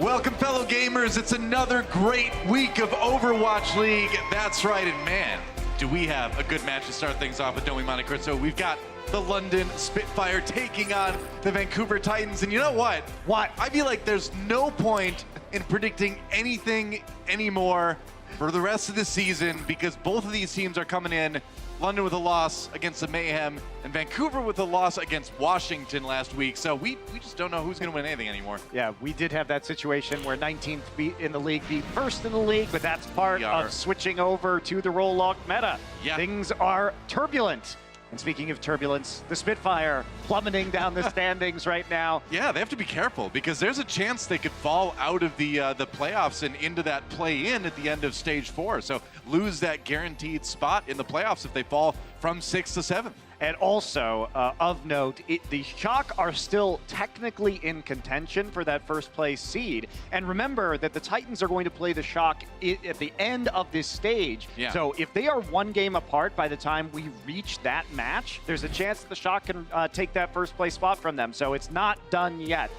Welcome, fellow gamers. It's another great week of Overwatch League. That's right, and man, do we have a good match to start things off with, don't we, Monica? So we've got the London Spitfire taking on the Vancouver Titans. And you know what? What? I feel like there's no point in predicting anything anymore for the rest of the season because both of these teams are coming in. London with a loss against the Mayhem, and Vancouver with a loss against Washington last week. So we just don't know who's going to win anything anymore. Yeah, we did have that situation where 19th in the league beat first in the league, but that's part of switching over to the roll-lock meta. Yeah. Things are turbulent. And speaking of turbulence, the Spitfire plummeting down the standings right now. Yeah, they have to be careful because there's a chance they could fall out of the playoffs and into that play-in at the end of Stage 4. So lose that guaranteed spot in the playoffs if they fall from 6th to 7th. And also, of note, the Shock are still technically in contention for that first place seed. And remember that the Titans are going to play the Shock at the end of this stage. Yeah. So if they are one game apart by the time we reach that match, there's a chance that the Shock can take that first place spot from them. So it's not done yet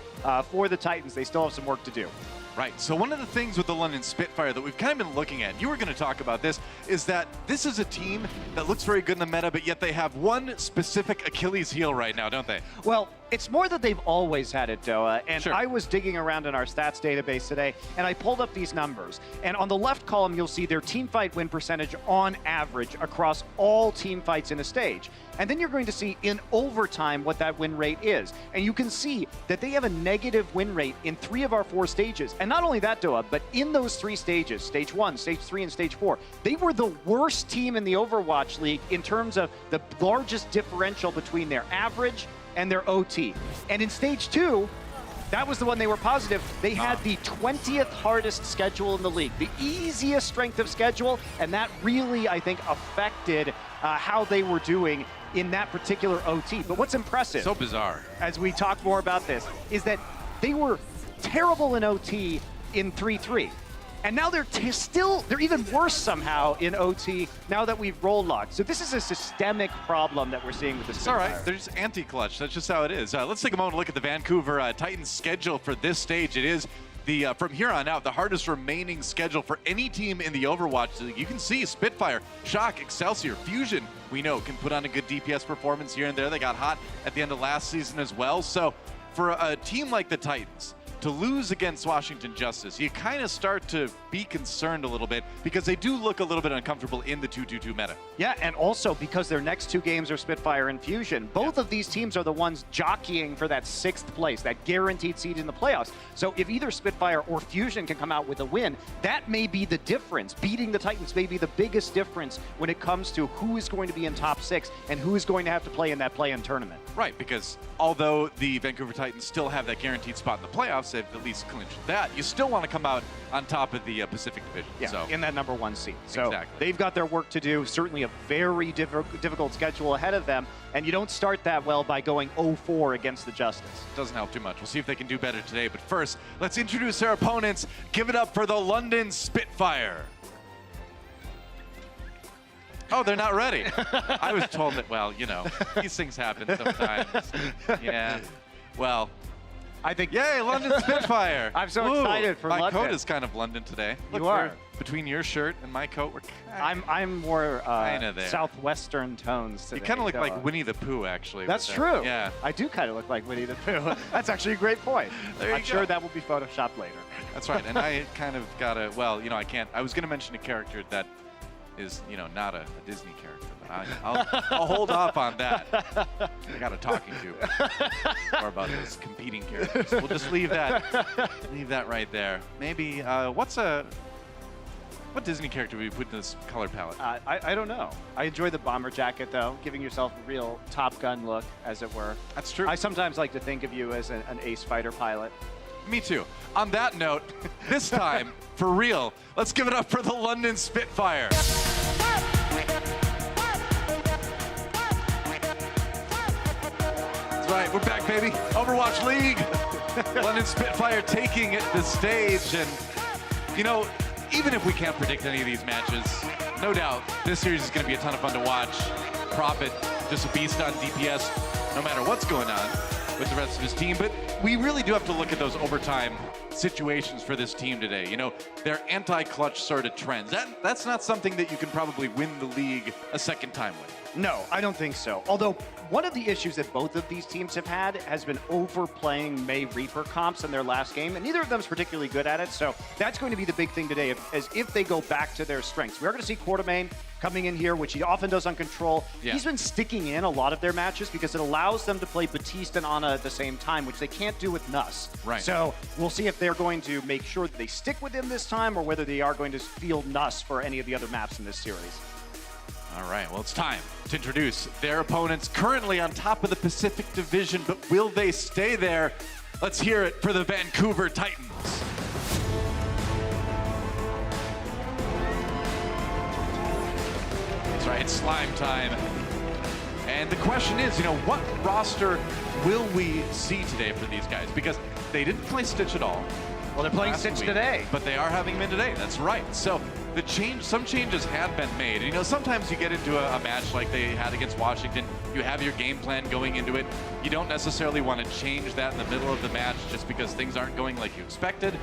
for the Titans. They still have some work to do. Right, so one of the things with the London Spitfire that we've kind of been looking at, you were going to talk about this, is that this is a team that looks very good in the meta, but yet they have one specific Achilles heel right now, don't they? Well, it's more that they've always had it, Doa, and Sure. I was digging around in our stats database today, and I pulled up these numbers. And on the left column, you'll see their team fight win percentage on average across all team fights in a stage. And then you're going to see in overtime what that win rate is. And you can see that they have a negative win rate in 3 of our 4 stages. And not only that, Doa, but in those 3 stages, Stage 1, Stage 3, and Stage 4, they were the worst team in the Overwatch League in terms of the largest differential between their average and their OT. And in Stage 2, that was the one they were positive. They had the 20th hardest schedule in the league, the easiest strength of schedule, and that really, I think, affected how they were doing in that particular OT. But what's impressive, So bizarre. as we talk more about this, is that they were terrible in OT in 3-3. And now they're even worse somehow in OT now that we've roll locked. So this is a systemic problem that we're seeing with the It's all Spitfire. right. They're just anti-clutch. That's just how it is. Let's take a moment to look at the Vancouver Titans schedule for this stage. It is the from here on out the hardest remaining schedule for any team in the Overwatch League. You can see Spitfire, Shock, Excelsior, Fusion, we know can put on a good DPS performance here and there. They got hot at the end of last season as well. So for a team like the Titans to lose against Washington Justice, you kind of start to be concerned a little bit because they do look a little bit uncomfortable in the 2-2-2 meta. Yeah, and also because their next 2 games are Spitfire and Fusion, both of these teams are the ones jockeying for that 6th place, that guaranteed seed in the playoffs. So if either Spitfire or Fusion can come out with a win, that may be the difference. Beating the Titans may be the biggest difference when it comes to who is going to be in top 6 and who is going to have to play in that play-in tournament. Right, because although the Vancouver Titans still have that guaranteed spot in the playoffs, they've at least clinched that, you still want to come out on top of the Pacific Division. Yeah, So in that number 1 seed. So Exactly. they've got their work to do, certainly a very difficult schedule ahead of them, and you don't start that well by going 0-4 against the Justice. doesn't help too much. We'll see if they can do better today. But first, let's introduce our opponents. Give it up for the London Spitfire. Oh, they're not ready. I was told that, well, you know, these things happen sometimes. Yeah. Well, I think. yay, London Spitfire. I'm so excited for my London. My coat is kind of London today. You are. Between your shirt and my coat, we're I'm more Kinda there. southwestern tones today. You kind of look Doa. like Winnie the Pooh, actually. That's with true. Yeah. I do kind of look like Winnie the Pooh. That's actually a great point. There you I'm go. sure that will be photoshopped later. That's right. And I kind of got a, well, you know, I can't, I was going to mention a character that is, you know, not a Disney character, but I'll hold off on that. I got a talking to more about those competing characters. We'll just leave that right there. Maybe, what Disney character would you put in this color palette? I don't know. I enjoy the bomber jacket, though, giving yourself a real Top Gun look, as it were. That's true. I sometimes like to think of you as an ace fighter pilot. Me too. On that note, this time, for real, let's give it up for the London Spitfire. That's right, we're back, baby. Overwatch League. London Spitfire taking the stage. And, you know, even if we can't predict any of these matches, no doubt this series is going to be a ton of fun to watch. Prophet, just a beast on DPS, no matter what's going on. with the rest of his team. But we really do have to look at those overtime situations for this team today. You know, their anti-clutch sort of trends. That's not something that you can probably win the league a second time with. No, I don't think so. Although, one of the issues that both of these teams have had has been overplaying May Reaper comps in their last game, and neither of them is particularly good at it, so that's going to be the big thing today, as if they go back to their strengths. We are going to see Quartermain coming in here, which he often does on Control. Yeah. He's been sticking in a lot of their matches because it allows them to play Batiste and Ana at the same time, which they can't do with Nuss. Right. So we'll see if they're going to make sure that they stick with him this time, or whether they are going to field Nuss for any of the other maps in this series. All right, well, it's time to introduce their opponents currently on top of the Pacific Division, but will they stay there? Let's hear it for the Vancouver Titans. That's right, it's slime time. And the question is, you know, what roster will we see today for these guys? Because they didn't play Stitch at all. Well, they're playing Stitch today. But they are having him in today, that's right. So some changes have been made. And, you know, sometimes you get into a match like they had against Washington, you have your game plan going into it. You don't necessarily want to change that in the middle of the match just because things aren't going like you expected.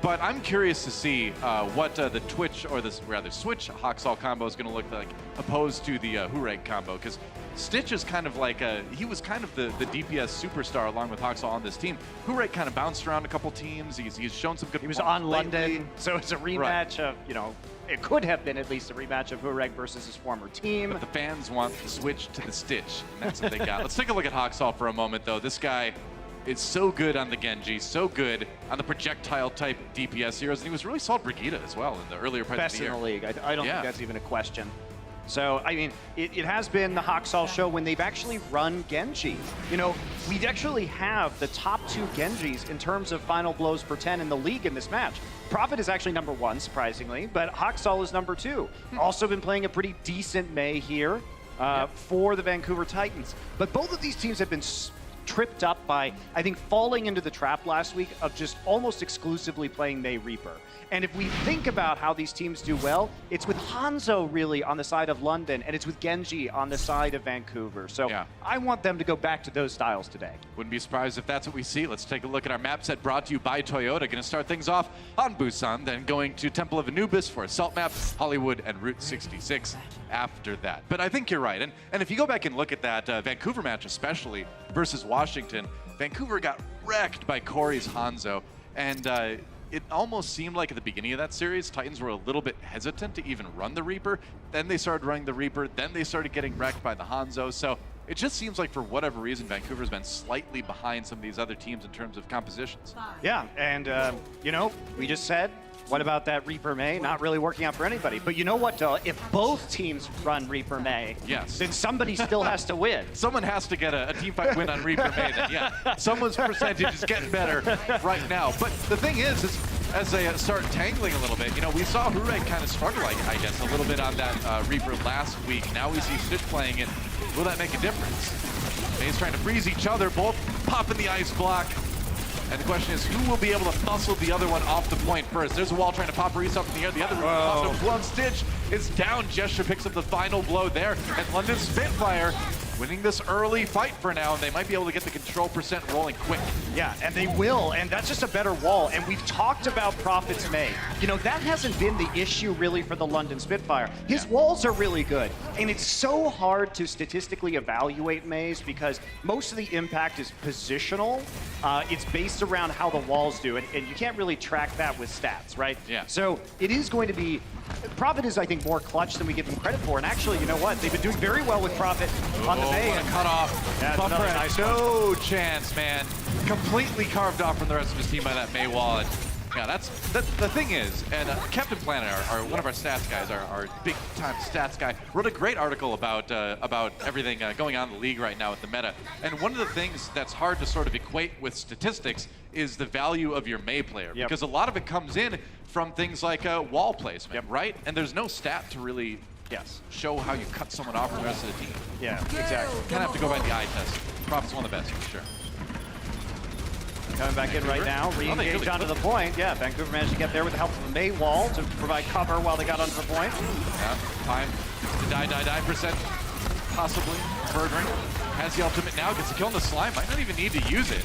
But I'm curious to see what the Twitch, or this rather Switch Hoxall combo is going to look like opposed to the Hureg combo, because Stitch is kind of like he was kind of the DPS superstar along with Hoxall on this team. Hureg kind of bounced around a couple teams. He's shown some good. He was on London, so it's a rematch of, you know, it could have been at least a rematch of Hureg versus his former team. But the fans want the switch to the Stitch, and that's what they got. Let's take a look at Hoxall for a moment, though. This guy is so good on the Genji, so good on the projectile-type DPS heroes, and he was really solid Brigitte as well in the earlier part of the year. Best in the league. I don't think that's even a question. So, I mean, it has been the Hoxall show when they've actually run Genji. You know, we actually have the top 2 Genjis in terms of final blows per 10 in the league in this match. Prophet is actually number 1, surprisingly, but Hoxall is number 2. Also been playing a pretty decent May here for the Vancouver Titans. But both of these teams have been tripped up by, I think, falling into the trap last week of just almost exclusively playing May Reaper. And if we think about how these teams do well, it's with Hanzo really on the side of London, and it's with Genji on the side of Vancouver. So I want them to go back to those styles today. Wouldn't be surprised if that's what we see. Let's take a look at our map set brought to you by Toyota. Going to start things off on Busan, then going to Temple of Anubis for Assault Map, Hollywood, and Route 66 after that. But I think you're right. And if you go back and look at that Vancouver match especially versus Washington, Vancouver got wrecked by Corey's Hanzo. And it almost seemed like at the beginning of that series, Titans were a little bit hesitant to even run the Reaper. Then they started running the Reaper. Then they started getting wrecked by the Hanzo. So it just seems like for whatever reason, Vancouver's been slightly behind some of these other teams in terms of compositions. Yeah, and you know, we just said, what about that Reaper May? Not really working out for anybody. But you know what, if both teams run Reaper May, then somebody still has to win. Someone has to get a team fight win on Reaper May, then yeah. Someone's percentage is getting better right now. But the thing is as they start tangling a little bit, you know, we saw Hureg kind of struggle, I guess, a little bit on that Reaper last week. Now we see Stitch playing it. Will that make a difference? May's trying to freeze each other, both popping the ice block. And the question is, who will be able to muscle the other one off the point first? There's a wall trying to pop Reese up in the air. The other one, Stitch is down. Gesture picks up the final blow there. And London Spitfire winning this early fight for now, and they might be able to get the control percent rolling quick. Yeah, and they will, and that's just a better wall. And we've talked about Prophet's May. You know, that hasn't been the issue really for the London Spitfire. His walls are really good, and it's so hard to statistically evaluate Mays because most of the impact is positional. It's based around how the walls do, and you can't really track that with stats, right? Yeah. So it is going to be, Prophet is, I think, more clutch than we give him credit for. And actually, you know what? They've been doing very well with Prophet on the May. And cut off. Yeah, Bumper had no chance, man. Completely carved off from the rest of his team by that May wall. And yeah, that's the thing is, and Captain Planet, one of our stats guys, our big-time stats guy, wrote a great article about everything going on in the league right now with the meta. And one of the things that's hard to sort of equate with statistics is the value of your May player, because a lot of it comes in from things like wall placement, right? And there's no stat to really show how you cut someone off from the rest of the team. Yeah, exactly. Kind of have to go by the eye test. Prophet's one of the best, for sure. Coming back Vancouver in right now, re-engage onto the point. Yeah, Vancouver managed to get there with the help of a May wall to provide cover while they got onto the point. Yeah, time to die percent, possibly murdering. Has the ultimate now, gets a kill on the slime, might not even need to use it.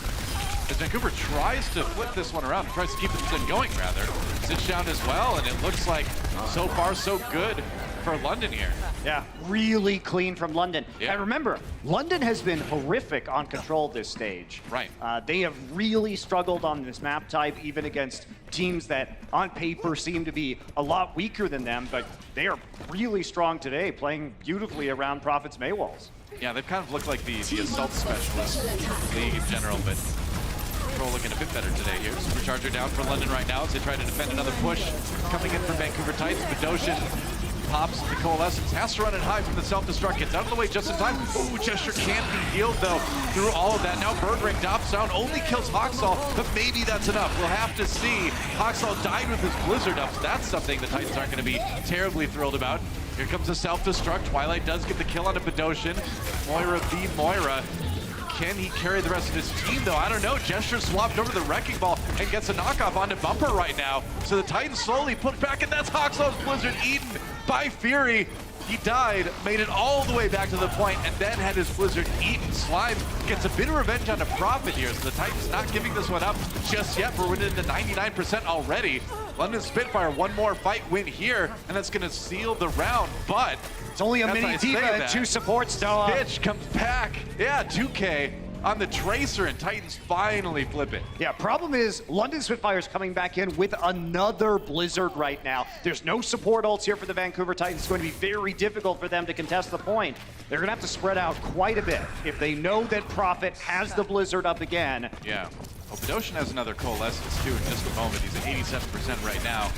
As Vancouver tries to flip this one around, tries to keep this going rather. Sits down as well, and it looks like so far so good for London here. Yeah, really clean from London. Yeah. And remember, London has been horrific on control this stage. Right. They have really struggled on this map type, even against teams that on paper seem to be a lot weaker than them, but they are really strong today, playing beautifully around Prophet's Maywalls. Yeah, they've kind of looked like the assault specialist league in general, but Control looking a bit better today here. Supercharger down for London right now as they try to defend another push. Coming in from Vancouver Titans, Bedosian pops the Coalescence, has to run it high from the self-destruct, gets out of the way just in time. Ooh, Gesture can't be healed though through all of that. Now Birdring drops down, only kills Hawksall, but maybe that's enough. We'll have to see. Hawksall died with his Blizzard up, so that's something the Titans aren't going to be terribly thrilled about. Here comes the self-destruct. Twilight does get the kill onto Bedosian. Moira v. Moira. Can he carry the rest of his team, though? I don't know. Gesture swapped over the Wrecking Ball and gets a knockoff onto Bumper right now. So the Titans slowly put back, and that's Hawksall's Blizzard eaten by Fury. He died, made it all the way back to the point, and then had his Blizzard eaten. Slime gets a bit of revenge on a Prophet here, so the Titans not giving this one up just yet. We're winning to 99% already. London Spitfire, one more fight win here, and that's going to seal the round, but it's only a mini Diva and 2 supports, Noah. Stitch comes back. Yeah, 2K on the Tracer, and Titans finally flip it. Yeah, problem is London Spitfire's coming back in with another Blizzard right now. There's no support ults here for the Vancouver Titans. It's going to be very difficult for them to contest the point. They're going to have to spread out quite a bit if they know that Prophet has the Blizzard up again. Yeah. Well, Bedosian has another Coalescence too in just a moment. He's at 87% right now.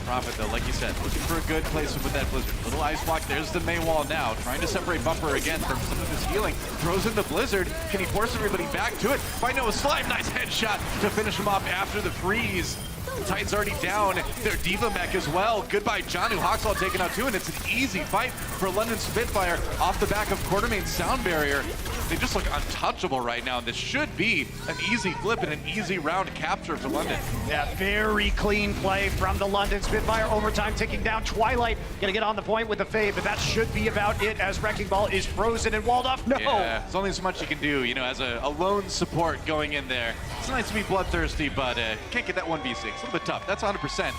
Prophet, though, like you said, looking for a good placement with that Blizzard. Little ice block, there's the Maywall now. Trying to separate Bumper again from some of his healing. Throws in the Blizzard. Can he force everybody back to it? Find Noah Slime, nice headshot to finish him off after the freeze. Titans already down their Diva mech as well. Goodbye, Janu. Hawksall taken out too, and it's an easy fight for London Spitfire off the back of Quartermain's sound barrier. They just look untouchable right now, and this should be an easy flip and an easy round capture for London. Yeah, very clean play from the London Spitfire. Overtime ticking down. Twilight gonna get on the point with the fade, but that should be about it as Wrecking Ball is frozen and walled off. No! Yeah, there's only so much you can do, you know, as a lone support going in there. It's nice to be bloodthirsty, but can't get that 1v6. A little bit tough. That's 100%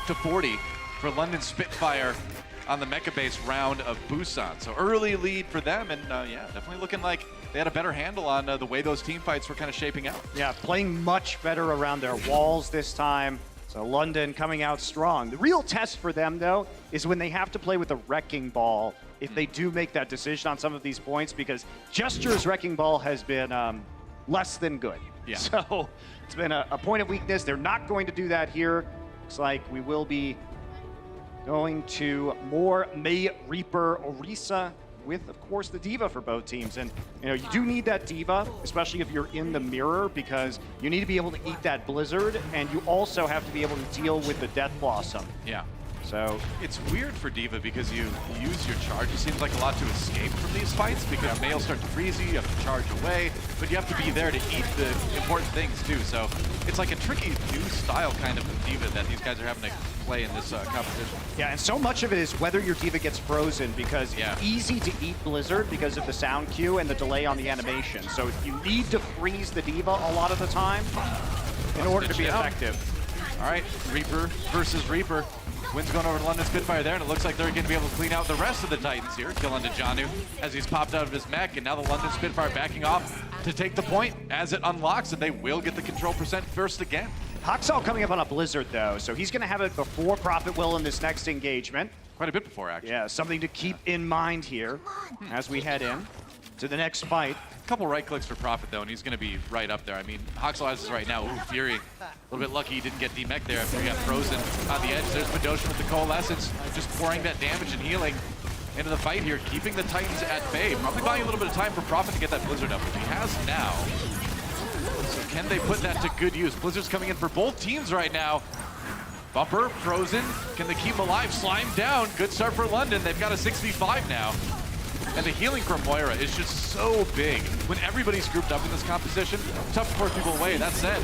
to 40 for London Spitfire on the Mecha Base round of Busan. So early lead for them, and yeah, definitely looking like they had a better handle on the way those team fights were kind of shaping out. Yeah, playing much better around their walls this time. So London coming out strong. The real test for them, though, is when they have to play with a Wrecking Ball if they do make that decision on some of these points, because Gesture's Wrecking Ball has been less than good. Yeah. So it's been a point of weakness. They're not going to do that here. Looks like we will be going to more May Reaper Orisa with, of course, the Diva for both teams. And, you know, you do need that Diva, especially if you're in the mirror, because you need to be able to eat that Blizzard, and you also have to be able to deal with the Death Blossom. Yeah. So it's weird for Diva because you use your charge. It seems like a lot to escape from these fights because May will start to freeze you have to charge away, but you have to be there to eat the important things too. So it's like a tricky new style kind of Diva that these guys are having to play in this competition. yeah, and so much of it is whether your Diva gets frozen, because it's easy to eat Blizzard because of the sound cue and the delay on the animation. So you need to freeze the Diva a lot of the time in order to be effective. All right, Reaper versus Reaper. Wind's going over to London Spitfire there, and it looks like they're going to be able to clean out the rest of the Titans here. Kill onto Janu as he's popped out of his mech, and now the London Spitfire backing off to take the point as it unlocks, and they will get the control percent first again. Hawksall coming up on a Blizzard, though, so he's going to have it before Prophet will in this next engagement. Quite a bit before, actually. Yeah, something to keep in mind here as we head in to the next fight. A couple right clicks for Prophet, though, and he's going to be right up there. I mean, Hawksall has this right now. Ooh, Fury. A little bit lucky he didn't get D-Mech there after he got frozen on the edge. There's Bedosian with the Coalescence, just pouring that damage and healing into the fight here, keeping the Titans at bay. Probably buying a little bit of time for Prophet to get that Blizzard up, which he has now. So can they put that to good use? Blizzard's coming in for both teams right now. Bumper, frozen. Can they keep him alive? Slime down. Good start for London. They've got a 6v5 now. And the healing from Moira is just so big. When everybody's grouped up in this composition, tough to force people away. That said,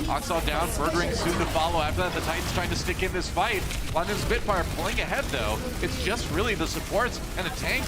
Hawksall down, Birdring soon to follow. After that, the Titans trying to stick in this fight. London Spitfire pulling ahead, though. It's just really the supports and the tank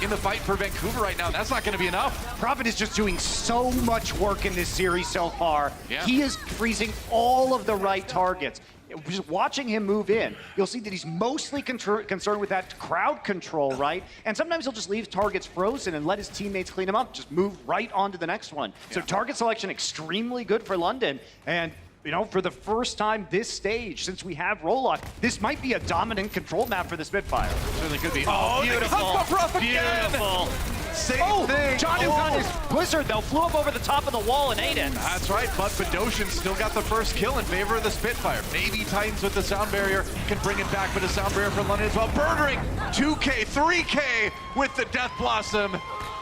in the fight for Vancouver right now. That's not going to be enough. Prophet is just doing so much work in this series so far. Yeah. He is freezing all of the right targets. Just watching him move in, you'll see that he's mostly concerned with that crowd control, right? And sometimes he'll just leave targets frozen and let his teammates clean them up, just move right on to the next one. Yeah. So target selection extremely good for London. And you know, for the first time this stage, since we have Rollock, this might be a dominant control map for the Spitfire. Certainly could be. Oh, beautiful. Beautiful. Same thing. John got his Blizzard, though, flew up over the top of the wall and ate it. That's right, but Badoshan still got the first kill in favor of the Spitfire. Maybe Titans with the sound barrier can bring it back, but a sound barrier for London as well. Birdering, 2K, 3K with the Death Blossom.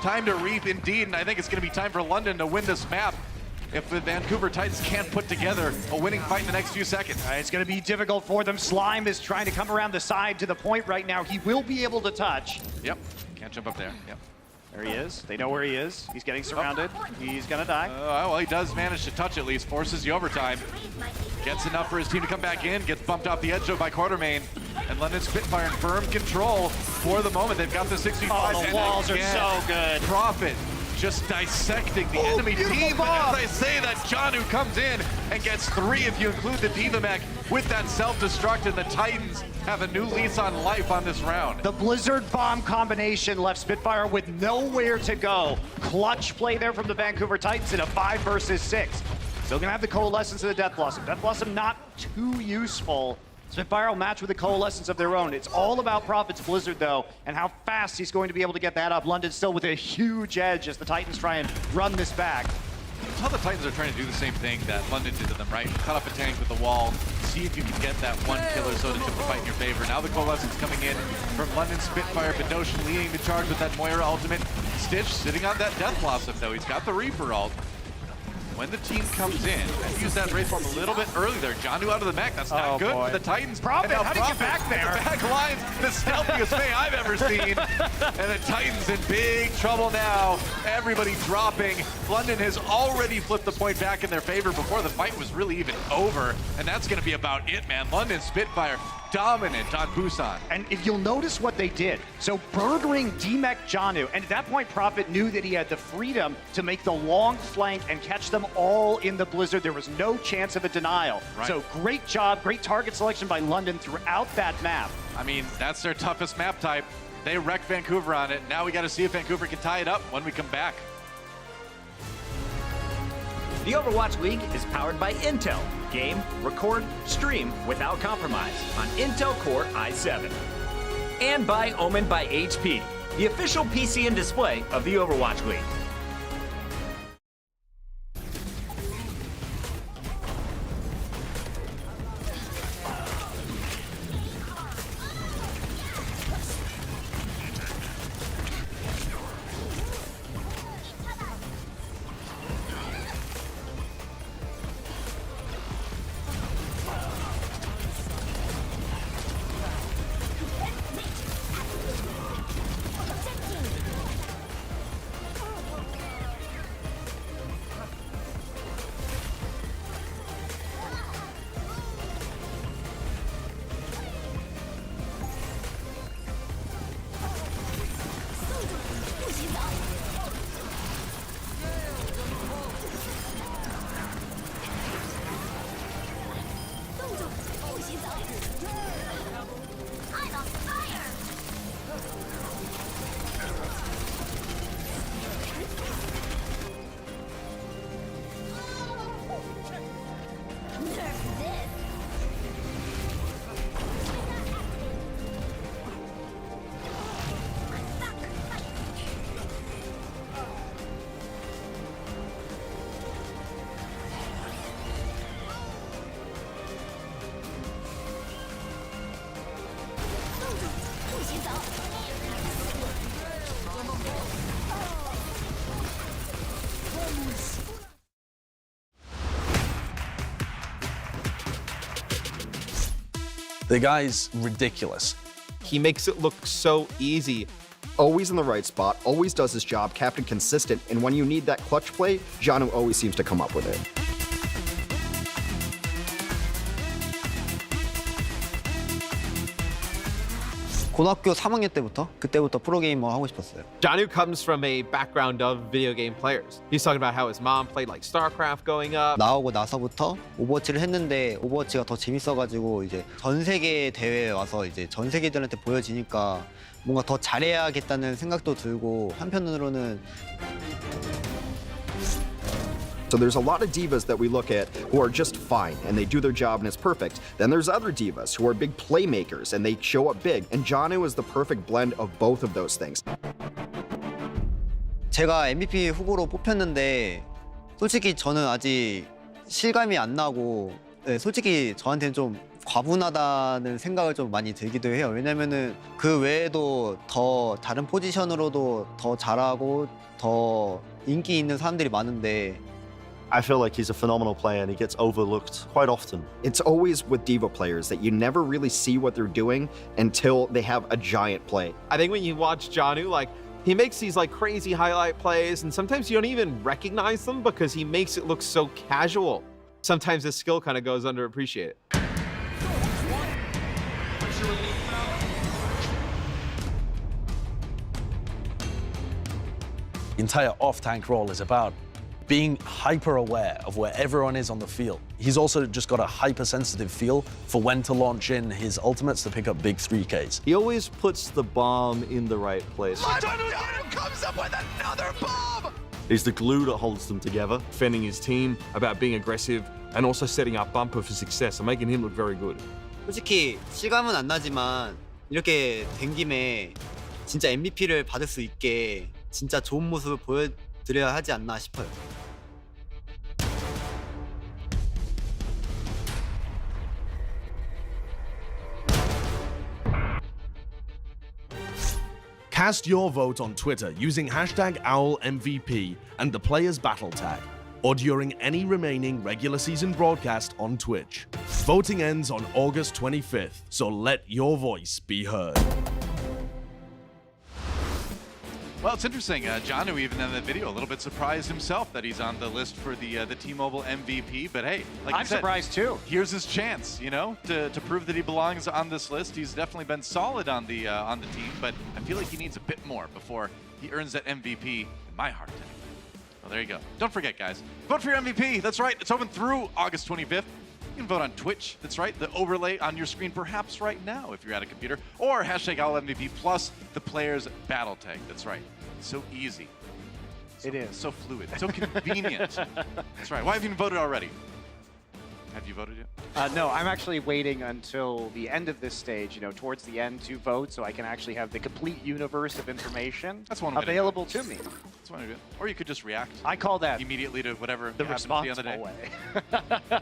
Time to reap indeed, and I think it's going to be time for London to win this map if the Vancouver Titans can't put together a winning fight in the next few seconds. It's going to be difficult for them. Slime is trying to come around the side to the point right now. He will be able to touch. Yep, can't jump up there. Yep. There he is. They know where he is. He's getting surrounded. He's going to die. Well, he does manage to touch at least, forces the overtime. Gets enough for his team to come back in, gets bumped off the edge though by Quartermain. And London Spitfire in firm control for the moment. They've got the 65. Oh, the walls are so good. Prophet just dissecting the enemy team. And as I say that, Janu comes in and gets 3 if you include the Diva Mech with that self-destruct, and the Titans have a new lease on life on this round. The Blizzard Bomb combination left Spitfire with nowhere to go. Clutch play there from the Vancouver Titans in a 5 versus 6. Still gonna have the Coalescence of the Death Blossom. Death Blossom not too useful. Spitfire will match with a Coalescence of their own. It's all about Prophet's Blizzard, though, and how fast he's going to be able to get that up. London still with a huge edge as the Titans try and run this back. How the Titans are trying to do the same thing that London did to them, right? Cut up a tank with the wall, see if you can get that one kill or so to tip the fight in your favor. Now the Coalescence coming in from London Spitfire, Badoshan leading the charge with that Moira ultimate. Stitch sitting on that Death Blossom, though. He's got the Reaper ult. When the team comes in, and use that race form a little bit early there. Janu out of the mech, that's not good for the Titans. Prophet, how did you get back there? The back lines, the stealthiest May I've ever seen. And the Titans in big trouble now. Everybody dropping. London has already flipped the point back in their favor before the fight was really even over. And that's gonna be about it, man. London Spitfire dominant on Busan. And if you'll notice what they did, so Birdring demech Janu, and at that point Prophet knew that he had the freedom to make the long flank and catch them all in the Blizzard. There was no chance of a denial. Right. So great job, great target selection by London throughout that map. I mean, that's their toughest map type. They wrecked Vancouver on it. Now we got to see if Vancouver can tie it up when we come back. The Overwatch League is powered by Intel. Game, record, stream without compromise on Intel Core i7. And by Omen by HP, the official PC and display of the Overwatch League. The guy's ridiculous. He makes it look so easy. Always in the right spot, always does his job, captain consistent, and when you need that clutch play, Janu always seems to come up with it. 고등학교 3학년 때부터 그때부터 프로게이머 하고 싶었어요. Janu comes from a background of video game players. He's talking about how his mom played like StarCraft growing up. 나오고 나서부터 오버워치를 했는데 오버워치가 더 재밌어가지고 이제 전 세계 대회에 와서 이제 전 세계들한테 보여지니까 뭔가 더 잘해야겠다는 생각도 들고 한편으로는 So there's a lot of divas that we look at who are just fine and they do their job and it's perfect. Then there's other divas who are big playmakers and they show up big. And Janu is the perfect blend of both of those things. 제가 MVP 후보로 뽑혔는데 솔직히 저는 아직 실감이 안 나고 솔직히 저한테는 좀 과분하다는 생각을 좀 많이 들기도 해요. 왜냐면은 그 외에도 더 다른 포지션으로도 더 잘하고 더 인기 있는 사람들이 많은데 I feel like he's a phenomenal player and he gets overlooked quite often. It's always with diva players that you never really see what they're doing until they have a giant play. I think when you watch Janu, like he makes these like crazy highlight plays and sometimes you don't even recognize them because he makes it look so casual. Sometimes his skill kind of goes underappreciated. The entire off-tank role is about being hyper aware of where everyone is on the field. He's also just got a hypersensitive feel for when to launch in his ultimates to pick up big 3Ks. He always puts the bomb in the right place. Janu comes up with another bomb! He's the glue that holds them together. Defending his team, about being aggressive, and also setting up Bumper for success and making him look very good. 솔직히 실감은 안 나지만 이렇게 된 김에 진짜 MVP를 받을 수 있게 진짜 좋은 모습을 보여드려야 하지 않나 싶어요. Cast your vote on Twitter using hashtag OwlMVP and the player's battle tag, or during any remaining regular season broadcast on Twitch. Voting ends on August 25th, so let your voice be heard. Well, it's interesting. Janu, even in the video, a little bit surprised himself that he's on the list for the T-Mobile MVP. But hey, like I'm surprised too. Here's his chance, you know, to prove that he belongs on this list. He's definitely been solid on the team, but I feel like he needs a bit more before he earns that MVP in my heart. Well, there you go. Don't forget, guys, vote for your MVP. That's right. It's open through August 25th. You can vote on Twitch. That's right. The overlay on your screen, perhaps right now, if you're at a computer, or hashtag OwlMVP plus the player's battle tag. That's right. So easy. It is. So fluid. So convenient. That's right. Why have you voted already? Have you voted yet? No, I'm actually waiting until the end of this stage, you know, towards the end to vote, so I can actually have the complete universe of information That's one way available to me. That's one way to do it. Or you could just react I call that immediately to whatever the happens at the end of responsible the day.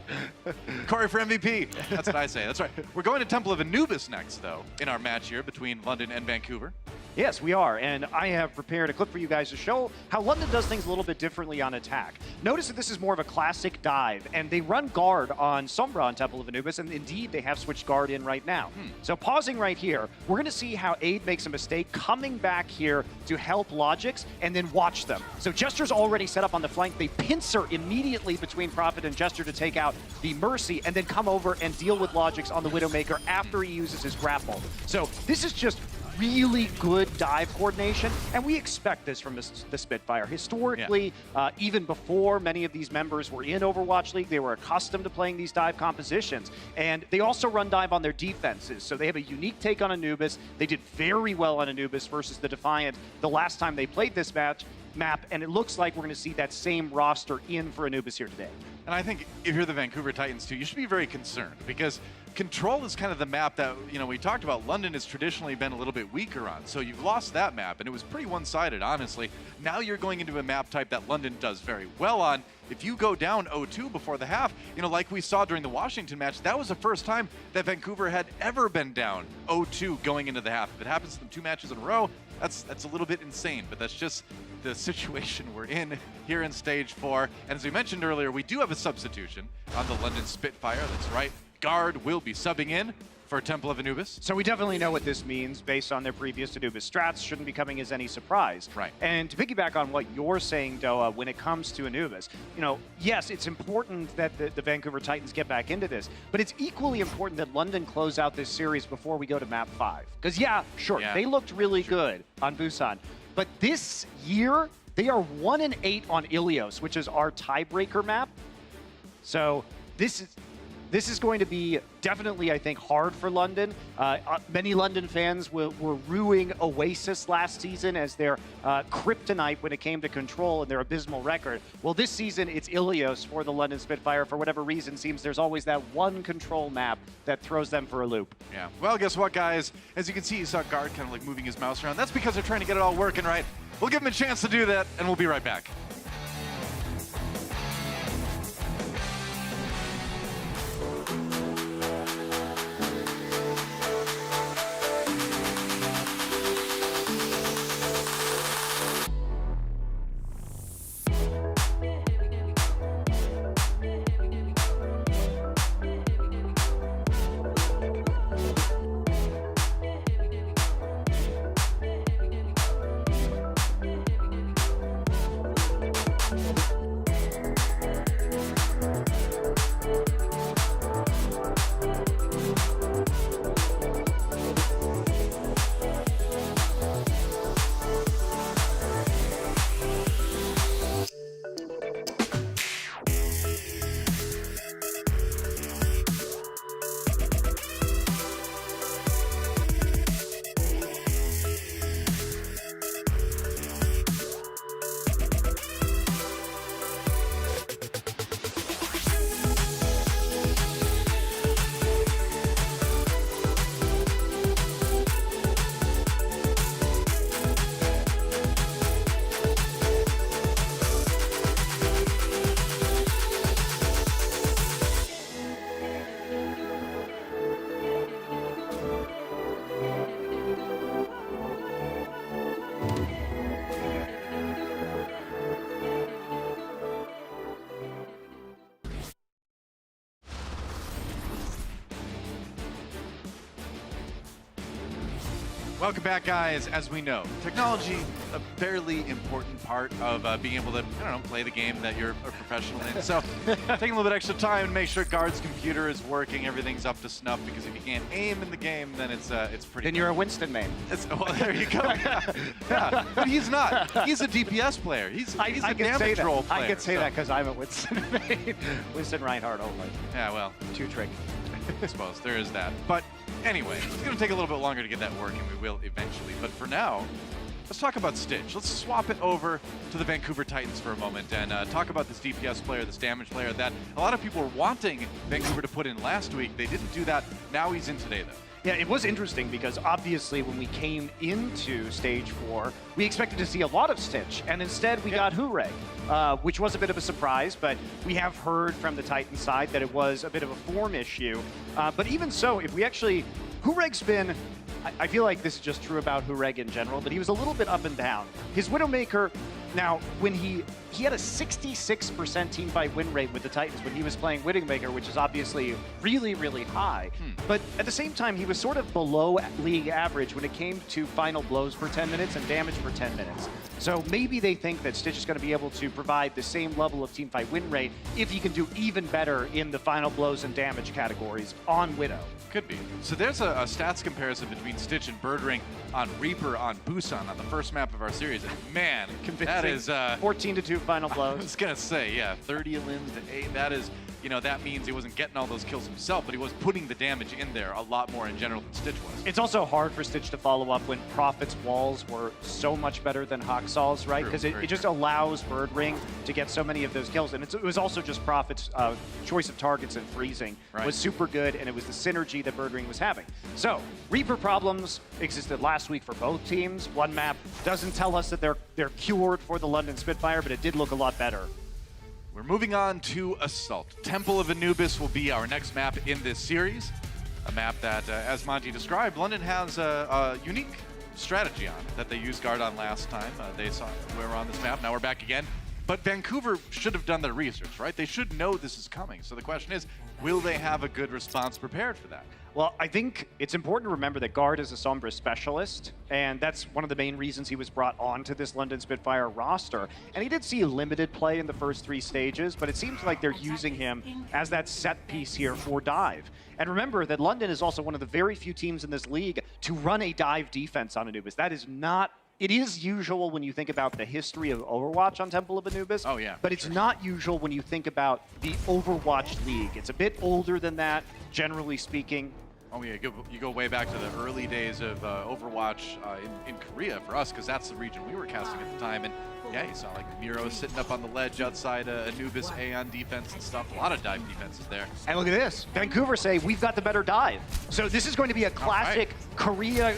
way. Corey for MVP. That's what I say. That's right. We're going to Temple of Anubis next, though, in our match here between London and Vancouver. Yes, we are, and I have prepared a clip for you guys to show how London does things a little bit differently on attack. Notice that this is more of a classic dive, and they run guard on Sombra on Temple of Anubis, and indeed they have switched guard in right now. So pausing right here, we're going to see how Aid makes a mistake, coming back here to help Logix, and then watch them. So Jester's already set up on the flank. They pincer immediately between Prophet and Jester to take out the Mercy, and then come over and deal with Logix on the Widowmaker after he uses his grapple. So this is just really good dive coordination, and we expect this from the Spitfire. Historically, even before many of these members were in Overwatch League, they were accustomed to playing these dive compositions, and they also run dive on their defenses, so they have a unique take on Anubis. They did very well on Anubis versus the Defiant the last time they played this map, and it looks like we're going to see that same roster in for Anubis here today. And I think if you're the Vancouver Titans too, you should be very concerned because Control is kind of the map that, you know, we talked about London has traditionally been a little bit weaker on. So you've lost that map, and it was pretty one-sided, honestly. Now you're going into a map type that London does very well on. If you go down 0-2 before the half, you know, like we saw during the Washington match, that was the first time that Vancouver had ever been down 0-2 going into the half. If it happens to them 2 matches in a row, that's a little bit insane, but that's just the situation we're in here in Stage 4. And as we mentioned earlier, we do have a substitution on the London Spitfire. That's right. Guard will be subbing in for Temple of Anubis. So we definitely know what this means based on their previous Anubis strats. Shouldn't be coming as any surprise. Right. And to piggyback on what you're saying, Doa, when it comes to Anubis, yes, it's important that the Vancouver Titans get back into this, but it's equally important that London close out this series before we go to map 5. Because they looked really good on Busan, but this year they are 1-8 on Ilios, which is our tiebreaker map. So this is going to be definitely, I think, hard for London. Many London fans were ruining Oasis last season as their kryptonite when it came to control and their abysmal record. Well, this season, it's Ilios for the London Spitfire. For whatever reason, seems there's always that one control map that throws them for a loop. Yeah. Well, guess what, guys? As you can see, you saw Guard kind of like moving his mouse around. That's because they're trying to get it all working right. We'll give him a chance to do that, and we'll be right back. Welcome back, guys. As we know, technology, a fairly important part of being able to, play the game that you're a professional in. So taking a little bit extra time to make sure Guard's computer is working, everything's up to snuff, because if you can't aim in the game, then it's pretty... Then you're a Winston main. Well, there you go. Yeah. But he's not. He's a DPS player. He's a damage roll player. I can say that because I'm a Winston main. Winston Reinhardt only. Yeah, well. Two trick. I suppose there is that. But anyway, it's going to take a little bit longer to get that working. We will eventually. But for now, let's talk about Stitch. Let's swap it over to the Vancouver Titans for a moment and talk about this DPS player, this damage player that a lot of people were wanting Vancouver to put in last week. They didn't do that. Now he's in today, though. Yeah, it was interesting because obviously when we came into Stage 4, we expected to see a lot of Stitch, and instead we got Hureg, which was a bit of a surprise, but we have heard from the Titan side that it was a bit of a form issue. But even so, if we actually... Hureg's been... I feel like this is just true about Hureg in general, but he was a little bit up and down. His Widowmaker... Now, when he had a 66% team fight win rate with the Titans when he was playing Widowmaker, which is obviously really, really high. But at the same time, he was sort of below league average when it came to final blows per 10 minutes and damage per 10 minutes. So maybe they think that Stitch is going to be able to provide the same level of team fight win rate if he can do even better in the final blows and damage categories on Widow. Could be. So there's a stats comparison between Stitch and Birdring on Reaper on Busan on the first map of our series. And man, that is 14-2 final blows. I was gonna say, yeah, 30 elims to 8. That is, that means he wasn't getting all those kills himself, but he was putting the damage in there a lot more in general than Stitch was. It's also hard for Stitch to follow up when Prophet's walls were so much better than Hawksal's, right? Because it just allows Birdring to get so many of those kills. And it was also just Prophet's choice of targets and freezing was super good, and it was the synergy that Birdring was having. So, Reaper problems existed last week for both teams. One map doesn't tell us that they're cured for the London Spitfire, but it did look a lot better. We're moving on to Assault. Temple of Anubis will be our next map in this series. A map that, as Monty described, London has a unique strategy on that they used Guard on last time. They saw we were on this map. Now we're back again. But Vancouver should have done their research, right? They should know this is coming. So the question is, will they have a good response prepared for that? Well, I think it's important to remember that Guard is a Sombra specialist, and that's one of the main reasons he was brought onto this London Spitfire roster. And he did see limited play in the first 3 stages, but it seems like they're using him as that set piece here for dive. And remember that London is also one of the very few teams in this league to run a dive defense on Anubis. That is not... It is usual when you think about the history of Overwatch on Temple of Anubis. Oh, yeah. But it's not usual when you think about the Overwatch League. It's a bit older than that, generally speaking. Oh yeah, you go way back to the early days of Overwatch in Korea for us, because that's the region we were casting at the time. And yeah, you saw like Miro sitting up on the ledge outside Anubis, Aeon defense and stuff. A lot of dive defenses there. And look at this. Vancouver say, we've got the better dive. So this is going to be a classic Korea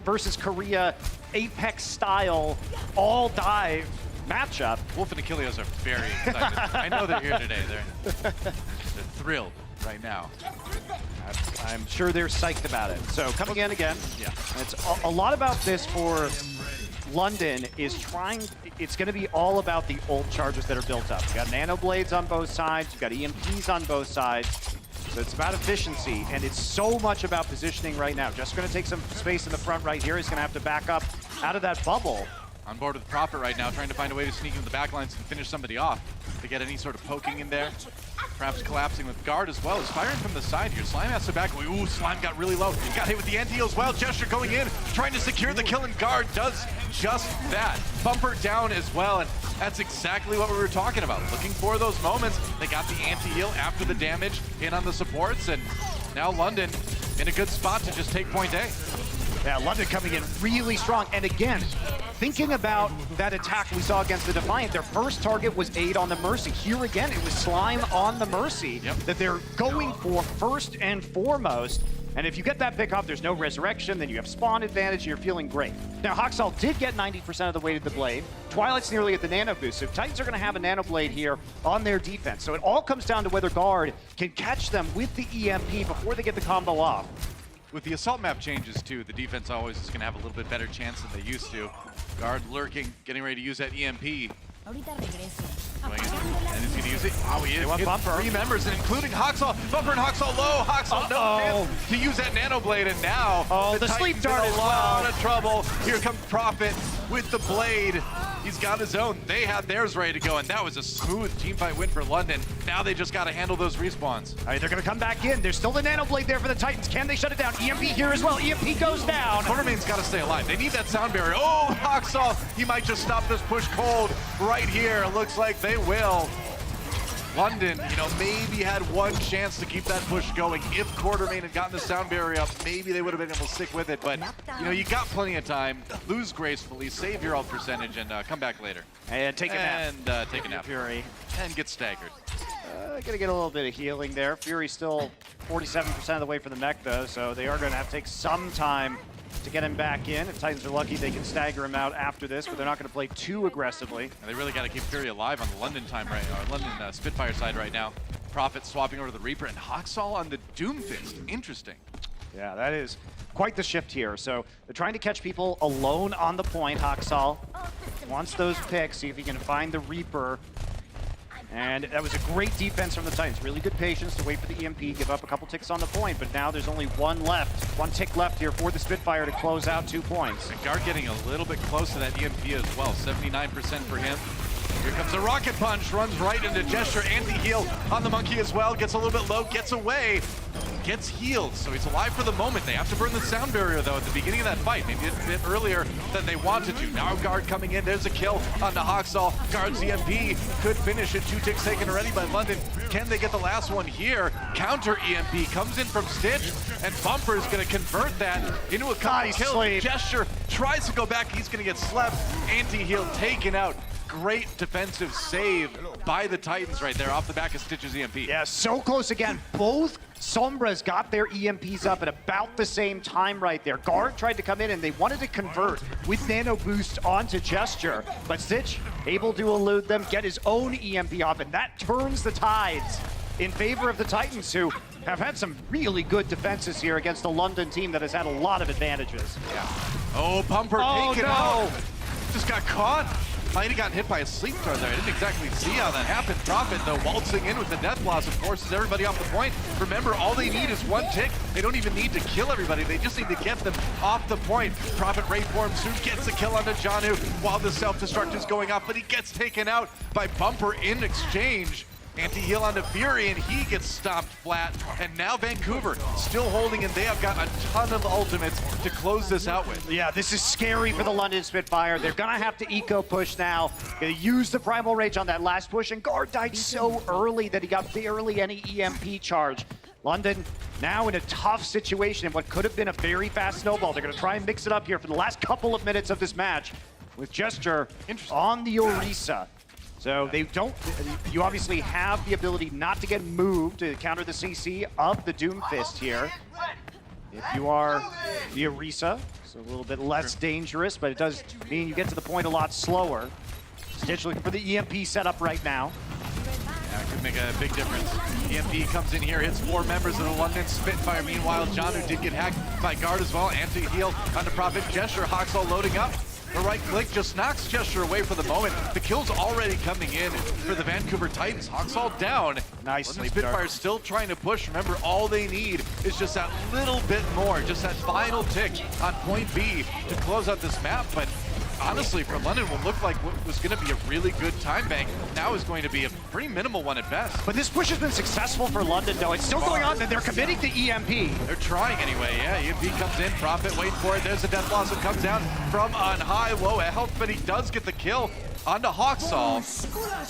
versus Korea Apex style all dive matchup. Wolf and Ilios are very excited. I know they're here today. They're thrilled right now. I'm sure they're psyched about it. So coming in again. Yeah. It's a lot about this for London is it's going to be all about the ult charges that are built up. You got nano blades on both sides. You got EMPs on both sides. So it's about efficiency, and it's so much about positioning right now. Just going to take some space in the front right here. He's going to have to back up out of that bubble. On board with Prophet right now, trying to find a way to sneak into the backlines and finish somebody off. To get any sort of poking in there. Perhaps collapsing with Guard as well. He's firing from the side here. Slime has to back away. Ooh, Slime got really low. Got hit with the anti as well. Gesture going in, trying to secure the kill, and Guard does just that. Bumper down as well, and that's exactly what we were talking about. Looking for those moments. They got the anti-heal after the damage in on the supports, and now London in a good spot to just take point A. Yeah, London coming in really strong. And again, thinking about that attack we saw against the Defiant, their first target was Aid on the Mercy. Here again, it was Slime on the Mercy that they're going for first and foremost. And if you get that pick off, there's no resurrection, then you have spawn advantage, and you're feeling great. Now, Hoxall did get 90% of the way to the blade. Twilight's nearly at the nano boost, so Titans are going to have a nano blade here on their defense. So it all comes down to whether Guard can catch them with the EMP before they get the combo off. With the assault map changes too, the defense always is going to have a little bit better chance than they used to. Guard lurking, getting ready to use that EMP. Going in, and he's going to use it. Oh, he is. They want Bumper. 3 members, including Hoxall. Bumper and Hoxall low. Hoxall no chance to use that nano blade, and now the sleep dart is as a well. lot of trouble. Here comes Prophet with the blade. He's got his own. They had theirs ready to go, and that was a smooth teamfight win for London. Now they just got to handle those respawns. All right, they're going to come back in. There's still the nano blade there for the Titans. Can they shut it down? EMP here as well. EMP goes down. Quartermain's got to stay alive. They need that sound barrier. Oh, Hoxall, he might just stop this push cold right here. Looks like they will. London, maybe had one chance to keep that push going. If Quartermain had gotten the sound barrier up, maybe they would have been able to stick with it. But, you got plenty of time. Lose gracefully, save your ult percentage, and come back later. And take a nap. And take a nap. Fury. And get staggered. Gonna get a little bit of healing there. Fury's still 47% of the way for the mech, though, so they are going to have to take some time to get him back in. If Titans are lucky, they can stagger him out after this, but they're not going to play too aggressively. And they really got to keep Fury alive on the London London Spitfire side right now. Prophet swapping over to the Reaper, and Hoxall on the Doomfist. Interesting. Yeah, that is quite the shift here. So they're trying to catch people alone on the point. Hoxall wants those picks, see if he can find the Reaper. And that was a great defense from the Titans. Really good patience to wait for the EMP, give up a couple ticks on the point, but now there's only one tick left here for the Spitfire to close out 2 points. And Guard getting a little bit close to that EMP as well. 79% for him. Here comes a rocket punch, runs right into Gesture, anti-heal on the Monkey as well, gets a little bit low, gets away, gets healed, so he's alive for the moment. They have to burn the sound barrier though at the beginning of that fight, maybe a bit earlier than they wanted to. Now Guard coming in, there's a kill on the Hoxall. Guard's EMP could finish it, 2 ticks taken already by London. Can they get the last one here? Counter EMP comes in from Stitch, and Bumper is going to convert that into a couple kills. Gesture tries to go back, he's going to get slept. Anti-heal taken out. Great defensive save by the Titans right there off the back of Stitch's EMP. Yeah, so close again. Both Sombras got their EMPs up at about the same time right there. Guard tried to come in and they wanted to convert with Nano Boost onto Gesture, but Stitch able to elude them, get his own EMP off, and that turns the tides in favor of the Titans, who have had some really good defenses here against a London team that has had a lot of advantages. Yeah. Oh, Bumper taken out. Just got caught. Might have gotten hit by a sleep throw there. I didn't exactly see how that happened. Prophet, though, waltzing in with the death blossom, forces everybody off the point. Remember, all they need is one tick. They don't even need to kill everybody. They just need to get them off the point. Prophet Ray form soon gets a kill onto Janu while the self-destruct is going off, but he gets taken out by Bumper in exchange. Anti-heal onto Fury, and he gets stomped flat. And now Vancouver still holding, and they have got a ton of ultimates to close this out with. Yeah, this is scary for the London Spitfire. They're gonna have to eco push now. Gonna use the Primal Rage on that last push, and Guard died so early that he got barely any EMP charge. London now in a tough situation in what could have been a very fast snowball. They're gonna try and mix it up here for the last couple of minutes of this match with Gesture on the Orisa. So they don't, you obviously have the ability not to get moved to counter the CC of the Doomfist here. If you are the Orisa, it's a little bit less dangerous, but it does mean you get to the point a lot slower. Stitch looking for the EMP setup right now. Yeah, it could make a big difference. EMP comes in here, hits 4 members of the London Spitfire. Meanwhile, Janu did get hacked by Guard as well. Anti-heal onto Prophet. Gesture, Hawksall loading up. The right click just knocks Gesture away for the moment. The kill's already coming in for the Vancouver Titans. Hawksall down. Nice. London Spitfire's still trying to push. Remember, all they need is just that little bit more, just that final tick on point B to close out this map. But honestly, for London, what looked like what was going to be a really good time bank now is going to be a pretty minimal one at best. But this push has been successful for London, though. It's still going on, and they're committing to EMP. They're trying anyway, yeah. EMP comes in, Prophet, wait for it. There's the Death Blossom, comes down from on high, low health, but he does get the kill onto Hawksall.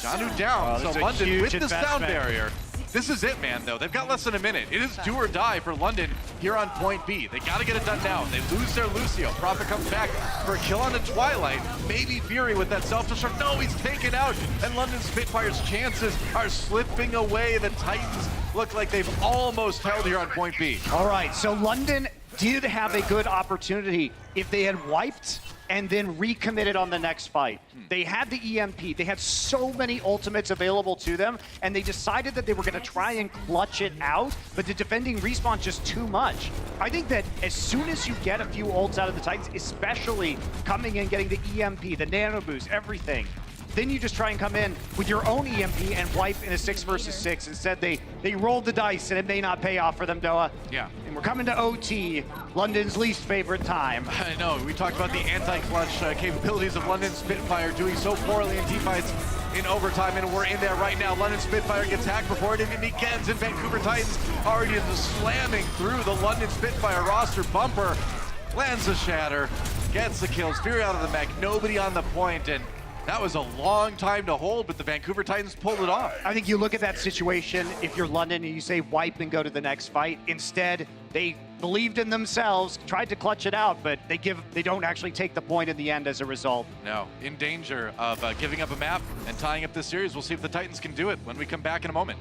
Janu down, so London with the sound barrier. This is it, man, though. They've got less than a minute. It is do or die for London here on point B. They got to get it done now. They lose their Lucio. Prophet comes back for a kill on the Twilight. Maybe Fury with that self-destruct. No, he's taken out. And London Spitfire's chances are slipping away. The Titans look like they've almost held here on point B. All right, so London did have a good opportunity if they had wiped and then recommitted on the next fight. They had the EMP, they had so many ultimates available to them, and they decided that they were gonna try and clutch it out, but the defending respawn just too much. I think that as soon as you get a few ults out of the Titans, especially coming in, getting the EMP, the nano boost, everything, then you just try and come in with your own EMP and wipe in a 6 versus 6. Instead, they rolled the dice, and it may not pay off for them, Doa. Yeah. And we're coming to OT, London's least favorite time. I know, we talked about the anti-clutch capabilities of London Spitfire doing so poorly in teamfights in overtime, and we're in there right now. London Spitfire gets hacked before it even begins, and Vancouver Titans already just slamming through the London Spitfire roster. Bumper lands a shatter, gets the kills, Fury out of the mech, nobody on the point, and that was a long time to hold, but the Vancouver Titans pulled it off. I think you look at that situation, if you're London and you say wipe and go to the next fight, instead they believed in themselves, tried to clutch it out, but they don't actually take the point in the end as a result. No, in danger of giving up a map and tying up this series. We'll see if the Titans can do it when we come back in a moment.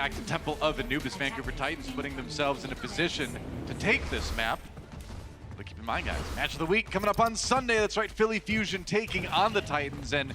back to Temple of Anubis. Vancouver Titans putting themselves in a position to take this map. But keep in mind, guys, match of the week coming up on Sunday. That's right, Philly Fusion taking on the Titans. And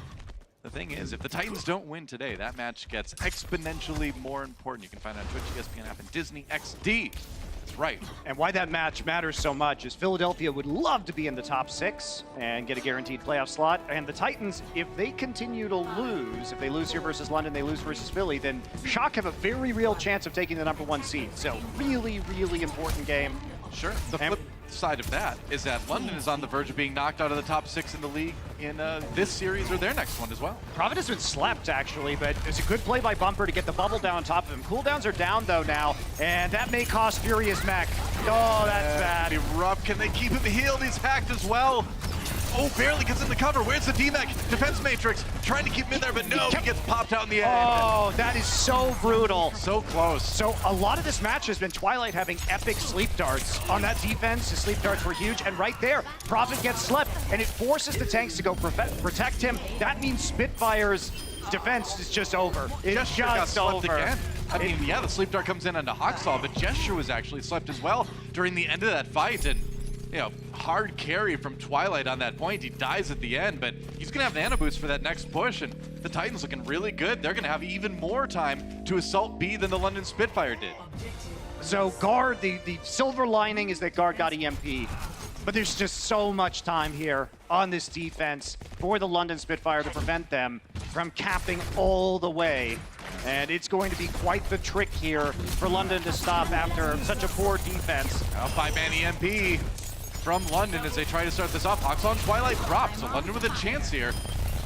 the thing is, if the Titans don't win today, that match gets exponentially more important. You can find it on Twitch, ESPN app, and Disney XD. That's right. And why that match matters so much is Philadelphia would love to be in the top 6 and get a guaranteed playoff slot. And the Titans, if they continue to lose, if they lose here versus London, they lose versus Philly, then Shock have a very real chance of taking the #1 seed. So really, really important game. Sure. The flip side of that is that London is on the verge of being knocked out of the top 6 in the league in this series or their next one as well. Providence has been slept, actually, but it's a good play by Bumper to get the bubble down on top of him. Cooldowns are down, though, now, and that may cost Furious mech. Oh, that's bad. Be rough. Can they keep him healed? He's hacked as well. Oh, barely gets in the cover. Where's the D-Mech? Defense Matrix trying to keep him in there, but no, he gets popped out in the end. Oh, that is so brutal. So close. So a lot of this match has been Twilight having epic sleep darts on that defense. His sleep darts were huge, and right there, Prophet gets slept, and it forces the tanks to go protect him. That means Spitfire's defense is just over. It's just over. Again. I mean, yeah, the sleep dart comes in onto Hawksaw, but Gesture was actually slept as well during the end of that fight, and you know, hard carry from Twilight on that point. He dies at the end, but he's going to have Nano Boost for that next push, and the Titans looking really good. They're going to have even more time to assault B than the London Spitfire did. So Guard, the silver lining is that Guard got EMP, but there's just so much time here on this defense for the London Spitfire to prevent them from capping all the way. And it's going to be quite the trick here for London to stop after such a poor defense. 5-man EMP from London as they try to start this off. Hawksaw and Twilight drop, so London with a chance here.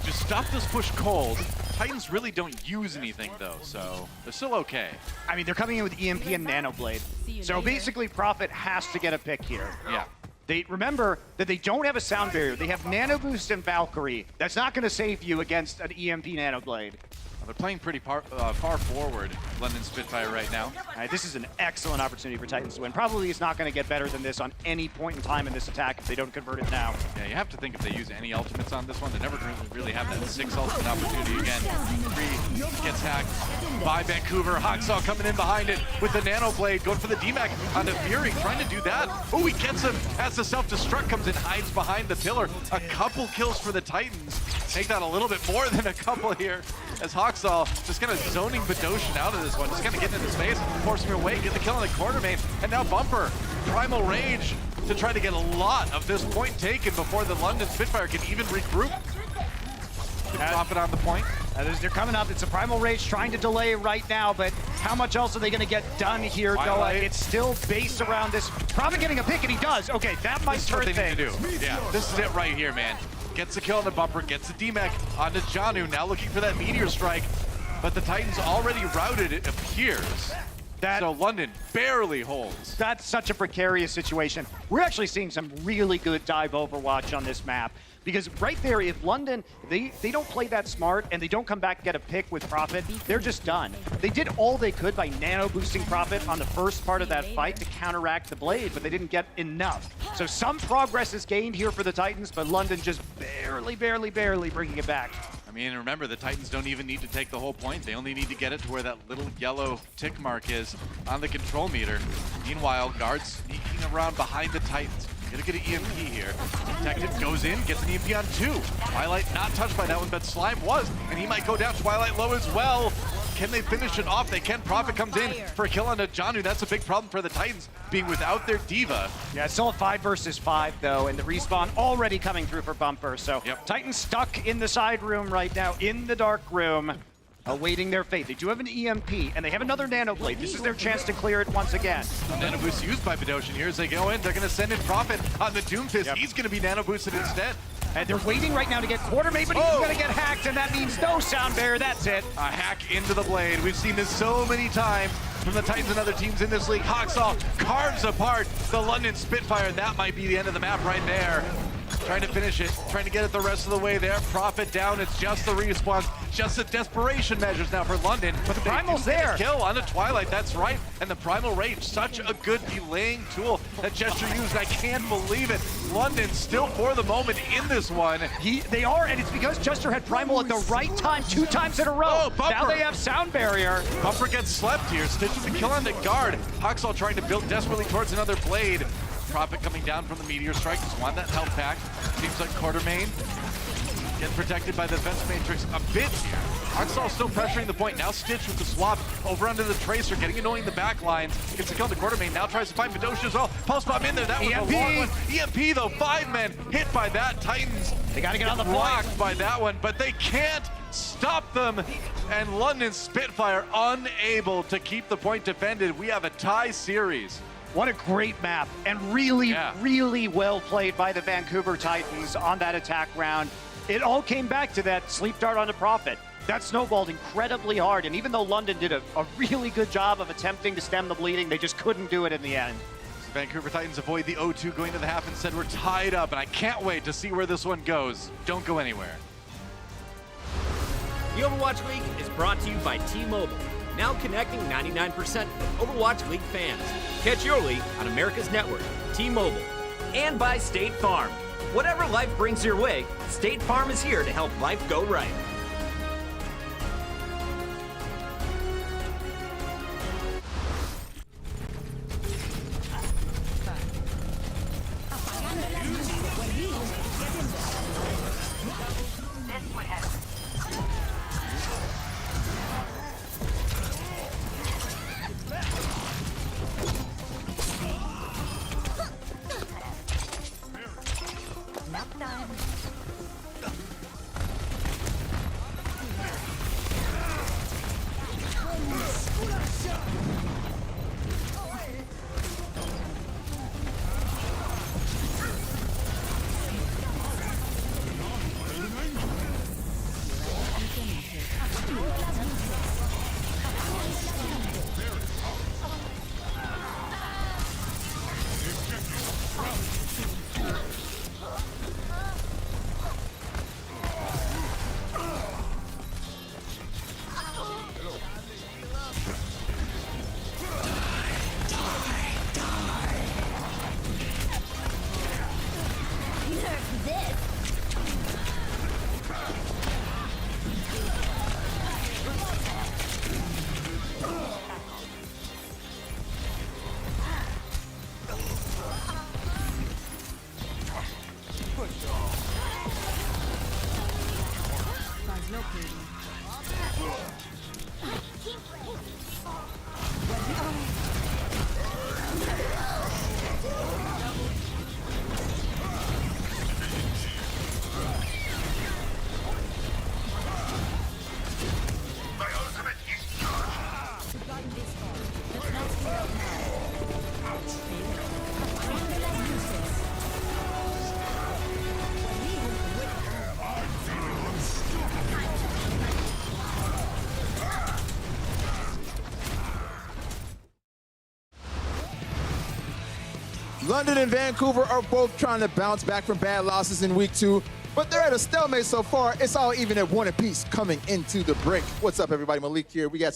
Just stop this push cold. Titans really don't use anything though, so they're still okay. I mean, they're coming in with EMP and Nanoblade. So basically, Prophet has to get a pick here. Yeah. They remember that they don't have a sound barrier. They have Nano Boost and Valkyrie. That's not going to save you against an EMP Nanoblade. Well, they're playing pretty far forward, London Spitfire right now. All right, this is an excellent opportunity for Titans to win. Probably it's not going to get better than this on any point in time in this attack if they don't convert it now. Yeah, you have to think if they use any ultimates on this one, they never really have that 6 ultimate opportunity again. 3 gets hacked by Vancouver. Hawksaw coming in behind it with the Nano Blade, going for the D-Mech on the Fury, trying to do that. Oh, he gets him as the self-destruct comes in, hides behind the pillar. A couple kills for the Titans. Take that a little bit more than a couple here, as Hawksaw just kind of zoning Badoshin out of this one, just kind of getting in his face, forcing him away, get the kill on the corner main, and now Bumper, Primal Rage to try to get a lot of this point taken before the London Spitfire can even regroup. Profit on the point. As they're coming up, it's a Primal Rage trying to delay right now, but how much else are they going to get done here, Noah? It's still based around this. Probably getting a pick, and he does. Okay, that might turn things. This is what they need to do. Yeah, this is it right here, man. Gets the kill on the Bumper, gets the D-Mech onto Janu, now looking for that Meteor Strike, but the Titans already routed, it appears. So London barely holds. That's such a precarious situation. We're actually seeing some really good dive Overwatch on this map. Because right there, if London, they don't play that smart and they don't come back and get a pick with Prophet, they're just done. They did all they could by nano boosting Prophet on the first part of that fight to counteract the Blade, but they didn't get enough. So some progress is gained here for the Titans, but London just barely bringing it back. I mean, remember, the Titans don't even need to take the whole point. They only need to get it to where that little yellow tick mark is on the control meter. Meanwhile, Guard's sneaking around behind the Titans. Gonna get an EMP here. Detective goes in, gets an EMP on 2. Twilight not touched by that one, but Slime was, and he might go down. Twilight low as well. Can they finish it off? They can. Prophet comes in for a kill on Janu. That's a big problem for the Titans, being without their Diva. Yeah, it's still a 5 versus 5, though, and the respawn already coming through for Bumper. So Titans stuck in the side room right now, in the dark room, awaiting their fate. They do have an EMP, and they have another Nano Blade. This is their chance to clear it once again. Nano Boost used by Badoshin here as they go in. They're going to send in Prophet on the Doomfist. He's going to be Nano Boosted instead. And they're waiting right now to get Quartermain, but he's going to get hacked, and that means no sound barrier. That's it. A hack into the Blade. We've seen this so many times from the Titans and other teams in this league. Hawksaw carves apart the London Spitfire. That might be the end of the map right there. Trying to finish it, trying to get it the rest of the way there. Prophet down, it's just the respawns, just the desperation measures now for London. But the Primal's there. Kill on the Twilight, that's right. And the Primal Rage, such a good delaying tool that Gesture used. I can't believe it. London still for the moment in this one. They are, and it's because Jester had Primal at the right time 2 times in a row. Oh, Bumper. Now they have Sound Barrier. Bumper gets slept here. Stitch with the kill on the guard. Huxall trying to build desperately towards another blade. Prophet coming down from the Meteor Strike. Just want that health pack. Seems like Quartermain getting protected by the Defense Matrix a bit here. Huxall still pressuring the point. Now Stitch with the swap over under the Tracer, getting annoying in the back lines. Gets the kill on the Quartermain. Now tries to find Badoshi as well. Pulse bomb in there. That was a long one. EMP though, 5 men hit by that. Titans. They got to get on the point. Rocked by that one, but they can't stop them. And London Spitfire unable to keep the point defended. We have a tie series. What a great map, and really, really well played by the Vancouver Titans on that attack round. It all came back to that sleep dart on the Prophet. That snowballed incredibly hard, and even though London did a really good job of attempting to stem the bleeding, they just couldn't do it in the end. The Vancouver Titans avoid the 0-2 going to the half and said we're tied up, and I can't wait to see where this one goes. Don't go anywhere. The Overwatch League is brought to you by T-Mobile, now connecting 99% of Overwatch League fans. Catch your league on America's network, T-Mobile. And by State Farm. Whatever life brings your way, State Farm is here to help life go right. London and Vancouver are both trying to bounce back from bad losses in week 2, but they're at a stalemate so far. It's all even at 1 apiece coming into the break. What's up, everybody? Malik here. We got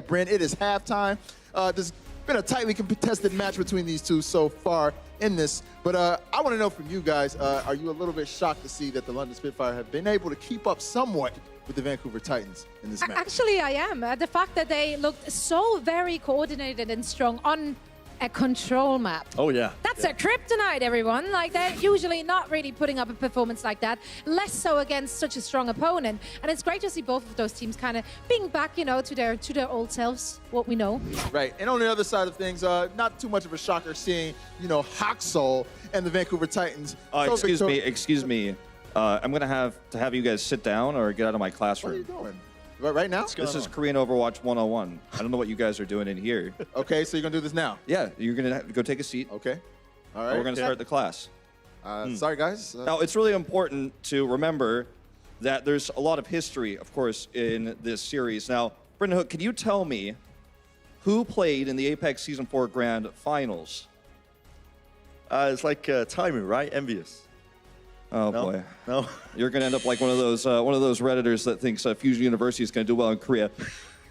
Brent. It is halftime. There's been a tightly contested match between these two so far in this, but I want to know from you guys, are you a little bit shocked to see that the London Spitfire have been able to keep up somewhat with the Vancouver Titans in this match? Actually, I am. The fact that they looked so very coordinated and strong on a control map. Oh, yeah. That's a kryptonite, everyone. Like, they're usually not really putting up a performance like that, less so against such a strong opponent. And it's great to see both of those teams kind of being back, you know, to their old selves, what we know. Right. And on the other side of things, not too much of a shocker seeing, you know, Huxall and the Vancouver Titans. Excuse me. I'm going to have you guys sit down or get out of my classroom. What are you doing? Right now? This is Korean Overwatch 101. I don't know what you guys are doing in here. Okay, so you're going to do this now? Yeah, you're going to go take a seat. Okay. All right. We're going to start the class. Sorry, guys. Now, it's really important to remember that there's a lot of history, of course, in this series. Now, Brendan Hook, can you tell me who played in the Apex Season 4 Grand Finals? It's like timing, right? Envious. Oh boy, no! You're gonna end up like one of those Redditors that thinks Fusion University is gonna do well in Korea.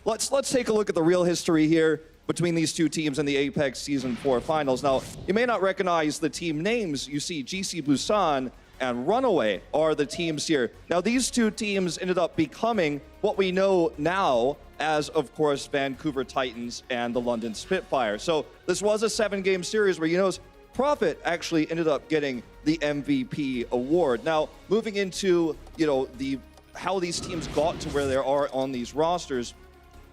Let's take a look at the real history here. between these two teams in the Apex Season 4 Finals. Now, you may not recognize the team names. You see GC Busan and Runaway are the teams here. Now, these two teams ended up becoming what we know now as, of course, Vancouver Titans and the London Spitfire. So this was a 7-game series where, you know, Prophet actually ended up getting the MVP award. Now, moving into, you know, how these teams got to where they are on these rosters,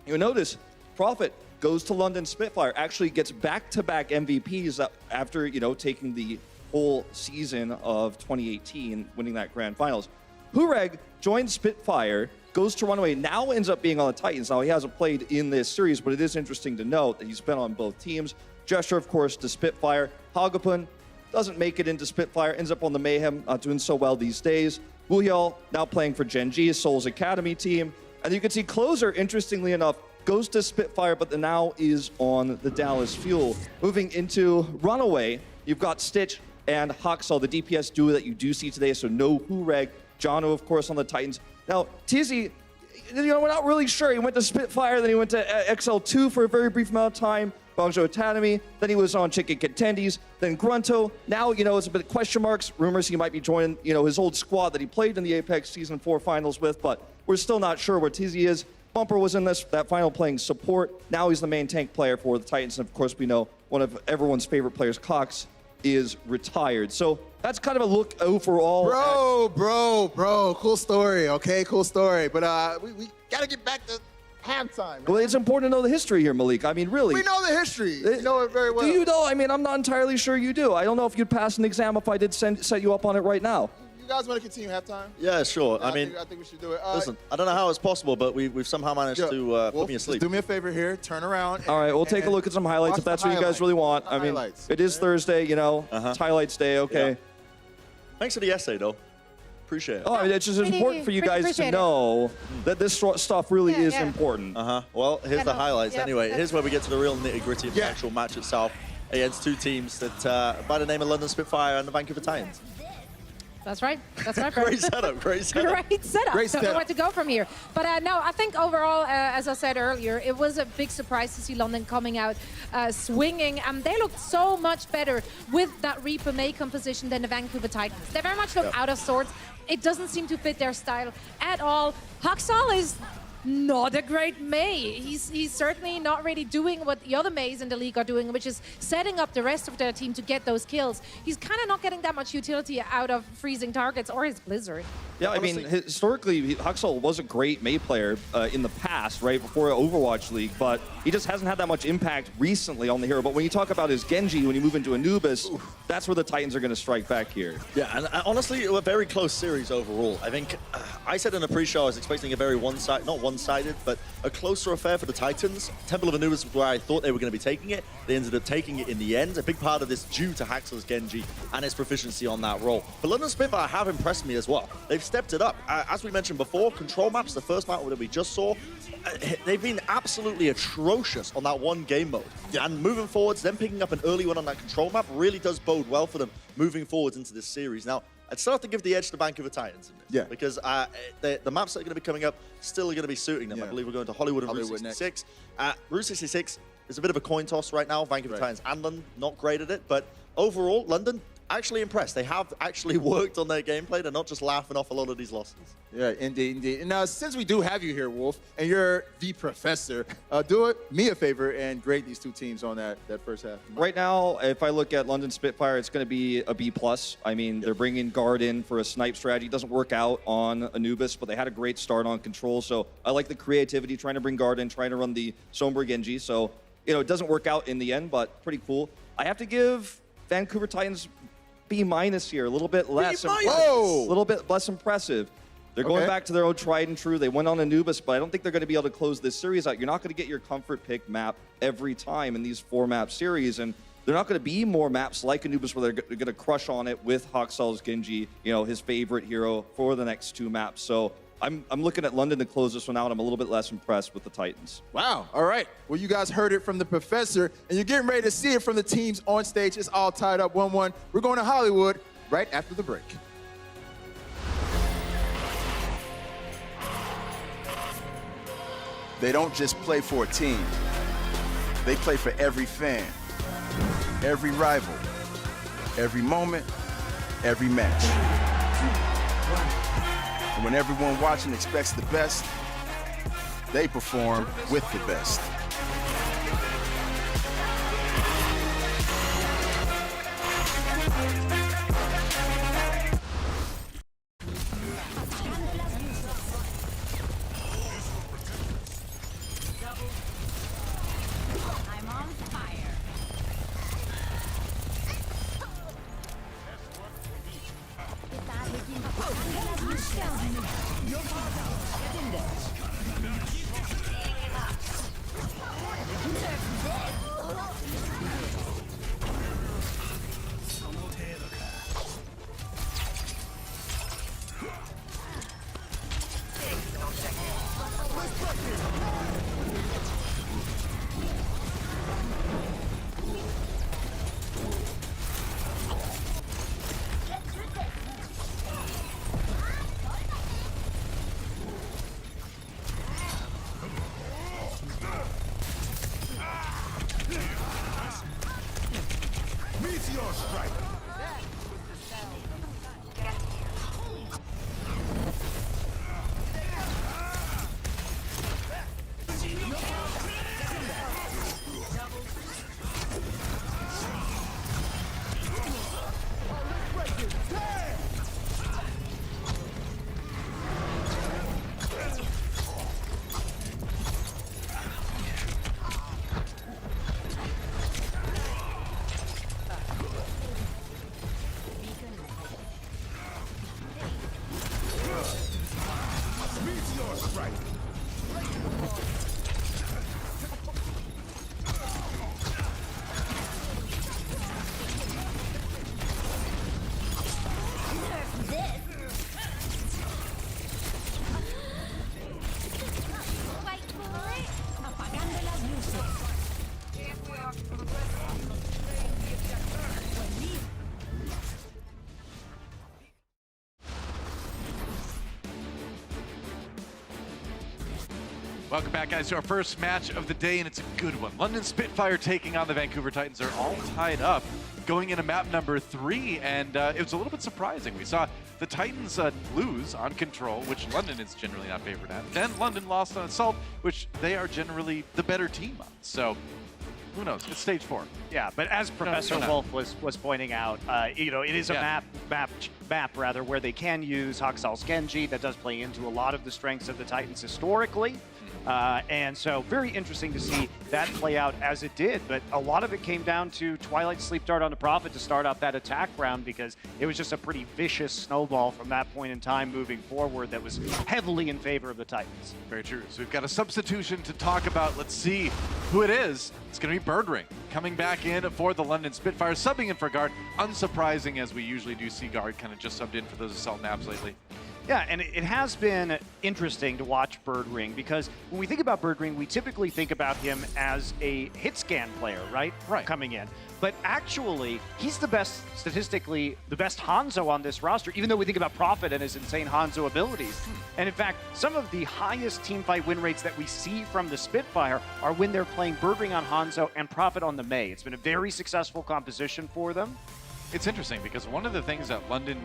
you'll notice Prophet goes to London Spitfire, actually gets back-to-back MVPs after, you know, taking the whole season of 2018, winning that grand finals. Hureg joins Spitfire, goes to Runaway, now ends up being on the Titans. Now, he hasn't played in this series, but it is interesting to note that he's been on both teams. Gesture, of course, to Spitfire. Hagapun doesn't make it into Spitfire, ends up on the Mayhem, not doing so well these days. Wuhyal now playing for Genji, Seoul's Academy team. And you can see Closer, interestingly enough, goes to Spitfire, but now is on the Dallas Fuel. Moving into Runaway, you've got Stitch and Haksal, the DPS duo that you do see today, so no Hureg. Jono, of course, on the Titans. Now, Tizzy, you know, we're not really sure. He went to Spitfire, then he went to XL2 for a very brief amount of time, Bangzhou Academy, then he was on Chicken Contendies, then Grunto. Now, you know, it's a bit of question marks. Rumors he might be joining, you know, his old squad that he played in the Apex Season 4 Finals with, but we're still not sure where Tizzy is. Bumper was in that final playing support. Now he's the main tank player for the Titans. And of course, we know one of everyone's favorite players, Cox, is retired. So that's kind of a look overall. Bro, cool story, okay? Cool story. But we got to get back to halftime, man. Well, it's important to know the history here, Malik. I mean, really. We know the history. You know it very well. Do you know? I mean, I'm not entirely sure you do. I don't know if you'd pass an exam if I did set you up on it right now. You guys want to continue halftime? Yeah, sure. I think we should do it. Listen, I don't know how it's possible, but we've somehow managed to put me asleep. Do me a favor here. Turn around. All right, we'll take a look at some highlights if that's what you guys really want. I mean, it is Thursday, you know. It's highlights day, okay. Yeah. Thanks for the essay, though. Appreciate it. Oh, I mean, it's just important for you guys to know that this stuff really is important. Well, here's the highlights anyway. Here's where we get to the real nitty-gritty of the actual match itself against two teams that by the name of London Spitfire and the Vancouver Titans. That's right. That's right. Great setup. Great setup. Great setup. Great Don't know where to go from here. But no, I think overall, as I said earlier, it was a big surprise to see London coming out swinging. They looked so much better with that Reaper May composition than the Vancouver Titans. They very much look out of sorts. It doesn't seem to fit their style at all. Haksal is not a great May. He's certainly not really doing what the other Mays in the league are doing, which is setting up the rest of their team to get those kills. He's kind of not getting that much utility out of freezing targets or his Blizzard. Yeah, I mean, historically, Haksal was a great May player in the past, right, before Overwatch League, but he just hasn't had that much impact recently on the hero. But when you talk about his Genji, when you move into Anubis, that's where the Titans are going to strike back here. Yeah, and honestly, a very close series overall. I think I said in the pre-show I was expecting a very one-sided, but a closer affair for the Titans. Temple of Anubis was where I thought they were going to be taking it. They ended up taking it in the end. A big part of this due to Haxel's Genji and his proficiency on that role. But London Spitfire have impressed me as well. They've stepped it up. As we mentioned before, control maps, the first map that we just saw, they've been absolutely atrocious on that one game mode. And moving forwards, them picking up an early one on that control map really does bode well for them moving forwards into this series. Now, I'd still have to give the edge to Vancouver Titans in this, because the maps that are going to be coming up still are going to be suiting them. I believe we're going to Hollywood and Route 66. Route 66 is a bit of a coin toss right now. Vancouver Titans and London, not great at it, but overall, London actually impressed. They have actually worked on their gameplay. They're not just laughing off a lot of these losses. Yeah, indeed. And now, since we do have you here, Wolf, and you're the professor, do me a favor and grade these two teams on that first half. Right now, if I look at London Spitfire, it's going to be a B+. I mean, they're bringing guard in for a snipe strategy. It doesn't work out on Anubis, but they had a great start on control. So I like the creativity, trying to bring guard in, trying to run the Sombra Genji. So, you know, it doesn't work out in the end, but pretty cool. I have to give Vancouver Titans B- here, a little bit less. A little bit less impressive. They're going back to their own tried and true. They went on Anubis, but I don't think they're going to be able to close this series out. You're not going to get your comfort pick map every time in these 4-map series, and they're not going to be more maps like Anubis where they're going to crush on it with Haxal's Genji, you know, his favorite hero for the next 2 maps. So I'm looking at London to close this one out. I'm a little bit less impressed with the Titans. Wow. All right. Well, you guys heard it from the professor, and you're getting ready to see it from the teams on stage. It's all tied up 1-1. We're going to Hollywood right after the break. They don't just play for a team. They play for every fan, every rival, every moment, every match. And when everyone watching expects the best, they perform with the best. Welcome back, guys, to our first match of the day, and it's a good one. London Spitfire taking on the Vancouver Titans. Are all tied up going into map number 3, and it was a little bit surprising. We saw the Titans lose on Control, which London is generally not favored at. Then London lost on Assault, which they are generally the better team on. So who knows? It's stage 4. Yeah, but as Professor Wolf was pointing out, you know, it is a map rather where they can use Hakusal's Genji. That does play into a lot of the strengths of the Titans historically. And so very interesting to see that play out as it did. But a lot of it came down to Twilight Sleep Dart on the Prophet to start off that attack round, because it was just a pretty vicious snowball from that point in time moving forward that was heavily in favor of the Titans. Very true. So we've got a substitution to talk about. Let's see who it is. It's going to be Birdring coming back in for the London Spitfire, subbing in for Guard. Unsurprising, as we usually do see Guard kind of just subbed in for those Assault naps lately. Yeah, and it has been interesting to watch Birdring, because when we think about Birdring, we typically think about him as a hit scan player, right? Right. Coming in. But actually, he's the best, statistically, the best Hanzo on this roster, even though we think about Prophet and his insane Hanzo abilities. And in fact, some of the highest teamfight win rates that we see from the Spitfire are when they're playing Birdring on Hanzo and Prophet on the Mei. It's been a very successful composition for them. It's interesting because one of the things that London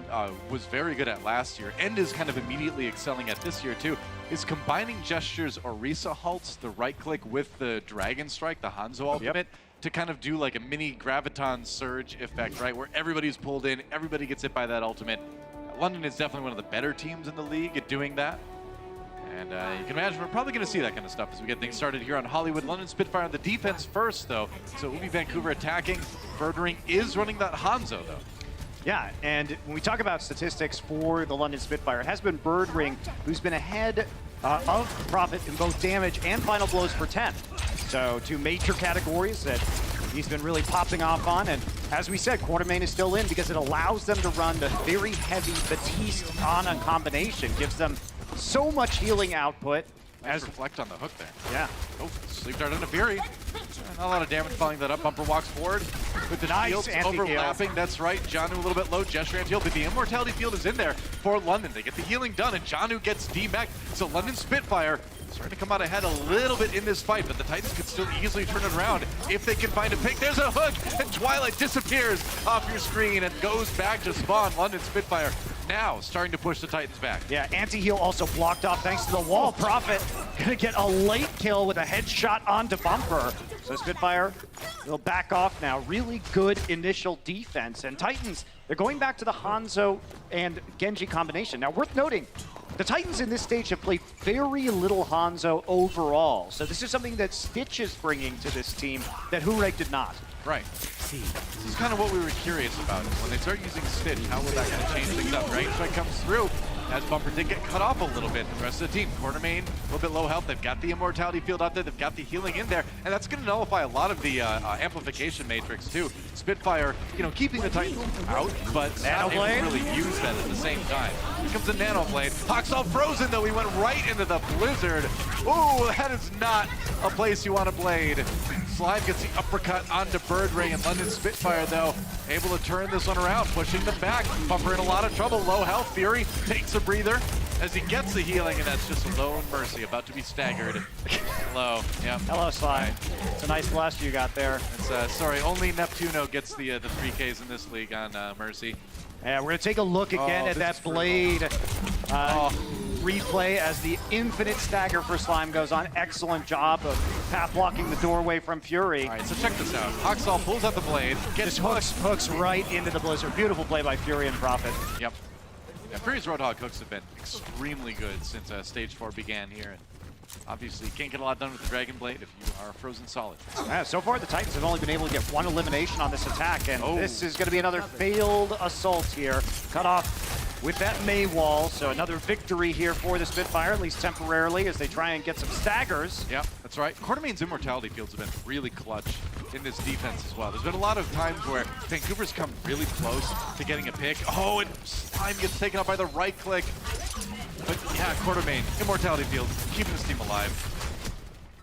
was very good at last year, and is kind of immediately excelling at this year too, is combining gestures Orisa halts, the right click, with the Dragon Strike, the Hanzo ultimate, to kind of do like a mini Graviton Surge effect, right? Where everybody's pulled in, everybody gets hit by that ultimate. London is definitely one of the better teams in the league at doing that. And you can imagine we're probably going to see that kind of stuff as we get things started here on Hollywood. London Spitfire on the defense first, though. So it will be Vancouver attacking. Birdring is running that Hanzo, though. Yeah, and when we talk about statistics for the London Spitfire, it has been Birdring who's been ahead of Prophet in both damage and final blows per 10. So two major categories that he's been really popping off on. And as we said, Quartermain is still in because it allows them to run the very heavy Batiste Ana combination. Gives them so much healing output, Nice reflect on the hook there. Yeah. Oh, sleep dart into Fury. Not a lot of damage following that up. Bumper walks forward with the shields overlapping. That's right. Janu a little bit low. Gesture anti-heal, but the Immortality Field is in there for London. They get the healing done, and Janu gets D-Mech. So London Spitfire starting to come out ahead a little bit in this fight, but the Titans could still easily turn it around if they can find a pick. There's a hook, and Twilight disappears off your screen and goes back to spawn. London Spitfire now starting to push the Titans back. Yeah, anti-heal also blocked off thanks to the wall. Prophet gonna get a late kill with a headshot onto Bumper. So Spitfire will back off now. Really good initial defense. And Titans, they're going back to the Hanzo and Genji combination. Now, worth noting, the Titans in this stage have played very little Hanzo overall. So this is something that Stitch is bringing to this team that Hurek did not. Right. This is kind of what we were curious about. When they start using Stitch, how will that kind of change things up? Dragon Strike comes through, as Bumper did get cut off a little bit. The rest of the team, Quartermain, a little bit low health. They've got the Immortality Field out there. They've got the healing in there, and that's going to nullify a lot of the amplification matrix too. Spitfire, you know, keeping the Titans out, but not able to really use that at the same time. Here comes the Nano Blade. Hawk's frozen though. He went right into the blizzard. Ooh, that is not a place you want to blade. Slime gets the uppercut onto Bird Ray, and London Spitfire, though, able to turn this one around, pushing them back. Bumper in a lot of trouble. Low health. Fury takes a breather as he gets the healing, and that's just a Lone Mercy about to be staggered. Low. Yeah. Hello, Slime. It's a nice blast you got there. It's, sorry, only Neptuno gets the 3Ks in this league on Mercy. Yeah, we're going to take a look again at that blade replay as the infinite stagger for Slime goes on. Excellent job of path blocking the doorway from Fury. All right, so check this out. Hawksall pulls out the blade, gets hooks right into the blizzard. Beautiful play by Fury and Prophet. Yep. Yeah, Fury's Roadhog hooks have been extremely good since Stage 4 began here. And obviously, you can't get a lot done with the Dragon Blade if you are frozen solid. Yeah, so far, the Titans have only been able to get one elimination on this attack, and this is going to be another failed assault here. Cut off with that May wall, so another victory here for the Spitfire, at least temporarily, as they try and get some staggers. Yeah, that's right. Quartermain's Immortality Fields have been really clutch in this defense as well. There's been a lot of times where Vancouver's come really close to getting a pick. Oh, and Slime gets taken out by the right click. But yeah, Quartermain, Immortality Field, keeping this team alive.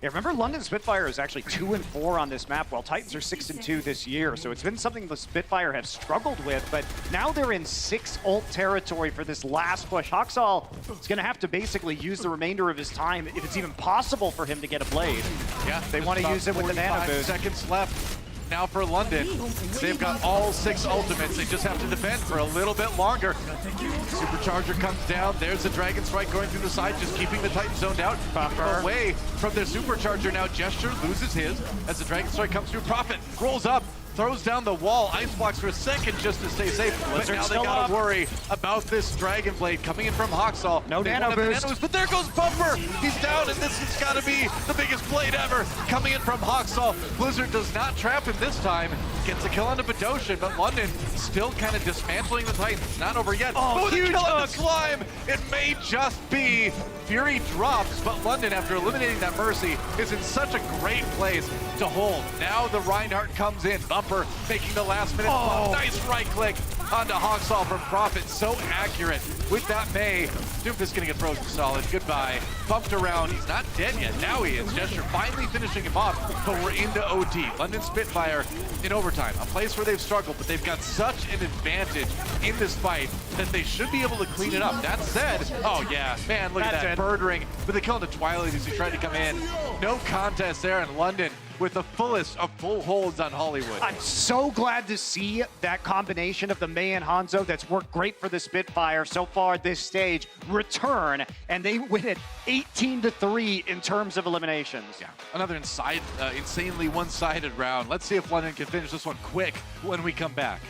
Yeah, remember London Spitfire is actually 2-4 on this map, while Titans are 6-2 this year. So it's been something the Spitfire have struggled with, but now they're in 6 ult territory for this last push. Hawksall is going to have to basically use the remainder of his time, if it's even possible for him to get a blade. Yeah, they want to use it with the nano boost. Seconds left. Now for London, they've got all 6 ultimates. They just have to defend for a little bit longer. Supercharger comes down. There's a Dragon Strike going through the side, just keeping the Titan zoned out. Away from their Supercharger now. Gesture loses his as the Dragon Strike comes through. Prophet rolls up, throws down the wall. Ice blocks for a second just to stay safe. But now they gotta worry about this Dragon Blade coming in from Hawksall. No nano boost. But there goes Bumper. He's down, and this has got to be the biggest blade ever coming in from Hawksall. Blizzard does not trap him this time. Gets a kill onto Badoshin, but London still kind of dismantling the Titans. Not over yet. Oh, the huge kill on the hook. Slime. It may just be. Fury drops, but London, after eliminating that Mercy, is in such a great place to hold. Now the Reinhardt comes in. Bumper making the last minute bump. Nice right click onto Hawksall from Prophet. So accurate with that May. Doomfist gonna get frozen solid. Goodbye. Bumped around. He's not dead yet. Now he is. Gesture finally finishing him off, but we're into OT. London Spitfire in overtime. A place where they've struggled, but they've got such an advantage in this fight that they should be able to clean it up. That said, oh yeah, man, look at that bird ring with the kill into Twilight as he tried to come in. No contest there in London with the fullest of full holds on Hollywood. I'm so glad to see that combination of the May and Hanzo that's worked great for the Spitfire so far this stage return, and they win it 18-3 in terms of eliminations. Yeah, another insanely one-sided round. Let's see if London can finish this one quick when we come back.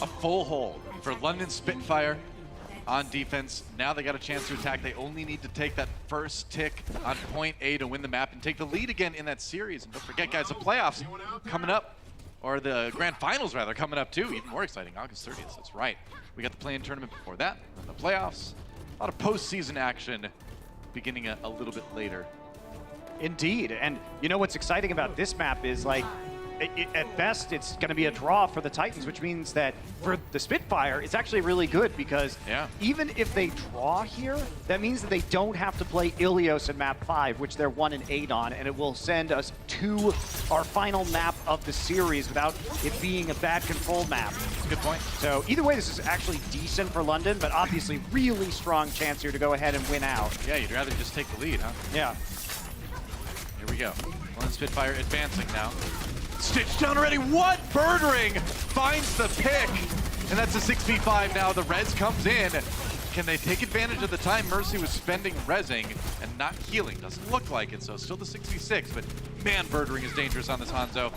a full hold for London Spitfire on defense. Now they got a chance to attack. They only need to take that first tick on point A to win the map and take the lead again in that series. And don't forget, guys, the playoffs coming up, or the grand finals rather, coming up too. Even more exciting, August 30th. That's right. We got the play-in tournament before that, and the playoffs. A lot of postseason action beginning a little bit later. Indeed, and you know what's exciting about this map is, like, at best, it's going to be a draw for the Titans, which means that for the Spitfire, it's actually really good because even if they draw here, that means that they don't have to play Ilios in map 5, which they're 1-8 on, and it will send us to our final map of the series without it being a bad control map. Good point. So either way, this is actually decent for London, but obviously really strong chance here to go ahead and win out. Yeah, you'd rather just take the lead, huh? Yeah. Here we go. London Spitfire advancing now. Stitch down already. What? Birdring finds the pick. And that's a 6v5 now. The res comes in. Can they take advantage of the time Mercy was spending resing and not healing? Doesn't look like it, so still the 6v6. But man, Birdring is dangerous on this Hanzo.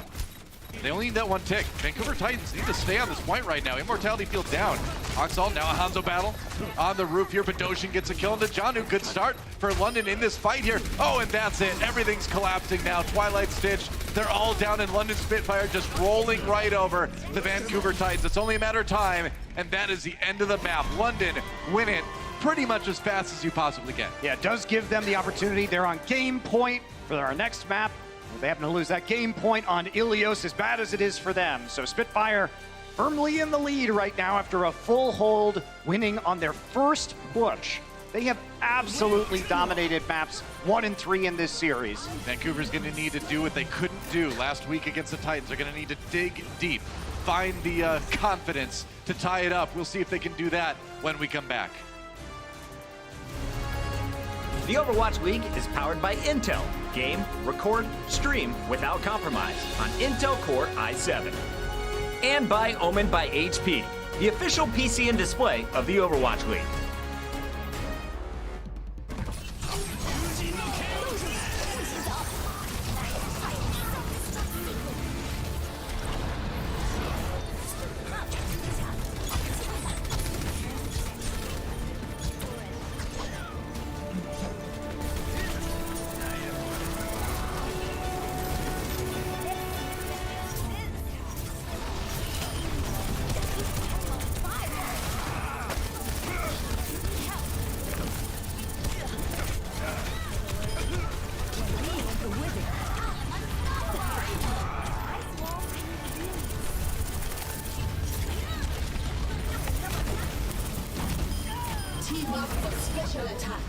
They only need that one tick. Vancouver Titans need to stay on this point right now. Immortality field down. Oxall, now a Hanzo battle on the roof here. Badoshin gets a kill into Janu. Good start for London in this fight here. Oh, and that's it. Everything's collapsing now. Twilight Stitch, they're all down, in London Spitfire just rolling right over the Vancouver Titans. It's only a matter of time, and that is the end of the map. London win it pretty much as fast as you possibly can. Yeah, it does give them the opportunity. They're on game point for our next map. They happen to lose that game point on Ilios, as bad as it is for them. So Spitfire firmly in the lead right now after a full hold, winning on their first push. They have absolutely dominated maps 1 and 3 in this series. Vancouver's going to need to do what they couldn't do last week against the Titans. They're going to need to dig deep, find the confidence to tie it up. We'll see if they can do that when we come back. The Overwatch League is powered by Intel. Game, record, stream without compromise on Intel Core i7. And by Omen by HP, the official PC and display of the Overwatch League. Special attack.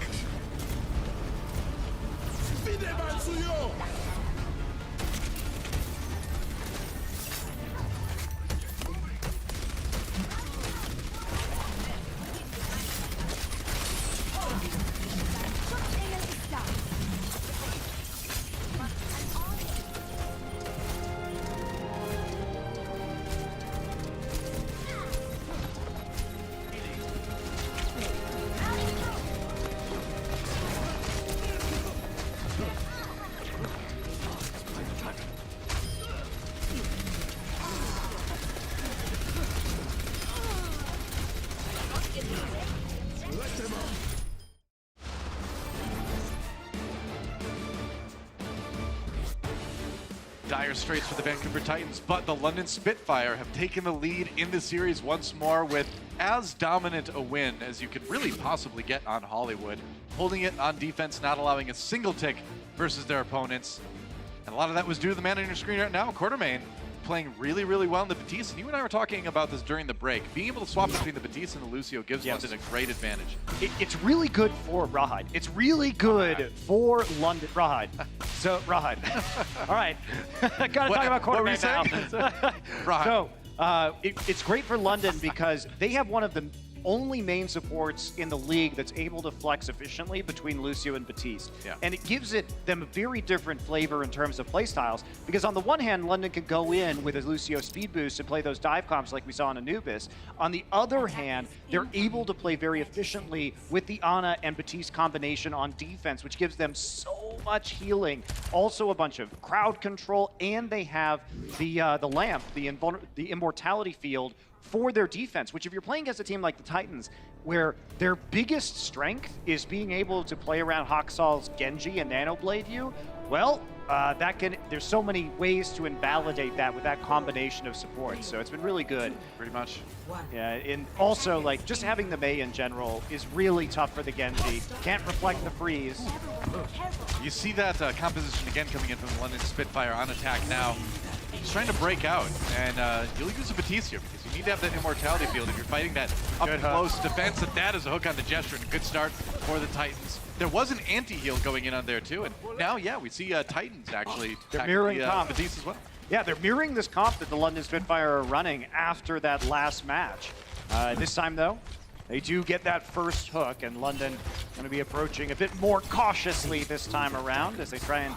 Dire straits for the Vancouver Titans, but the London Spitfire have taken the lead in the series once more with as dominant a win as you could really possibly get on Hollywood. Holding it on defense, not allowing a single tick versus their opponents. And a lot of that was due to the man on your screen right now, Quartermain, playing really, really well in the Batiste. And you and I were talking about this during the break. Being able to swap between the Batiste and the Lucio gives London a great advantage. It's really good for Rahad. It's really good for London. Rahad. So, Rahad. All right. Gotta talk about Quartermain now. Rahad. So, it's great for London because they have one of the only main supports in the league that's able to flex efficiently between Lucio and Batiste. Yeah. And it gives them a very different flavor in terms of playstyles, because on the one hand, London can go in with a Lucio speed boost and play those dive comps like we saw on Anubis. On the other hand, they're able to play very efficiently with the Ana and Batiste combination on defense, which gives them so so much healing. Also a bunch of crowd control, and they have the lamp, the immortality field for their defense, which if you're playing against a team like the Titans, where their biggest strength is being able to play around Haksaal's Genji and Nanoblade view, well, there's so many ways to invalidate that with that combination of supports. So it's been really good. Pretty much. Yeah, and also like just having the Mei in general is really tough for the Genji. Can't reflect the freeze. You see that composition again coming in from the London Spitfire on attack now. He's trying to break out, and you'll use a Batiste here because you need to have that immortality field if you're fighting that up-close defense. And that is a hook on the gesture and a good start for the Titans. There was an anti-heal going in on there too, and now, yeah, we see Titans actually they're mirroring comp. Batiste as well. Yeah, they're mirroring this comp that the London Spitfire are running after that last match. This time, though, they do get that first hook, and London going to be approaching a bit more cautiously this time around as they try and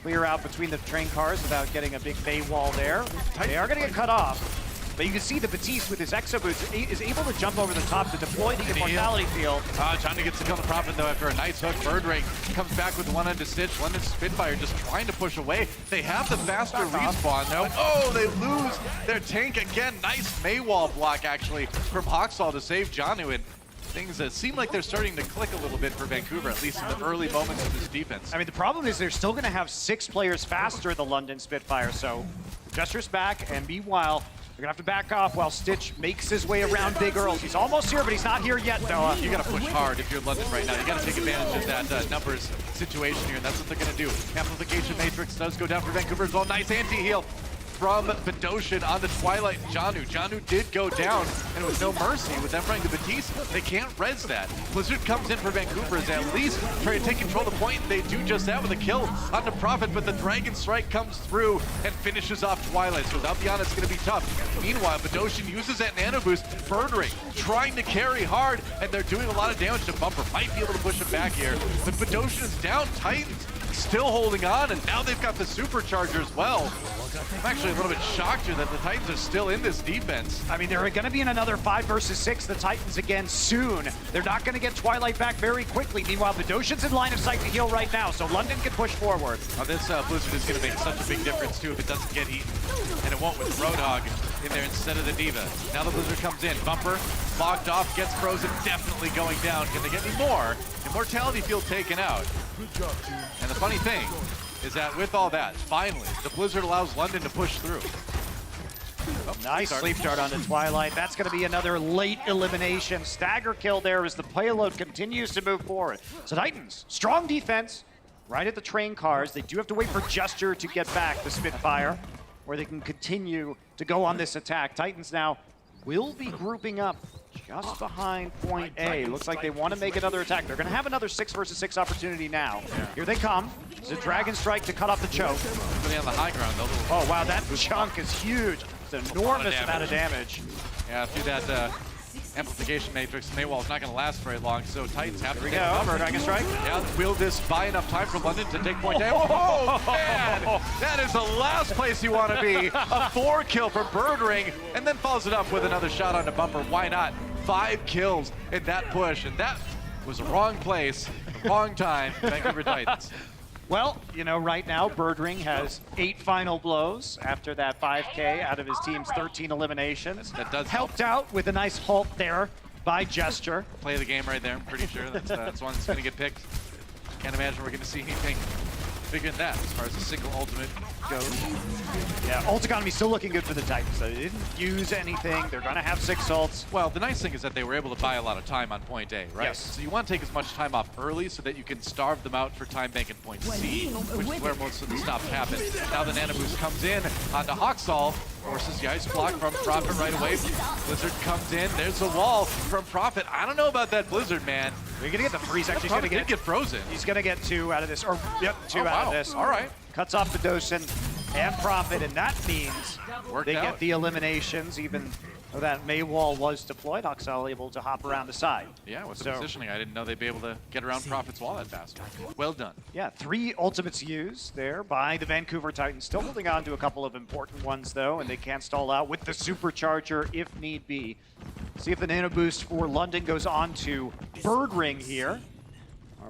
clear out between the train cars without getting a big bay wall there. They are going to get cut off. But you can see the Batiste with his Exo Boots is able to jump over the top to deploy the Immortality Field. Johnny gets to kill the Prophet though after a nice hook. Birdring comes back with one end to stitch. London Spitfire just trying to push away. They have the faster respawn though. Oh, they lose their tank again. Nice Maywall block actually from Hawksaw to save Janu. And things that seem like they're starting to click a little bit for Vancouver, at least in the early moments of this defense. I mean, the problem is they're still going to have 6 players faster, the London Spitfire. So Jester's back, and meanwhile, they're gonna have to back off while Stitch makes his way around Big Earls. He's almost here, but he's not here yet, Noah. You gotta push hard if you're London right now. You gotta take advantage of that numbers situation here, and that's what they're gonna do. Amplification Matrix does go down for Vancouver as well. Nice anti-heal from Bedosian on the Twilight Janu. Janu did go down, and it was no mercy with them running the Batiste. They can't res that. Blizzard comes in for Vancouver as at least trying to take control of the point. They do just that with a kill on the Prophet, but the Dragon Strike comes through and finishes off Twilight. So without Biana, it's going to be tough. Meanwhile, Bedosian uses that Nano Boost. Birdring trying to carry hard, and they're doing a lot of damage to Bumper. Might be able to push him back here, but Bedosian is down. Titans still holding on, and now they've got the Supercharger as well. I'm actually a little bit shocked here that the Titans are still in this defense. I mean, they're going to be in another 5 versus 6, the Titans again soon. They're not going to get Twilight back very quickly. Meanwhile, Bedosian's in line of sight to heal right now, so London can push forward. Now this Blizzard is going to make such a big difference too if it doesn't get eaten, and it won't with Roadhog in there instead of the Diva. Now the Blizzard comes in. Bumper locked off, gets frozen, definitely going down. Can they get any more? Immortality Field taken out. And the funny thing is that with all that, finally, the Blizzard allows London to push through. Oh, nice sleep dart onto Twilight. That's going to be another late elimination. Stagger kill there as the payload continues to move forward. So Titans, strong defense, right at the train cars. They do have to wait for Gesture to get back, the Spitfire, where they can continue to go on this attack. Titans now will be grouping up just behind point A. Looks like they want to make another attack. They're going to have another 6 versus 6 opportunity now. Here they come. It's a Dragon Strike to cut off the choke. Really on the high ground, though. Oh, wow, that chunk is huge. It's an enormous amount of damage. Yeah, through that Amplification Matrix, Maywall's not going to last very long, so Titans have to get over Dragon Strike. Yeah, will this buy enough time for London to take point A? Oh, man! That is the last place you want to be. A 4 kill from Birdring, and then follows it up with another shot on the Bumper. Why not? 5 kills in that push, and that was the wrong place, the wrong time, Vancouver Titans. Well, you know, right now, Birdring has 8 final blows after that 5K out of his team's 13 eliminations. That does helped out with a nice halt there by Gesture. Play of the game right there, I'm pretty sure. That's one that's going to get picked. Can't imagine we're going to see anything bigger than that as far as a single ultimate goes. Yeah, ult economy still looking good for the Titans. So they didn't use anything. They're going to have 6 ults. Well, the nice thing is that they were able to buy a lot of time on point A, right? Yes. So you want to take as much time off early so that you can starve them out for time bank at point C, which is where most of the stops happen. Now the Nano Boost comes in onto Hawksaw, forces the ice block from Prophet right away. Blizzard comes in. There's the wall from Prophet. I don't know about that Blizzard, man. We're going to get the freeze. Actually, he's going to get frozen. He's going to get 2 out of this. Or, yep, 2 out of this. All right. Cuts off Bedosian and Prophet, and that means they get the eliminations, even though that Maywall was deployed. Haksal able to hop around the side. Yeah, with the positioning, I didn't know they'd be able to get around Prophet's wall that fast. Well done. Yeah, 3 ultimates used there by the Vancouver Titans. Still holding on to a couple of important ones, though, and they can stall out with the Supercharger if need be. See if the Nano Boost for London goes on to Birdring here.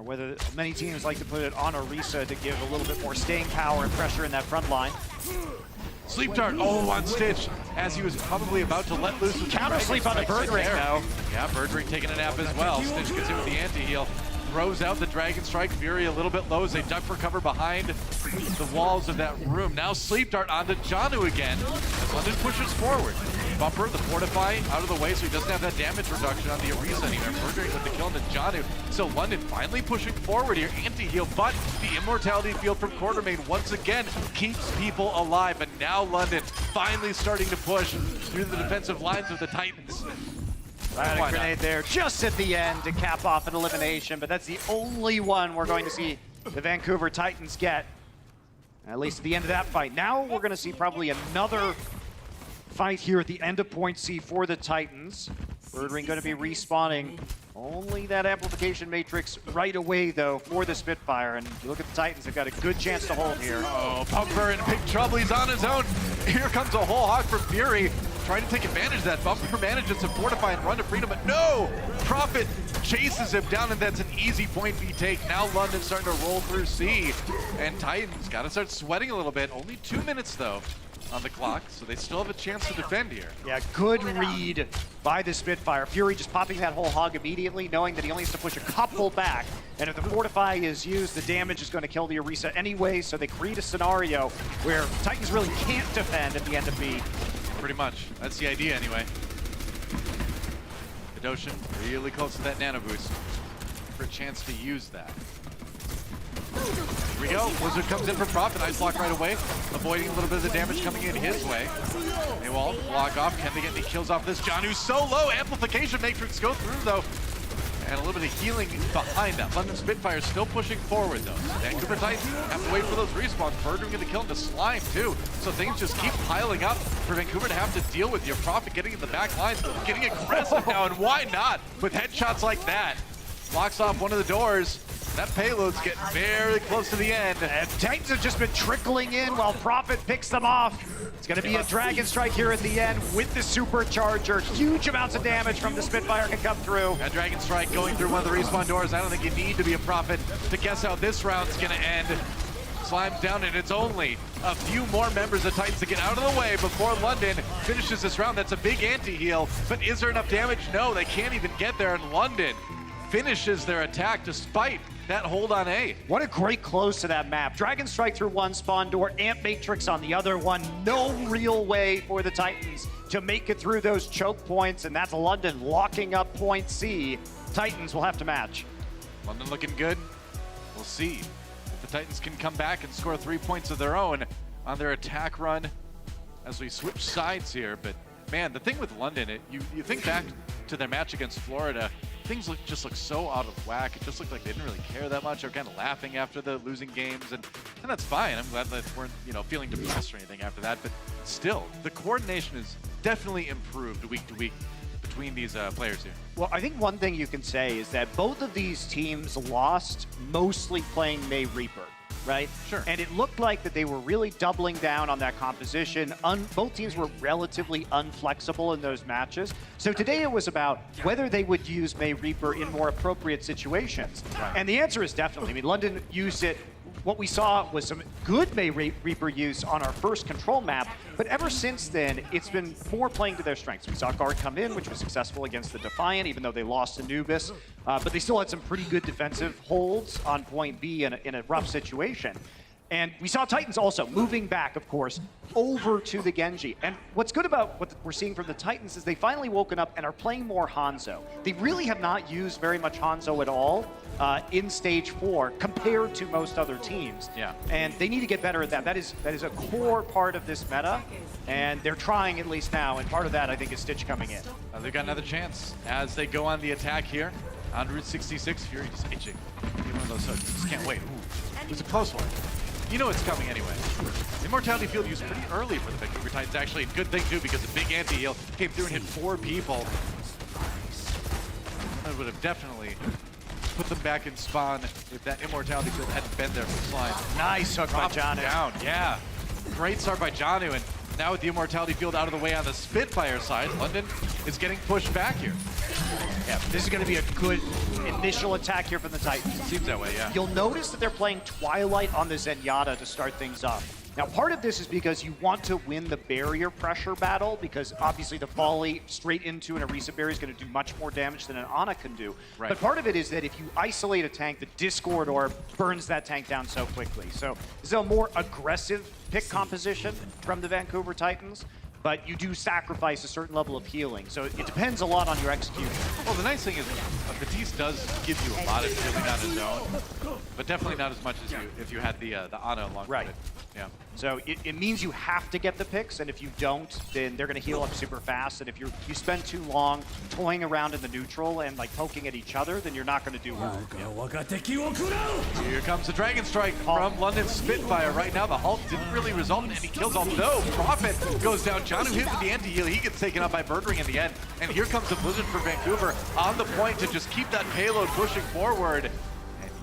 or whether many teams like to put it on Orisa to give a little bit more staying power and pressure in that front line. Sleep dart, on Stitch, as he was probably about to let loose. Counter sleep on the bird ring, though. Yeah, bird ring taking a nap as well. Stitch gets hit with the anti-heal. Throws out the Dragon Strike. Fury a little bit low as they duck for cover behind the walls of that room. Now Sleep Dart onto Janu again as London pushes forward. Bumper, the Fortify out of the way so he doesn't have that damage reduction on the Orisa anymore. Murdering with the kill into Janu. So London finally pushing forward here. Anti-heal, but the Immortality Field from Quartermain once again keeps people alive. And now London finally starting to push through the defensive lines of the Titans. Right, a grenade there just at the end to cap off an elimination, but that's the only one we're going to see the Vancouver Titans get, at least at the end of that fight. Now we're going to see probably another fight here at the end of point C for the Titans. Bird ring going to be respawning. Only that amplification matrix right away, though, for the Spitfire. And you look at the Titans, they've got a good chance to hold here. Oh, Bumper in big trouble. He's on his own. Here comes a whole hog from Fury. Trying to take advantage of that. Bumper manages to fortify and run to freedom, but no! Prophet chases him down, and that's an easy point B take. Now London starting to roll through C. And Titans got to start sweating a little bit. Only 2 minutes, though, on the clock, so they still have a chance to defend here. Yeah, good read by the Spitfire. Fury just popping that whole hog immediately, knowing that he only has to push a couple back. And if the Fortify is used, the damage is going to kill the Orisa anyway, so they create a scenario where Titans really can't defend at the end of B. Pretty much. That's the idea, anyway. Kadoshin really close to that nano boost for a chance to use that. Here we go. Wizard comes in for Prophet. Ice block right away, avoiding a little bit of the damage coming in his way. They will block off. Can they get any kills off this? Janu's so low. Amplification matrix go through, though. And a little bit of healing behind that. London Spitfire still pushing forward, though. Vancouver Titans have to wait for those respawns. Bird going to kill into Slime, too. So things just keep piling up for Vancouver to have to deal with. Your Prophet getting in the back lines, getting aggressive now, and why not? With headshots like that. Blocks off one of the doors. That payload's getting very close to the end. And Titans have just been trickling in while Prophet picks them off. It's going to be a Dragon Strike here at the end with the Supercharger. Huge amounts of damage from the Spitfire can come through. A Dragon Strike going through one of the respawn doors. I don't think you need to be a Prophet to guess how this round's going to end. Slime's down, and it's only a few more members of Titans to get out of the way before London finishes this round. That's a big anti-heal, but is there enough damage? No, they can't even get there, and London finishes their attack despite that hold on A. What a great close to that map. Dragon Strike through one spawn door, Amp Matrix on the other one. No real way for the Titans to make it through those choke points, and that's London locking up point C. Titans will have to match. London looking good. We'll see if the Titans can come back and score 3 points of their own on their attack run as we switch sides here. But man, the thing with London, you think back to their match against Florida, things just look so out of whack. It just looked like they didn't really care that much. They were kind of laughing after the losing games, and that's fine. I'm glad that we're feeling depressed or anything after that. But still, the coordination is definitely improved week to week between these players here. Well, I think one thing you can say is that both of these teams lost mostly playing May Reaper, right? Sure. And it looked like that they were really doubling down on that composition. Both teams were relatively unflexible in those matches. So today it was about whether they would use May Reaper in more appropriate situations. Right. And the answer is definitely. I mean, London used it. What we saw was some good May Reaper use on our first control map, but ever since then, it's been more playing to their strengths. We saw Guard come in, which was successful against the Defiant, even though they lost Anubis, but they still had some pretty good defensive holds on point B in a rough situation. And we saw Titans also moving back, of course, over to the Genji. And what's good about what we're seeing from the Titans is they finally woken up and are playing more Hanzo. They really have not used very much Hanzo at all in Stage 4 compared to most other teams. Yeah. And they need to get better at that. That is a core part of this meta, and they're trying at least now, and part of that, I think, is Stitch coming in. They've got another chance as they go on the attack here. On Route 66, Fury just itching. Give one of those hooks. Just can't wait. Ooh, it was a close one. You know it's coming anyway. Immortality Field used pretty early for the Vancouver Titans. Actually, a good thing, too, because a big anti-heal came through and hit 4 people. That would have definitely put them back in spawn if that Immortality Field hadn't been there for Slime. Nice hook by Janu. Down, yeah. Great start by Janu, and Now with the Immortality Field out of the way on the Spitfire side, London is getting pushed back here. Yeah, this is going to be a good initial attack here from the Titans. Seems that way, yeah. You'll notice that they're playing Twilight on the Zenyatta to start things off. Now, part of this is because you want to win the barrier pressure battle, because obviously the volley straight into an Orisa barrier is going to do much more damage than an Ana can do. Right. But part of it is that if you isolate a tank, the Discord Orb burns that tank down so quickly. So this is a more aggressive pick composition from the Vancouver Titans, but you do sacrifice a certain level of healing. So it depends a lot on your execution. Well, the nice thing is Batiste does give you a lot of healing on his own, but definitely not as much as if you had the Ana along with it. Yeah. So it means you have to get the picks, and if you don't, then they're going to heal up super fast. And if you spend too long toying around in the neutral and like poking at each other, then you're not going to do well. Here comes the Dragon Strike from London Spitfire. Right now, the Hulk didn't really result in any kills, although Prophet goes down. Janu hits with the anti-heal. He gets taken up by Birdring in the end. And here comes the Blizzard for Vancouver on the point to just keep that payload pushing forward.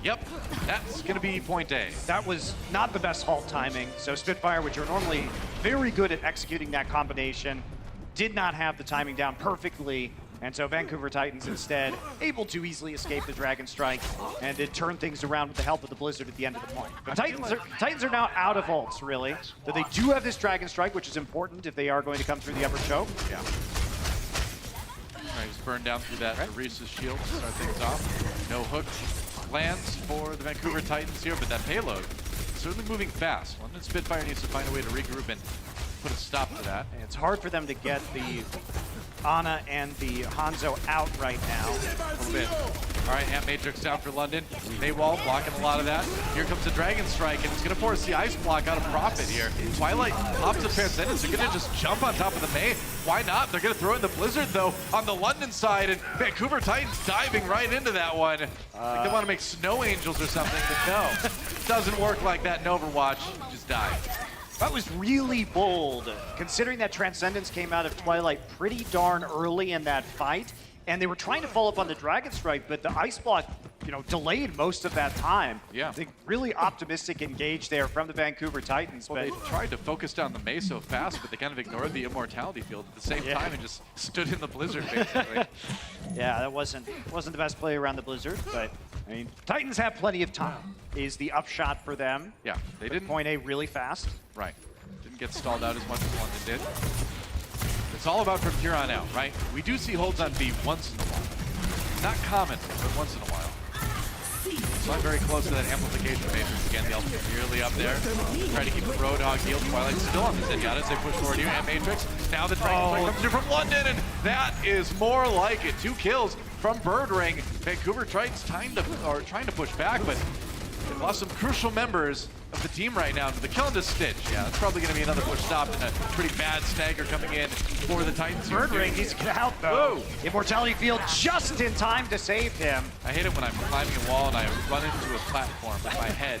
Yep, that's going to be point A. That was not the best halt timing. So Spitfire, which are normally very good at executing that combination, did not have the timing down perfectly. And so Vancouver Titans instead able to easily escape the Dragon Strike and then turn things around with the help of the Blizzard at the end of the point. But Titans are now out of ults, really. So they do have this Dragon Strike, which is important if they are going to come through the upper choke. Yeah. All right, he's burned down through that Orisa's shield to start things off. No hook lands for the Vancouver Titans here, but that payload is certainly moving fast. London Spitfire needs to find a way to regroup and put a stop to that. And it's hard for them to get the Ana and the Hanzo out right now. A little bit. All right, Amp Matrix down for London. Maywall blocking a lot of that. Here comes the Dragon Strike, and it's going to force the Ice Block out of Prophet here. Twilight pops the Transcendence. They're going to just jump on top of the May. Why not? They're going to throw in the Blizzard, though, on the London side, and Vancouver Titans diving right into that one. I think they want to make Snow Angels or something, but no. Doesn't work like that in Overwatch. You just die. That was really bold, considering that Transcendence came out of Twilight pretty darn early in that fight, and they were trying to follow up on the Dragon Strike, but the Ice Block, delayed most of that time. Yeah. I think really optimistic engage there from the Vancouver Titans. Well, they tried to focus down the May so fast, but they kind of ignored the Immortality Field at the same time and just stood in the Blizzard, basically. Yeah, that wasn't the best play around the Blizzard, but I mean, Titans have plenty of time, is the upshot for them. Yeah, they didn't. Point A really fast. Right. Didn't get stalled out as much as London did. It's all about from here on out, right? We do see holds on B once in a while. Not common, but once in a while. So I'm very close to that amplification matrix. Again, the ultimate nearly up there. Try to keep the Roadhog healed. Twilight's still on the Zenyatta as they push forward here. And Matrix. Now the Dragon Strike comes through from London, and that is more like it. 2 kills from Birdring. Vancouver Titans trying to push back, but they've lost some crucial members of the team right now. The kill into Stitch. Yeah, that's probably going to be another push stop and a pretty bad stagger coming in for the Titans. Birdring needs to get out, though. Whoa. Immortality Field just in time to save him. I hate it when I'm climbing a wall and I run into a platform with my head,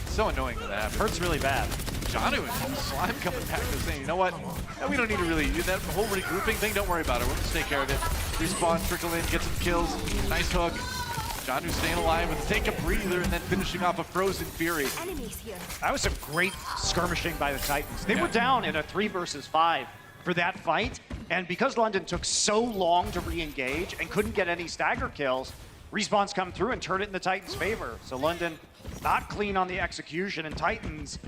So annoying when that happens. Hurts really bad. Janu and Slime coming back and saying, you know what? No, we don't need to really do that whole regrouping thing. Don't worry about it. We'll just take care of it. Respawn, trickle in, get some kills. Nice hook. Janu staying alive with take a breather and then finishing off a Frozen Fury. That was some great skirmishing by the Titans. They were down in a 3 versus 5 for that fight, and because London took so long to re-engage and couldn't get any stagger kills, Respawns come through and turn it in the Titans' favor. So London not clean on the execution, and Titans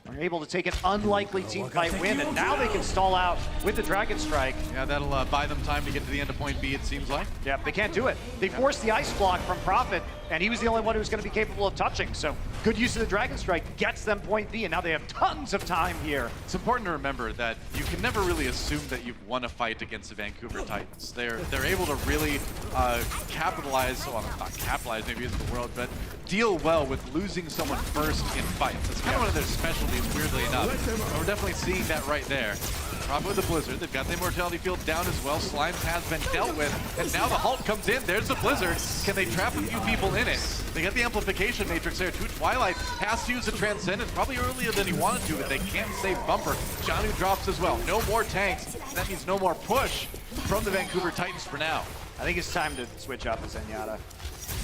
are able to take an unlikely teamfight win, and now they can stall out with the Dragon Strike. Yeah, that'll buy them time to get to the end of point B, it seems like. Yeah, they can't do it. They forced the Ice Block from Prophet, and he was the only one who was going to be capable of touching. So good use of the Dragon Strike gets them point B, and now they have tons of time here. It's important to remember that you can never really assume that you've won a fight against the Vancouver Titans. They're able to really capitalize, well, not capitalize maybe isn't the word, but deal well with losing someone first in fights. That's kind of one of their specialties, weirdly enough. And we're definitely seeing that right there. Prophet with the Blizzard. They've got the Immortality Field down as well. Slime has been dealt with, and now the Hulk comes in. There's the Blizzard. Can they trap a few people in it? They get the Amplification Matrix there too. Twilight has to use the Transcendence probably earlier than he wanted to, but they can't save Bumper. Janu drops as well. No more tanks. That means no more push from the Vancouver Titans for now. I think it's time to switch up as Zenyatta.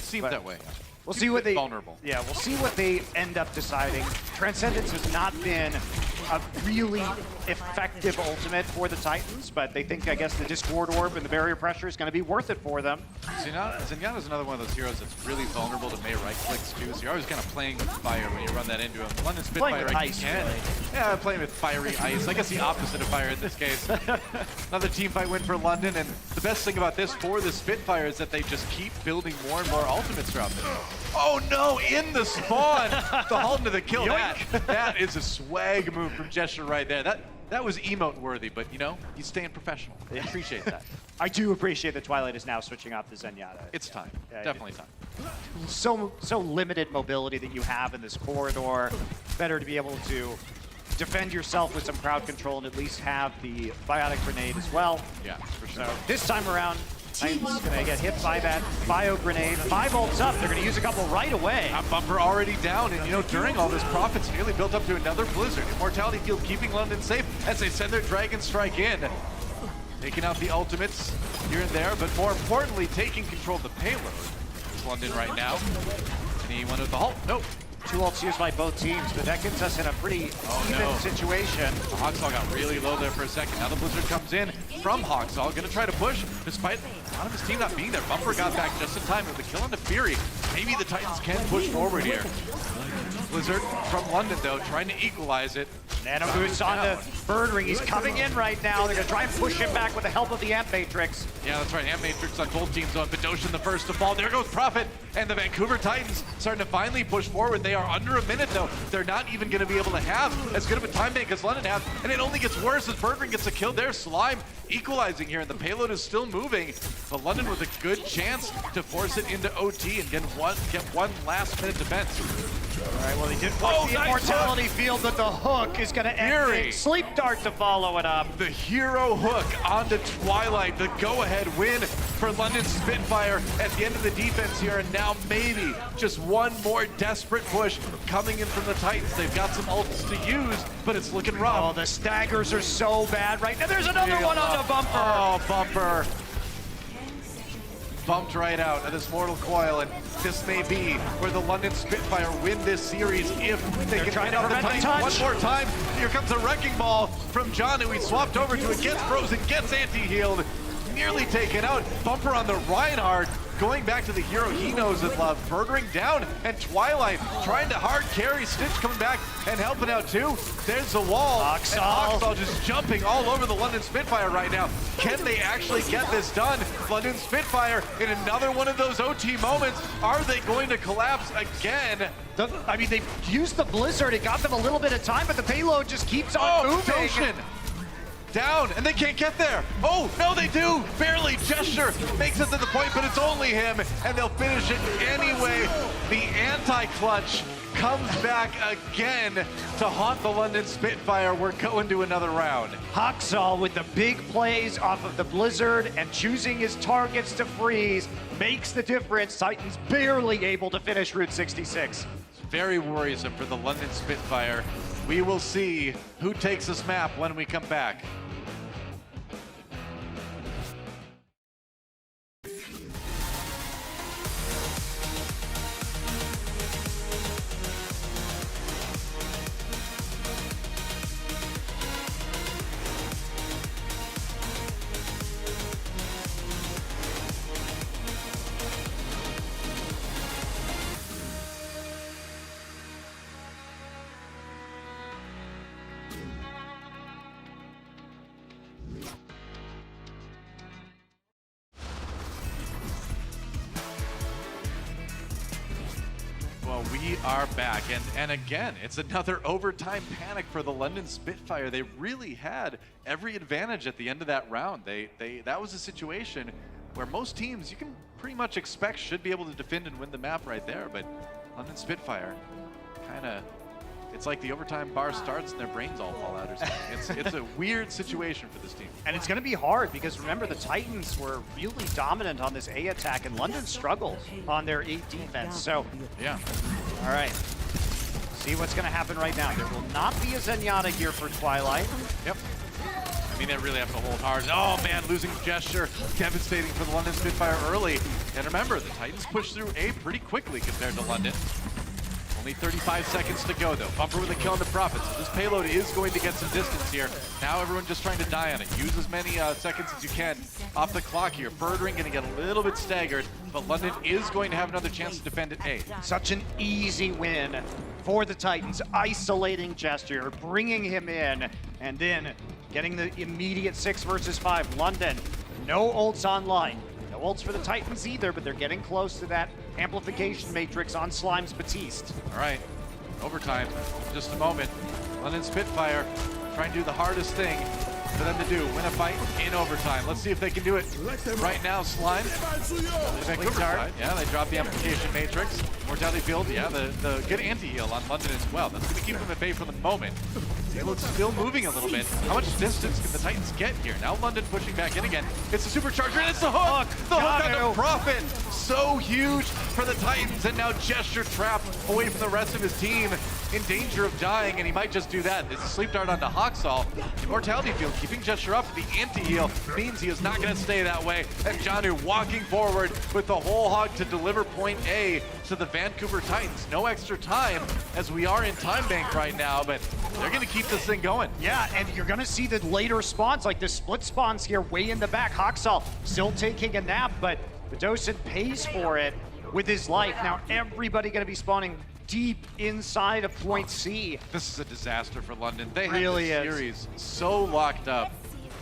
Seems that way. We'll see what they vulnerable. Yeah, we'll see what they end up deciding. Transcendence has not been a really effective ultimate for the Titans, but they think, I guess, the Discord Orb and the barrier pressure is going to be worth it for them. Zenyatta's another one of those heroes that's really vulnerable to Mei right clicks too, so you're always kind of playing with fire when you run that into him. London Spitfire, Playing with ice, can. really. Yeah, playing with fiery ice. I guess the opposite of fire in this case. Another team fight win for London, and the best thing about this for the Spitfire is that they just keep building more and more ultimates throughout this. Oh no, in the spawn! The halt into the kill. That is a swag move from Gesture right there. That was emote worthy, but you know, he's staying professional. I appreciate that. I do appreciate that Twilight is now switching off the Zenyatta. It's time. Definitely time. So limited mobility that you have in this corridor. Better to be able to defend yourself with some crowd control and at least have the biotic grenade as well. Yeah, for sure. So this time around, Titans gonna get hit by that bio grenade. 5 ults up, they're gonna use a couple right away. Bumper already down, and you know, during all this, Prophet's nearly built up to another Blizzard. Immortality Field keeping London safe as they send their Dragon Strike in. Taking out the ultimates here and there, but more importantly, taking control of the payload. Is London right now. Anyone with the halt? Nope. 2 ults used by both teams, but that gets us in a pretty even situation. Hawksall got really low there for a second. Now the Blizzard comes in from Hawksall, gonna try to push, despite a lot of his team not being there. Bumper got back just in time with the kill into Fury. Maybe the Titans can push forward here. Blizzard from London, though, trying to equalize it. Anubis on the bird ring. He's coming in right now. They're going to try and push him back with the help of the Amp Matrix. Yeah, that's right. Amp Matrix on both teams on Bedosian the first to fall. There goes Prophet. And the Vancouver Titans starting to finally push forward. They are under a minute, though. They're not even going to be able to have as good of a time bank as London has. And it only gets worse as Bird Ring gets a kill there. Slime equalizing here, and the payload is still moving. But London with a good chance to force it into OT and get one last minute defense. All right, well, he did watch the Immortality Field, but the hook is going to end it. Sleep Dart to follow it up. The hero hook onto Twilight, the go-ahead win for London Spitfire at the end of the defense here, and now maybe just one more desperate push coming in from the Titans. They've got some ults to use, but it's looking rough. Oh, the staggers are so bad right now. There's another one on the Bumper. Oh, Bumper. Bumped right out of this mortal coil, and this may be where the London Spitfire win this series if they can try to prevent the Titans one more time. Here comes a wrecking ball from John, who he swapped over to. It gets frozen, gets anti-healed, nearly taken out. Bumper on the Reinhardt, going back to the hero he knows and loves. Birdring down, and Twilight trying to hard carry. Stitch coming back and helping out too. There's the wall. Hawksall just jumping all over the London Spitfire right now. Can they actually get this done? London Spitfire in another one of those OT moments. Are they going to collapse again? I mean, they used the Blizzard. It got them a little bit of time, but the payload just keeps on moving. Doshin down, and they can't get there. Oh, no, they do. Barely. Gesture makes it to the point, but it's only him, and they'll finish it anyway. The anti-clutch comes back again to haunt the London Spitfire. We're going to another round. Hawksall with the big plays off of the Blizzard and choosing his targets to freeze makes the difference. Titans barely able to finish Route 66. It's very worrisome for the London Spitfire. We will see who takes this map when we come back. Well, we are back, and again, it's another overtime panic for the London Spitfire. They really had every advantage at the end of that round. That was a situation where most teams you can pretty much expect should be able to defend and win the map right there, but London Spitfire it's like the overtime bar starts and their brains all fall out or something. It's a weird situation for this team. And it's going to be hard because remember, the Titans were really dominant on this A attack, and London struggled on their A defense. So, yeah. All right. See what's going to happen right now. There will not be a Zenyatta here for Twilight. Yep. I mean, they really have to hold hard. Oh, man, losing Gesture. Devastating for the London Spitfire early. And remember, the Titans pushed through A pretty quickly compared to London. Only 35 seconds to go, though. Bumper with a kill on the Prophet. So this payload is going to get some distance here. Now everyone just trying to die on it. Use as many seconds as you can off the clock here. Birdring going to get a little bit staggered, but London is going to have another chance to defend at A. Such an easy win for the Titans, isolating Gesture, bringing him in, and then getting the immediate 6 versus 5. London, no ults online. No ults for the Titans either, but they're getting close to that amplification matrix on Slime's Batiste. All right, overtime, just a moment. London Spitfire trying to do the hardest thing for them to do, win a fight in overtime. Let's see if they can do it right now. Slime, Vancouver side, yeah, they drop the amplification matrix. Mortality field, yeah, the good anti-heal on London as well. That's going to keep them at bay for the moment. Payload's still moving a little bit. How much distance can the Titans get here? Now London pushing back in again. It's the supercharger and it's the hook! The hook on the Prophet! So huge for the Titans, and now Gesture trapped away from the rest of his team, in danger of dying, and he might just do that. It's a sleep dart onto Hoxall. Immortality field keeping Gesture up. The anti-heal means he is not going to stay that way. And Janu walking forward with the whole hog to deliver point A to the Vancouver Titans. No extra time as we are in time bank right now, but they're going to keep this thing going. Yeah, and you're going to see the later spawns, like the split spawns here way in the back. Hoxall still taking a nap, but Dosen pays for it with his life. Now everybody going to be spawning deep inside of point C. This is a disaster for London. They really have the series so locked up,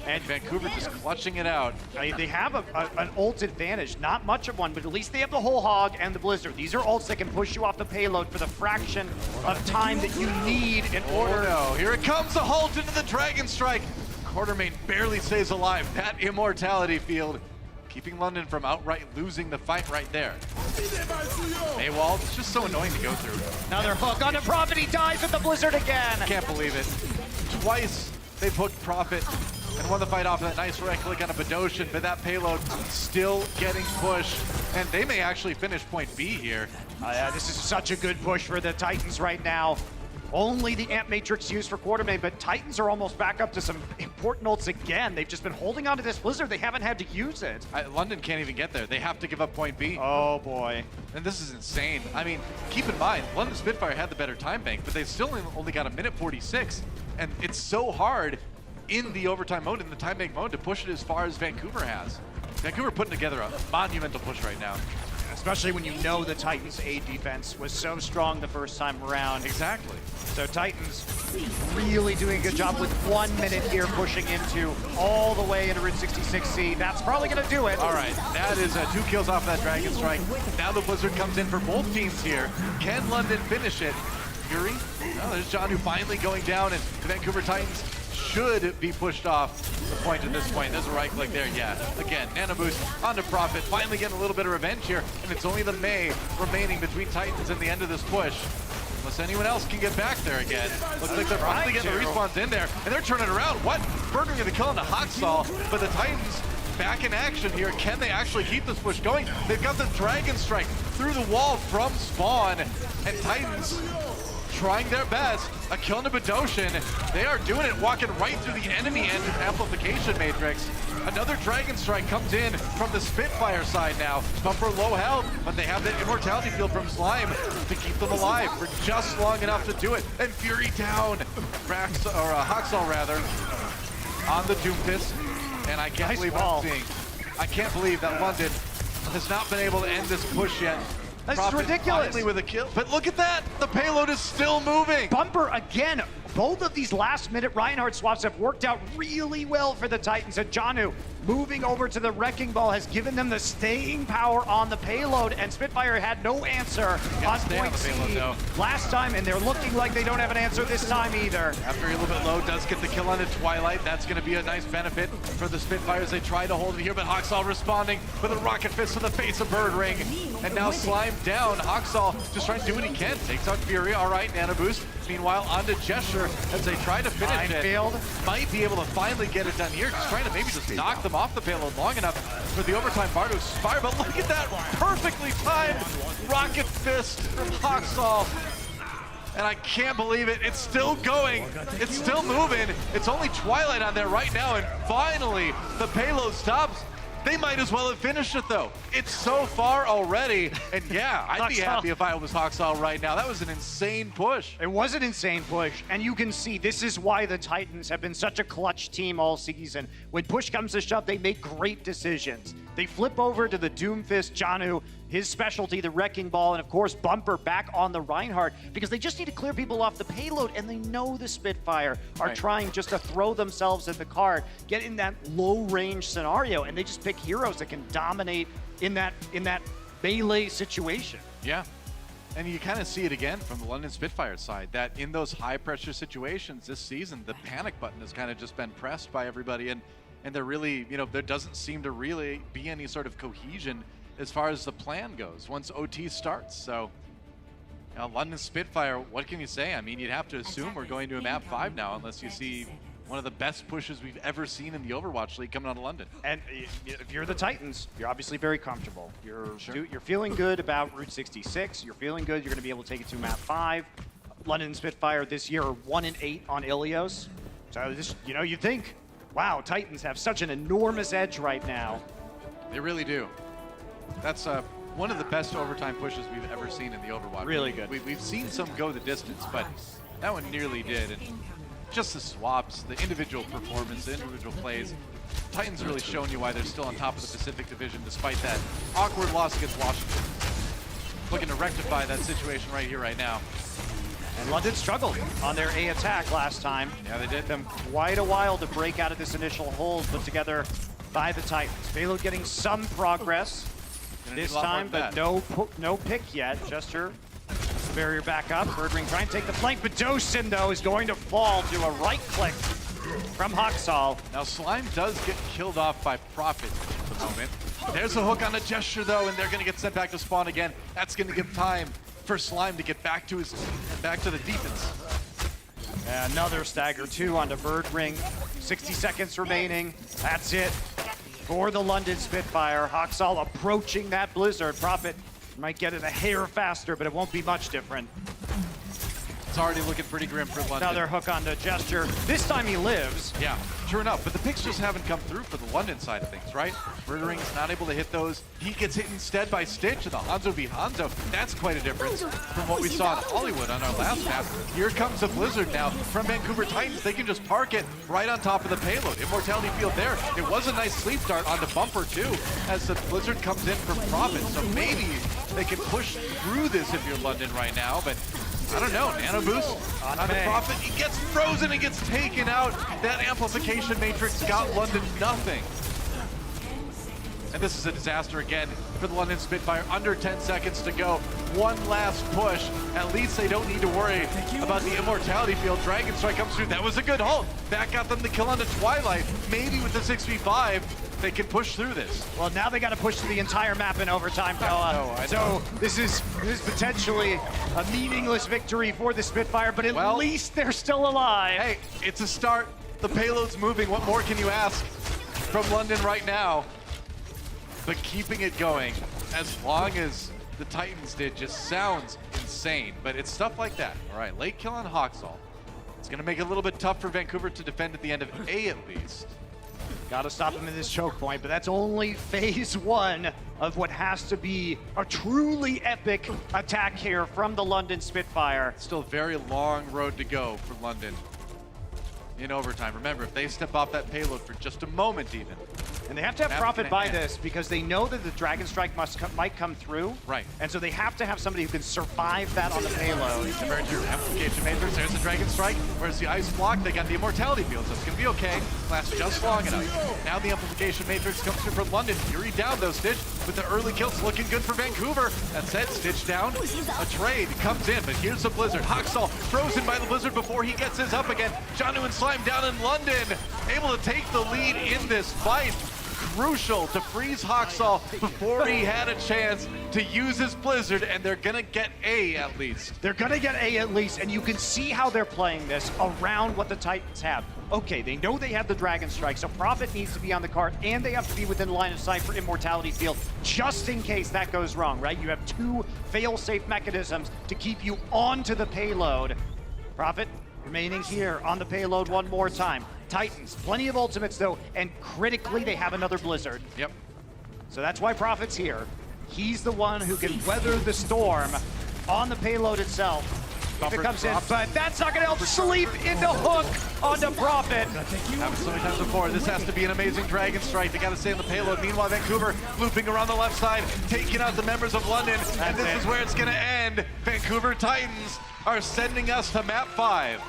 and Vancouver just clutching it out. I mean, they have an ult advantage, not much of one, but at least they have the whole hog and the blizzard. These are ults that can push you off the payload for the fraction of time that you need in order. Oh no, here it comes, a halt into the Dragon Strike. Quartermain barely stays alive. That immortality field keeping London from outright losing the fight right there. Maywald, it's just so annoying to go through. Another hook on the Prophet, he dies with the blizzard again. I can't believe it. Twice they've hooked Prophet and won the fight off of that nice right click on a Badoshan, but that payload still getting pushed, and they may actually finish point B here. This is such a good push for the Titans right now. Only the Amp Matrix used for Quartermain, but Titans are almost back up to some important ults again. They've just been holding on to this blizzard. They haven't had to use it. London can't even get there. They have to give up point B. Oh boy. And this is insane. I mean, keep in mind, London Spitfire had the better time bank, but they still only got a minute 46. And it's so hard in the overtime mode, in the time bank mode, to push it as far as Vancouver has. Vancouver putting together a monumental push right now. Especially when you know the Titans' A defense was so strong the first time around. Exactly. So Titans really doing a good job with 1 minute here, pushing into all the way into Route 66C. That's probably going to do it. All right, that is 2 kills off that Dragon Strike. Now the Blizzard comes in for both teams here. Can London finish it? Fury? Oh, there's Janu finally going down, and the Vancouver Titans should be pushed off the point at this point. There's a right click there, yeah. Again, Nano Boost onto Prophet, finally getting a little bit of revenge here, and it's only the May remaining between Titans and the end of this push. Unless anyone else can get back there again. Looks like they're finally getting the respawns in there, and they're turning around. What? Birdring gonna kill into Hoxall, but the Titans back in action here. Can they actually keep this push going? They've got the Dragon Strike through the wall from spawn, and Titans trying their best. A kill into Badoshan. They are doing it, walking right through the enemy end of Amplification Matrix. Another Dragon Strike comes in from the Spitfire side now. Bumper low health, but they have that Immortality field from Slime to keep them alive for just long enough to do it. And Fury down. Hoxall rather, on the Doomfist. And I can't believe what I'm seeing. I can't believe that London has not been able to end this push yet. That's Prophet ridiculous. Finally with a kill. But look at that. The payload is still moving. Bumper again. Both of these last-minute Reinhardt swaps have worked out really well for the Titans. And Janu moving over to the Wrecking Ball has given them the staying power on the payload, and Spitfire had no answer on point C last time, and they're looking like they don't have an answer this time either. After a little bit low, does get the kill on the Twilight. That's going to be a nice benefit for the Spitfires. They try to hold it here, but Hoxall responding with a rocket fist to the face of Birdring. And now Slime down. Hoxall just trying to do what he can. Takes out Fury. All right, Nano Boost. Meanwhile, onto Gesture as they try to finish it. Might be able to finally get it done here. Just trying to maybe just knock them off the payload long enough for the overtime bar to expire. But look at that perfectly timed rocket fist from Hoxall. And I can't believe it. It's still going. It's still moving. It's only Twilight on there right now. And finally, the payload stops. They might as well have finished it, though. It's so far already. And yeah, I'd be happy if I was Hoxall right now. That was an insane push. It was an insane push, and you can see this is why the Titans have been such a clutch team all season. When push comes to shove, they make great decisions. They flip over to the Doomfist, Janu, his specialty, the Wrecking Ball, and of course, Bumper back on the Reinhardt, because they just need to clear people off the payload, and they know the Spitfire are trying just to throw themselves at the card, get in that low-range scenario, and they just pick heroes that can dominate in that melee situation. Yeah. And you kind of see it again from the London Spitfire side, that in those high-pressure situations this season, the panic button has kind of just been pressed by everybody, and they're really, there doesn't seem to really be any sort of cohesion as far as the plan goes once OT starts. So, London Spitfire, what can you say? I mean, you'd have to assume we're going to a map 5 now, unless you see one of the best pushes we've ever seen in the Overwatch League coming out of London. And if you're the Titans, you're obviously very comfortable. You're feeling good about Route 66. You're feeling good. You're going to be able to take it to map 5. London Spitfire this year are 1-8 on Ilios. So this, you think, wow, Titans have such an enormous edge right now. They really do. That's one of the best overtime pushes we've ever seen in the Overwatch. Really good. We've seen some go the distance, but that one nearly did. And just the swaps, the individual performance, the individual plays. Titans really showing you why they're still on top of the Pacific Division despite that awkward loss against Washington. Looking to rectify that situation right here, right now. And London struggled on their A attack last time. Yeah, they did. Them quite a while to break out of this initial hold put together by the Titans. Payload getting some progress this time, but no pick yet. Gesture, barrier back up. Birdring trying to take the flank, but Dosin, though, is going to fall to a right click from Hoxall. Now, Slime does get killed off by Prophet at the moment. There's a hook on a Gesture, though, and they're going to get sent back to spawn again. That's going to give time for Slime to get back to his to the defense. Another stagger 2 onto Birdring. 60 seconds remaining. That's it for the London Spitfire. Hoxall approaching that Blizzard. Prophet might get it a hair faster, but it won't be much different. It's already looking pretty grim for London. Another hook onto Gesture. This time he lives. Yeah, sure enough. But the picks just haven't come through for the London side of things, right? Murdering is not able to hit those. He gets hit instead by Stitch and the Hanzo v Hanzo. That's quite a difference from what we saw in Hollywood on our last map. Here comes a Blizzard now from Vancouver Titans. They can just park it right on top of the payload. Immortality field there. It was a nice sleep dart onto Bumper too, as the Blizzard comes in for Prophet. So maybe they can push through this if you're London right now, but I don't know. Nano boost on the Prophet. He gets frozen and gets taken out. That amplification matrix got London nothing. And this is a disaster again for the London Spitfire. Under 10 seconds to go. One last push. At least they don't need to worry about the Immortality field. Dragon Strike comes through. That was a good ult. That got them the kill on the Twilight. Maybe with the 6v5, they can push through this. Well, now they got to push through the entire map in overtime, Pella. So this is potentially a meaningless victory for the Spitfire, but at least they're still alive. Hey, it's a start. The payload's moving. What more can you ask from London right now? But keeping it going as long as the Titans did just sounds insane. But it's stuff like that. All right, late kill on Hoxall. It's going to make it a little bit tough for Vancouver to defend at the end of A at least. Got to stop him in this choke point, but that's only phase 1 of what has to be a truly epic attack here from the London Spitfire. Still a very long road to go for London in overtime. Remember, if they step off that payload for just a moment even. And they have to have Prophet by this because they know that the Dragon Strike might come through. Right. And so they have to have somebody who can survive that on the payload. Very true. Amplification Matrix, there's the Dragon Strike. Where's the Ice Block? They got the Immortality field, so it's going to be okay. Lasts just long enough. Now the Amplification Matrix comes through for London. Fury down though, Stitch, with the early kills looking good for Vancouver. That's it, Stitch down. A trade comes in, but here's the Blizzard. Hoxall frozen by the Blizzard before he gets his up again. Janu and Slime down in London, able to take the lead in this fight. Crucial to freeze Hoxall before he had a chance to use his Blizzard, and they're gonna get A at least. They're gonna get A at least, and you can see how they're playing this around what the Titans have. Okay, they know they have the Dragon Strike, so Prophet needs to be on the card, and they have to be within line of sight for Immortality Field, just in case that goes wrong, right? You have 2 fail-safe mechanisms to keep you onto the payload. Prophet remaining here on the payload one more time. Titans, plenty of ultimates though, and critically they have another Blizzard. Yep. So that's why Prophet's here. He's the one who can weather the storm on the payload itself. If it comes in, but that's not gonna help. Sleep into hook onto Prophet. Happened so many times before. This has to be an amazing Dragon Strike. They gotta stay on the payload. Meanwhile, Vancouver looping around the left side, taking out the members of London. And this is where it's gonna end. Vancouver Titans are sending us to map 5.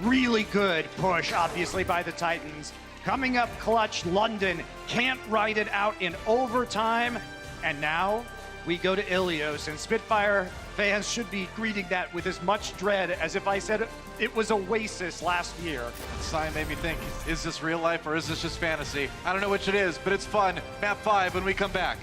Really good push, obviously, by the Titans. Coming up clutch, London can't ride it out in overtime. And now we go to Ilios, and Spitfire fans should be greeting that with as much dread as if I said it was Oasis last year. Sign made me think, is this real life or is this just fantasy? I don't know which it is, but it's fun. Map 5 when we come back.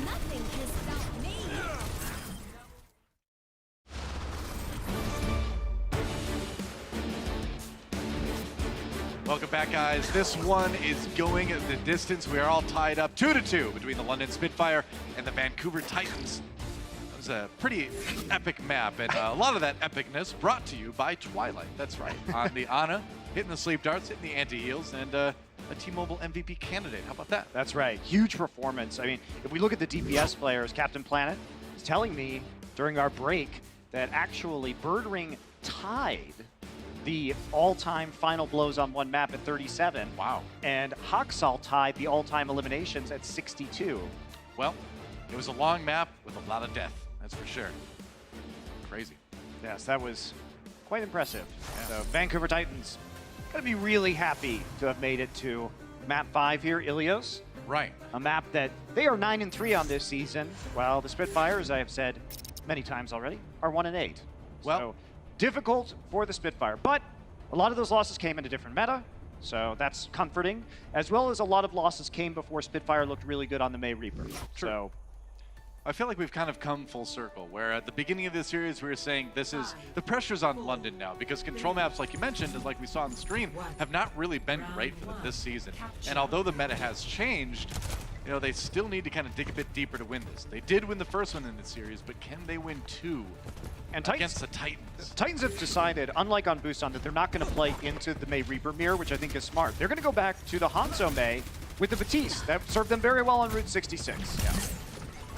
Nothing can stop me. Welcome back, guys. This one is going the distance. We are all tied up 2-2 between the London Spitfire and the Vancouver Titans. It was a pretty epic map, and a lot of that epicness brought to you by Twilight. That's right. On the Ana, hitting the sleep darts, hitting the anti-heals, and a T-Mobile MVP candidate. How about that? That's right. Huge performance. I mean, if we look at the DPS players, Captain Planet is telling me during our break that actually Birdring tied the all-time final blows on one map at 37. Wow. And Haksal tied the all-time eliminations at 62. Well, it was a long map with a lot of death, that's for sure. Crazy. Yes, that was quite impressive. Yeah. So Vancouver Titans gonna be really happy to have made it to map 5 here, Ilios. Right. A map that they are 9-3 on this season, while the Spitfire, as I have said many times already, are 1-8. Well, so difficult for the Spitfire, but a lot of those losses came in a different meta, so that's comforting, as well as a lot of losses came before Spitfire looked really good on the May Reaper. True. So I feel like we've kind of come full circle, where at the beginning of this series we were saying this is, the pressure's on London now, because control maps, like you mentioned, and like we saw on the stream, have not really been great for them this season. And although the meta has changed, you know, they still need to kind of dig a bit deeper to win this. They did win the first one in the series, but can they win 2 against the Titans? Titans have decided, unlike on Busan, that they're not going to play into the May Reaper mirror, which I think is smart. They're going to go back to the Hanzo May with the Batiste. That served them very well on Route 66. Yeah.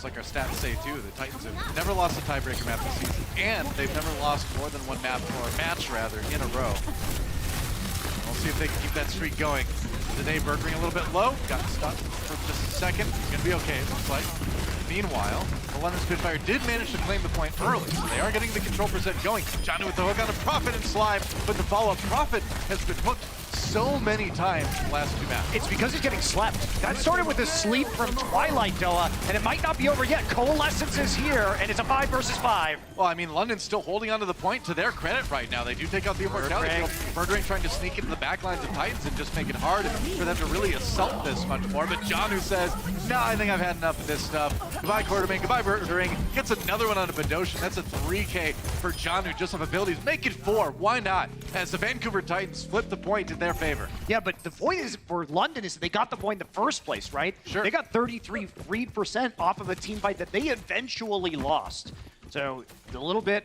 maps, like our stats say too. The Titans have never lost a tiebreaker map this season, and they've never lost more than one map, or match rather, in a row. We'll see if they can keep that streak going. Today, Bergering a little bit low, got stuck for just a second. He's gonna be okay, it looks like. Meanwhile, the London Spitfire did manage to claim the point early, so they are getting the control percent going. Janu with the hook on a Prophet and Slime, but the follow-up Prophet has been hooked so many times in the last two maps. It's because he's getting slept. That started with a sleep from Twilight, Doa, and it might not be over yet. Coalescence is here, and it's a 5 versus 5. Well, I mean, London's still holding onto the point to their credit right now. They do take out the Immortality Field. Murdering trying to sneak into the backlines of Titans and just make it hard for them to really assault this much more. But Janu says, nah, I think I've had enough of this stuff. Goodbye, Quartermain. Goodbye, Murdering. Gets another one on a Badoshan. That's a 3K for Janu just off abilities. Make it 4. Why not? As the Vancouver Titans flip the point in their favor. Yeah, but the point is for London is that they got the point in the first place, right? Sure. They got 33 free percent off of a team fight that they eventually lost. So a little bit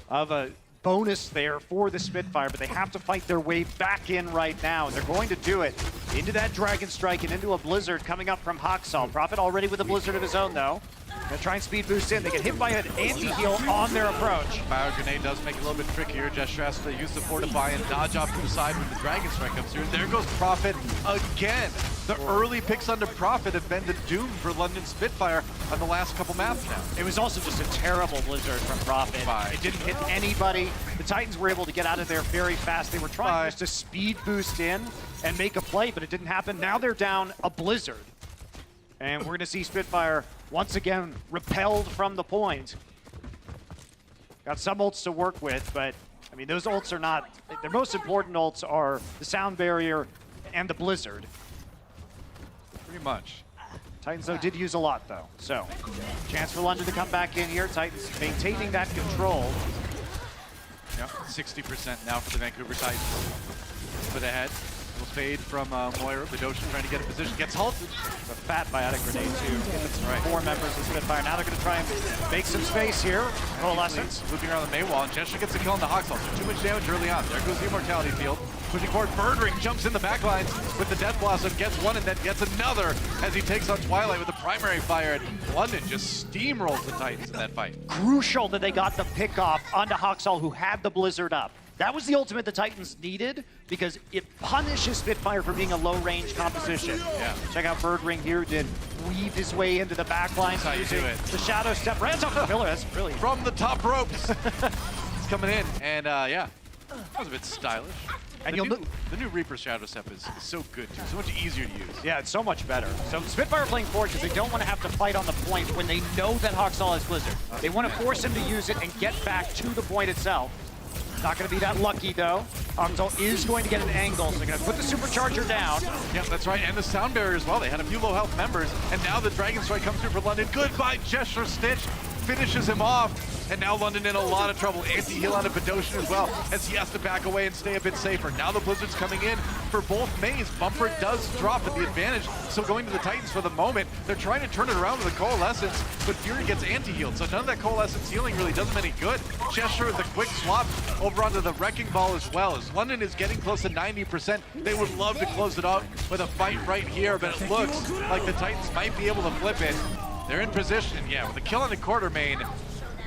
of a bonus there for the Spitfire, but they have to fight their way back in right now, and they're going to do it into that Dragon Strike and into a Blizzard coming up from Haksal. Prophet already with a Blizzard of his own, though. Gonna try and speed boost in. They get hit by an anti-heal on their approach. Bio Grenade does make it a little bit trickier. Gesture has to use the Fortify and dodge off to the side when the Dragon Strike comes through. There goes Prophet again. The early picks onto Prophet have been the doom for London Spitfire on the last couple maps now. It was also just a terrible Blizzard from Prophet. It didn't hit anybody. The Titans were able to get out of there very fast. They were trying just to speed boost in and make a play, but it didn't happen. Now they're down a Blizzard. And we're gonna see Spitfire once again repelled from the point. Got some ults to work with, but I mean, those ults are not, their most important ults are the Sound Barrier and the Blizzard. Pretty much. Titans, though, did use a lot, though. So, chance for London to come back in here. Titans maintaining that control. Yep, 60% now for the Vancouver Titans. But ahead. Little fade from Moira. Badoshan trying to get a position. Gets halted. A fat biotic grenade, too. That's right. 4 members of Spitfire. Now they're going to try and make some space here. Coalescence. Looping around the Maywall, and Gesture gets a kill on the Haksal. Too much damage early on. There goes the Immortality Field. Pushing forward, Murdering jumps in the backlines with the Death Blossom, gets one and then gets another as he takes on Twilight with the primary fire, and London just steamrolls the Titans in that fight. Crucial that they got the pick off onto Haksal, who had the Blizzard up. That was the ultimate the Titans needed because it punishes Spitfire for being a low-range composition. Yeah. Check out Birdring here, did weave his way into the backline. That's how you do it. The Shadow Step, right off the pillar, that's brilliant. From the top ropes. It's coming in, and yeah, that was a bit stylish. And the new Reaper Shadow Step is so good too, so much easier to use. Yeah, it's so much better. So Spitfire playing forward because they don't want to have to fight on the point when they know that Haksal has Blizzard. They want to force him to use it and get back to the point itself. Not going to be that lucky, though. Haksal is going to get an angle, so they're going to put the supercharger down. Yeah, that's right, and the Sound Barrier as well. They had a few low health members, and now the Dragon Strike comes through for London. Goodbye, Gesture Stitch finishes him off, and now London in a lot of trouble. Anti-heal on a Badoshan as well, as he has to back away and stay a bit safer. Now the Blizzard's coming in for both mains. Bumper does drop at the advantage, so going to the Titans for the moment. They're trying to turn it around with a Coalescence, but Fury gets anti-healed, so none of that Coalescence healing really does him any good. Gesture with a quick swap over onto the Wrecking Ball as well. As London is getting close to 90%, they would love to close it out with a fight right here, but it looks like the Titans might be able to flip it. They're in position, yeah, with a kill on the Quartermain.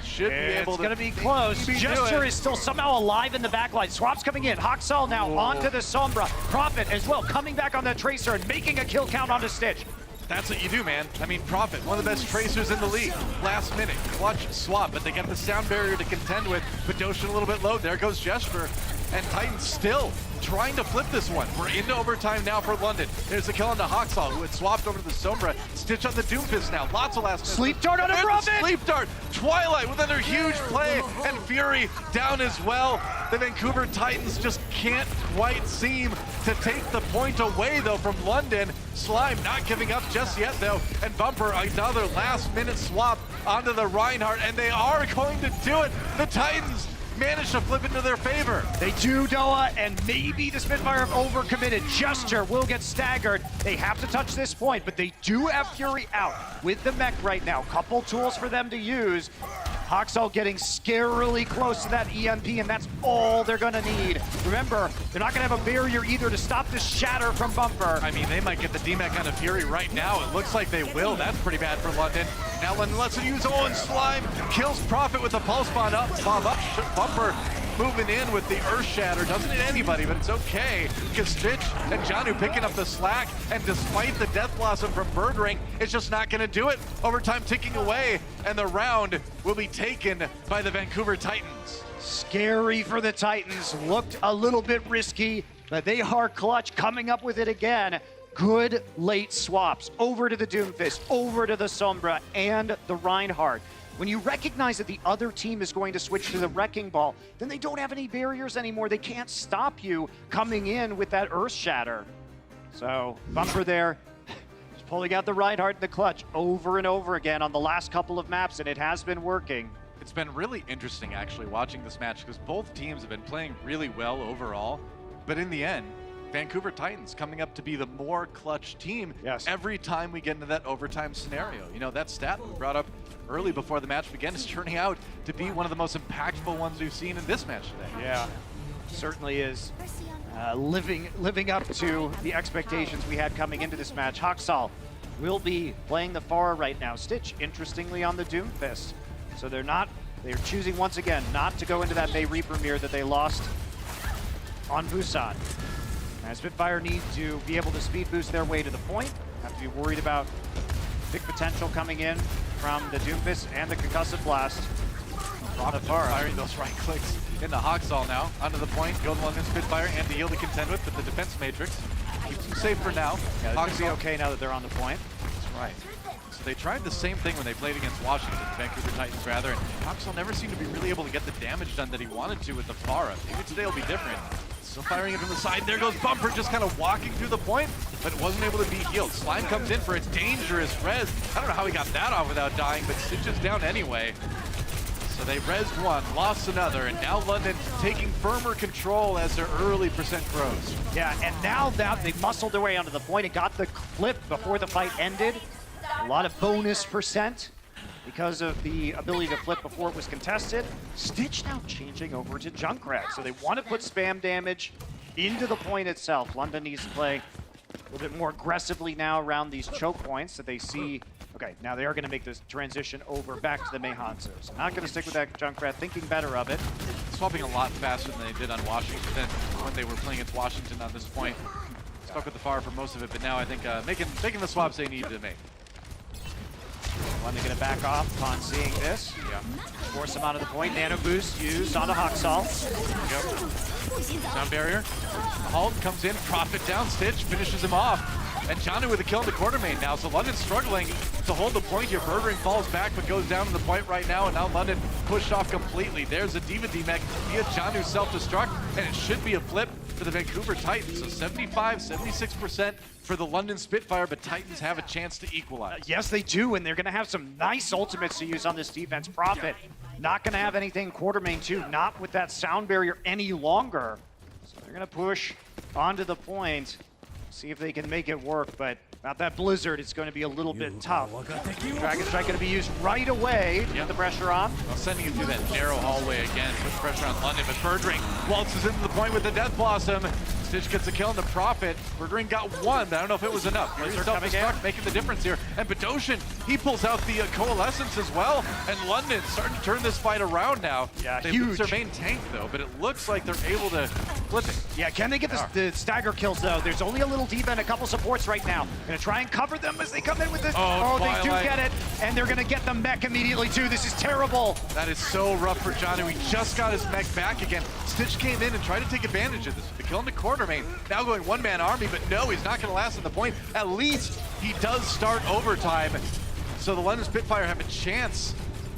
Should be able to. It's going to be close. Gesture is still somehow alive in the backline. Swap's coming in. Haksal now onto the Sombra. Prophet as well, coming back on that Tracer and making a kill count onto Stitch. That's what you do, man. I mean, Prophet, one of the best tracers in the league. Last minute, clutch swap, but they get the Sound Barrier to contend with. Badoshan a little bit low. There goes Gesture. And Titans still trying to flip this one. We're into overtime now for London. There's a kill on the Haksal, who had swapped over to the Sombra. Stitch on the Doomfist now. Lots of last minute. Sleep Dart on a Prophet! Sleep Dart. Twilight with another huge play. And Fury down as well. The Vancouver Titans just can't quite seem to take the point away, though, from London. Slime not giving up just yet, though. And Bumper, another last-minute swap onto the Reinhardt. And they are going to do it. The Titans managed to flip into their favor. They do, Doa, and maybe the Spitfire have overcommitted. Gesture will get staggered. They have to touch this point, but they do have Fury out with the mech right now. Couple tools for them to use. Hoxall getting scarily close to that EMP, and that's all they're gonna need. Remember, they're not gonna have a barrier either to stop this shatter from Bumper. I mean, they might get the DMAC on a Fury right now. It looks like they will. That's pretty bad for London. Now London lets him use Owen Slime, kills Prophet with the pulse bomb up. Bumper moving in with the Earth Shatter. Doesn't hit anybody, but it's okay because Stitch and Janu picking up the slack, and despite the Death Blossom from Birdring, it's just not going to do it. Overtime ticking away, and the round will be taken by the Vancouver Titans. Scary for the Titans. Looked a little bit risky, but they are clutch, coming up with it again. Good late swaps over to the Doomfist, over to the Sombra, and the Reinhardt. When you recognize that the other team is going to switch to the Wrecking Ball, then they don't have any barriers anymore. They can't stop you coming in with that Earth Shatter. So, Bumper there, just pulling out the Reinhardt in the clutch over and over again on the last couple of maps, and it has been working. It's been really interesting, actually, watching this match because both teams have been playing really well overall, but in the end, Vancouver Titans coming up to be the more clutch team every time we get into that overtime scenario. You know, that stat we brought up early before the match began is turning out to be one of the most impactful ones we've seen in this match today. Yeah, certainly is. Living up to the expectations we had coming into this match. Hoxall will be playing the Pharah right now. Stitch, interestingly, on the Doomfist. So they're choosing once again not to go into that May Reaper mirror that they lost on Busan. As Spitfire need to be able to speed boost their way to the point, have to be worried about big potential coming in from the Doomfist and the Concussive Blast. Prophet firing those right clicks into Hoxall now, onto the point, go to London Spitfire and to yield to contend with, but the defense matrix keeps them safe for now. Yeah, they're gonna be okay now that they're on the point. That's right. So they tried the same thing when they played against Washington, the Vancouver Titans rather, and Hoxall never seemed to be really able to get the damage done that he wanted to with the Pharah. Maybe today will be different. Still firing it from the side. There goes Bumper, just kind of walking through the point, but wasn't able to be healed. Slime comes in for a dangerous res. I don't know how he got that off without dying, but Stitch is down anyway. So they rezzed one, lost another, and now London taking firmer control as their early percent grows. Yeah, and now that they've muscled their way onto the point and got the clip before the fight ended. A lot of bonus percent because of the ability to flip before it was contested. Stitch now changing over to Junkrat. So they want to put spam damage into the point itself. London needs to play a little bit more aggressively now around these choke points that they see. Okay, now they are going to make this transition over back to the Meihansu. So not going to stick with that Junkrat, thinking better of it. Swapping a lot faster than they did on Washington when they were playing against Washington on this point. Stuck with the Pharah for most of it, but now I think making the swaps they need to make. London going to back off upon seeing this. Yeah. Force him out of the point. Nano boost used onto Hoxall. Sound barrier. Halt comes in. Prophet down. Stitch finishes him off. And Janu with a kill in the quarter main now. So London's struggling to hold the point here. Birdring falls back but goes down to the point right now. And now London pushed off completely. There's a D.Va DMAC via Janu's self-destruct. And it should be a flip for the Vancouver Titans. So 75, 76% for the London Spitfire, but Titans have a chance to equalize. Yes, they do, and they're going to have some nice ultimates to use on this defense. Prophet not going to have anything quarter main 2, not with that sound barrier any longer. So they're going to push onto the point, see if they can make it work, but without that Blizzard, it's going to be a little bit tough. Dragon Strike going to be used right away to get the pressure on. Well, sending it through that narrow hallway again, puts pressure on London, but Birdring waltzes into the point with the Death Blossom. Stitch gets a kill on the Prophet. Birdring got one, but I don't know if it was enough. Self-destruct making the difference here. And Badoshan, he pulls out the Coalescence as well. And London starting to turn this fight around now. Yeah, they huge. lose their main tank though, but it looks like they're able to flip it. Yeah, can they get the stagger kills though? There's only a little D.Va and a couple supports right now. Gonna try and cover them as they come in with this. Oh, they do get it. And they're gonna get the mech immediately too. This is terrible. That is so rough for Janu. He just got his mech back again. Stitch came in and tried to take advantage of this. The kill in the quarter main. Now going one-man army, but no, he's not gonna last on the point. At least he does start overtime. So the London Spitfire have a chance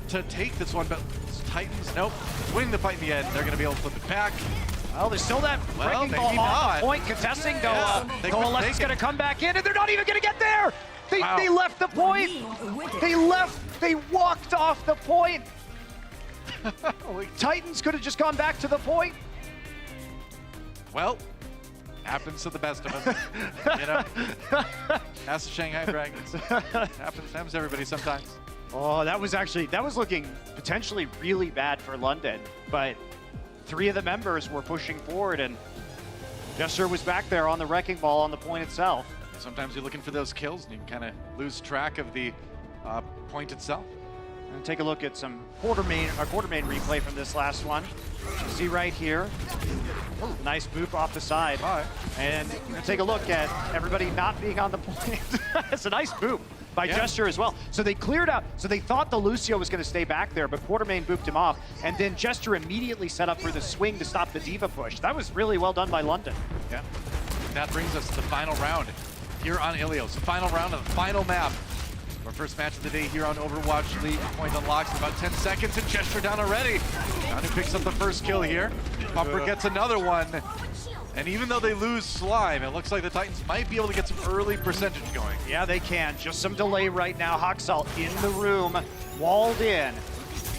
to take this one, but Titans, nope. Winning the fight in the end. They're gonna be able to flip it back. Well, there's still that breaking ball off the point contesting. Coalescence gonna come back in, and they're not even gonna get there. They left the point. They walked off the point. Titans could have just gone back to the point. Well, happens to the best of them. You know, ask the Shanghai Dragons. Happens to everybody sometimes. Oh, that was looking potentially really bad for London, but 3 of the members were pushing forward, and Gesture was back there on the wrecking ball on the point itself. Sometimes you're looking for those kills and you can kind of lose track of the point itself. And take a look at some quarter-main replay from this last one. You see right here, nice boop off the side. And take a look at everybody not being on the point. It's a nice boop by Gesture as well. So they cleared out, so they thought the Lucio was going to stay back there, but Quartermain booped him off, and then Gesture immediately set up for the swing to stop the Diva push. That was really well done by London. Yeah. That brings us to the final round here on Ilios. The final round of the final map. Our first match of the day here on Overwatch League. Point unlocks in about 10 seconds and Gesture down already. Janu picks up the first kill here. Bumper gets another one. And even though they lose Slime, it looks like the Titans might be able to get some early percentage going. Yeah, they can. Just some delay right now. Hoxalt in the room, walled in.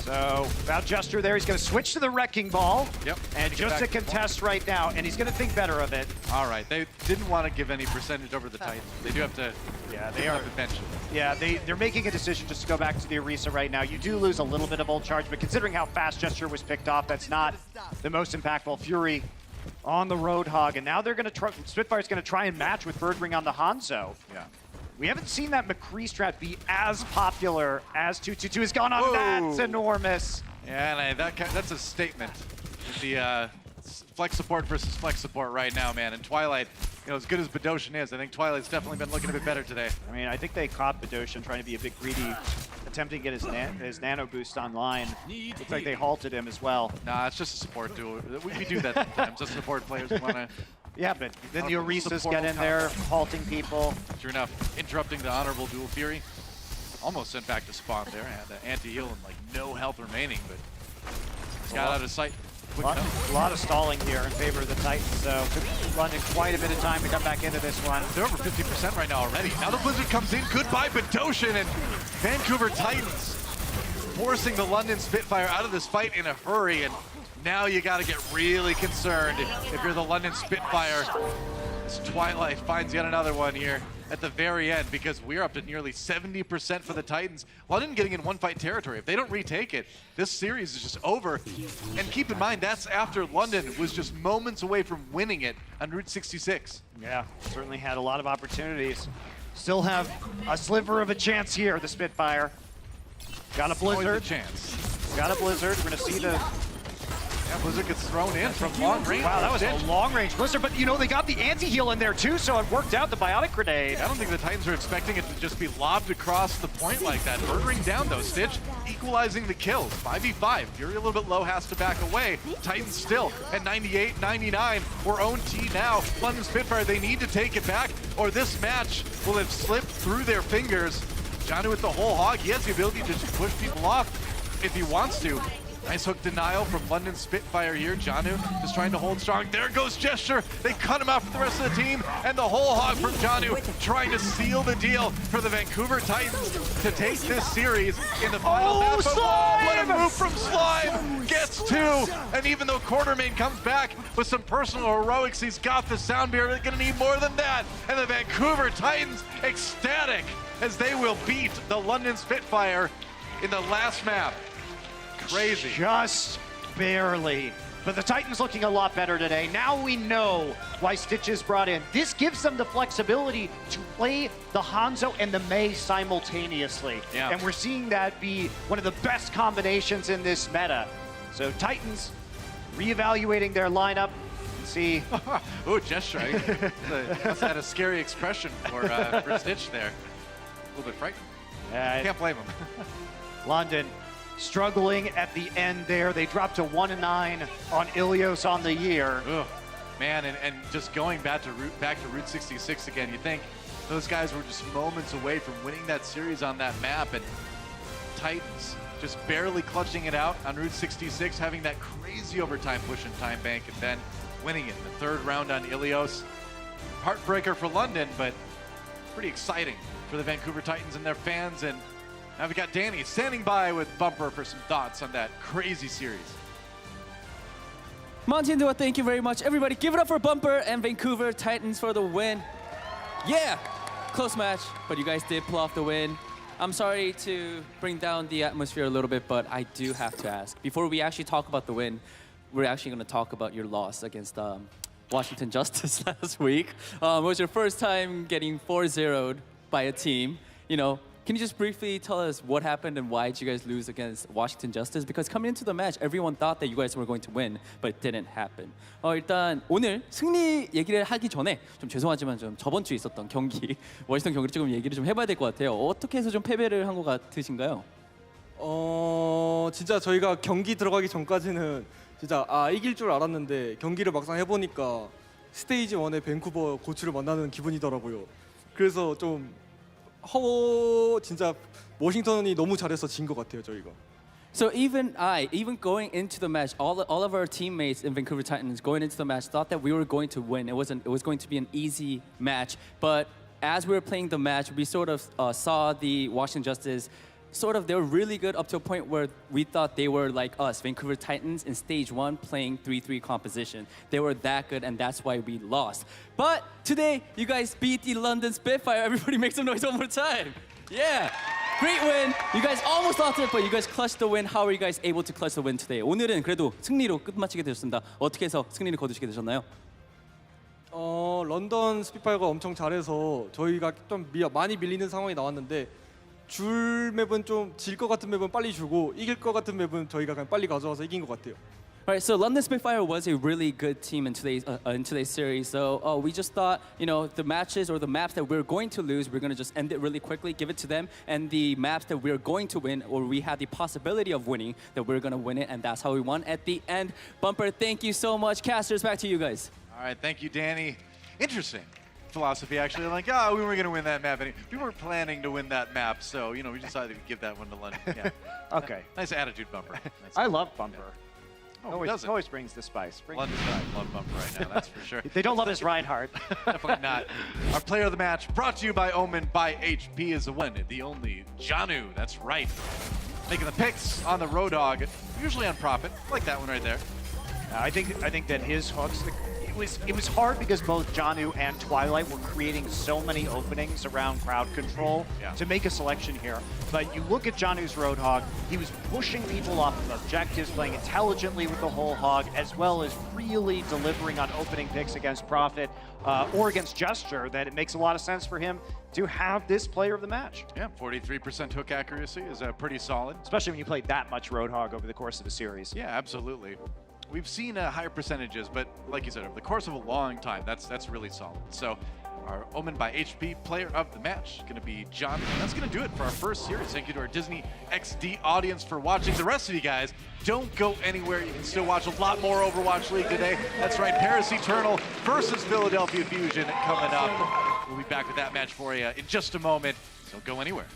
So, without Gesture there, he's going to switch to the Wrecking Ball. Yep. And just a contest right now, and he's going to think better of it. All right, they didn't want to give any percentage over the Titans. They do have to. Yeah, they are eventually. Yeah, they're making a decision just to go back to the Orisa right now. You do lose a little bit of ult charge, but considering how fast Gesture was picked off, that's not the most impactful. Fury on the Roadhog, and now they're going to try. Spitfire's going to try and match with Birdwing on the Hanzo. Yeah. We haven't seen that McCree strat be as popular as 222 has gone on. That's enormous. Yeah, and that's a statement. The flex support versus flex support right now, man. And Twilight, you know, as good as Badoshan is, I think Twilight's definitely been looking a bit better today. I mean, I think they caught Badoshan trying to be a bit greedy, attempting to get his nano boost online. Looks like they halted him as well. Nah, it's just a support duo. We do that sometimes. Just support players want to. Yeah, but then the Orisas get in there, halting people. Sure enough, interrupting the honorable dual Fury. Almost sent back to spawn there. Had the anti-heal and like no health remaining, but he's got out of sight. A lot of stalling here in favor of the Titans, so took London quite a bit of time to come back into this one. They're over 50% right now already. Now the Blizzard comes in. Goodbye, Badoshan, and Vancouver Titans forcing the London Spitfire out of this fight in a hurry. And now you got to get really concerned if you're the London Spitfire. As Twilight finds yet another one here at the very end, because we're up to nearly 70% for the Titans. London getting in one fight territory. If they don't retake it, this series is just over. And keep in mind, that's after London was just moments away from winning it on Route 66. Yeah, certainly had a lot of opportunities. Still have a sliver of a chance here, the Spitfire. Got a Blizzard. Chance. Got a Blizzard. We're gonna see the... Yeah, Blizzard gets thrown in from long range. Wow, that was a long-range Blizzard, but you know, they got the anti-heal in there too, so it worked out, the Biotic Grenade. I don't think the Titans are expecting it to just be lobbed across the point like that. Murdering down though, Stitch equalizing the kills. 5v5, Fury a little bit low, has to back away. Titans still at 98, 99. We're own T now. London Spitfire, they need to take it back, or this match will have slipped through their fingers. Janu with the whole hog, he has the ability to just push people off if he wants to. Nice hook denial from London Spitfire here. Janu just trying to hold strong. There goes Gesture. They cut him out for the rest of the team. And the whole hog from Janu trying to seal the deal for the Vancouver Titans to take this series in the final map. Slime! What a move from Slime! Gets two. And even though Quartermain comes back with some personal heroics, he's got the sound beer. They're going to need more than that. And the Vancouver Titans ecstatic as they will beat the London Spitfire in the last map. Crazy. Just barely. But the Titans looking a lot better today. Now we know why Stitch is brought in. This gives them the flexibility to play the Hanzo and the Mei simultaneously. Yeah. And we're seeing that be one of the best combinations in this meta. So Titans reevaluating their lineup and see. Oh, Gesture. Must have had a scary expression for Stitch there. A little bit frightened. Can't blame him. London struggling at the end there. They dropped to 1-9 on Ilios on the year. Ugh. Man, and just going back to Route 66 again, you think those guys were just moments away from winning that series on that map, and Titans just barely clutching it out on Route 66, having that crazy overtime push in time bank, and then winning it in the third round on Ilios. Heartbreaker for London, but pretty exciting for the Vancouver Titans and their fans. And now we've got Danny standing by with Bumper for some thoughts on that crazy series. Mountain Dew, thank you very much. Everybody give it up for Bumper and Vancouver Titans for the win. Yeah, close match, but you guys did pull off the win. I'm sorry to bring down the atmosphere a little bit, but I do have to ask. Before we actually talk about the win, we're actually going to talk about your loss against Washington Justice last week. It was your first time getting 4-0'd by a team. Can you just briefly tell us what happened and why did you guys lose against Washington Justice? Because coming into the match, everyone thought that you guys were going to win, but it didn't happen. 일단 오늘 승리 얘기를 하기 전에 좀 죄송하지만 좀 저번 주에 있었던 경기, 워싱턴 경기를 조금 얘기를 좀 해봐야 될 것 같아요. 어떻게 해서 좀 패배를 한 것 같으신가요? 진짜 저희가 경기 들어가기 전까지는 진짜 이길 줄 알았는데 경기를 막상 해보니까 스테이지 1의 밴쿠버 고추를 만나는 기분이더라고요. 그래서 좀 진짜 워싱턴이 너무 잘해서 진 것 같아요, 저희가. So even going into the match, all of our teammates in Vancouver Titans going into the match thought that we were going to win. It was going to be an easy match, but as we were playing the match, we sort of saw the Washington Justice. They were really good up to a point where we thought they were like us, Vancouver Titans, in stage 1 playing 3-3 composition. They were that good, and that's why we lost. But today, you guys beat the London Spitfire. Everybody make some noise one more time. Yeah, great win. You guys almost lost it, but you guys clutched the win. How are you guys able to clutch the win today? 오늘은 그래도 승리로 끝마치게 되셨습니다. 어떻게 해서 승리를 거두시게 되셨나요? 런던 스피파이어가 엄청 잘해서 저희가 좀 많이 밀리는 상황이 나왔는데 줄 맵은 좀 질 것 같은 맵은 빨리 주고 이길 것 같은 맵은 저희가 그냥 빨리 가져와서 이긴 것 같아요. Right, so London Spitfire was a really good team in today's series. So we just thought, the matches or the maps that we're going to lose, we're going to just end it really quickly, give it to them. And the maps that we're going to win, or we had the possibility of winning, that we're going to win it. And that's how we won at the end. Bumper, thank you so much. Casters, back to you guys. All right, thank you, Danny. Interesting philosophy, actually. Like, we weren't going to win that map. We weren't planning to win that map, so, we decided to give that one to London. Yeah. Okay. Nice attitude, Bumper. Nice. I love Bumper. Yeah. Always brings the spice. London's gonna love Bumper right now, that's for sure. They don't love his Reinhardt. Definitely not. Our player of the match, brought to you by Omen by HP, is the one, the only Janu. That's right. Making the picks on the Roadhog, usually on profit. I like that one right there. I think that his hooks. It was hard because both Janu and Twilight were creating so many openings around crowd control to make a selection here. But you look at Janu's Roadhog, he was pushing people off of objectives, playing intelligently with the whole hog, as well as really delivering on opening picks against Prophet or against Gesture, that it makes a lot of sense for him to have this player of the match. Yeah, 43% hook accuracy is pretty solid. Especially when you play that much Roadhog over the course of a series. Yeah, absolutely. We've seen higher percentages, but like you said, over the course of a long time, that's really solid. So our Omen by HP player of the match is going to be John. And that's going to do it for our first series. Thank you to our Disney XD audience for watching. The rest of you guys, don't go anywhere. You can still watch a lot more Overwatch League today. That's right, Paris Eternal versus Philadelphia Fusion coming up. We'll be back with that match for you in just a moment, so don't go anywhere.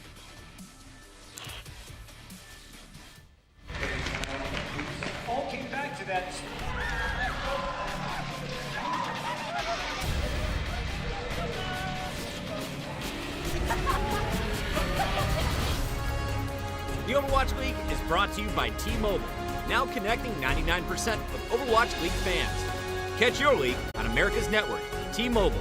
All came back to that. The Overwatch League is brought to you by T-Mobile, now connecting 99% of Overwatch League fans. Catch your league on America's network, T-Mobile.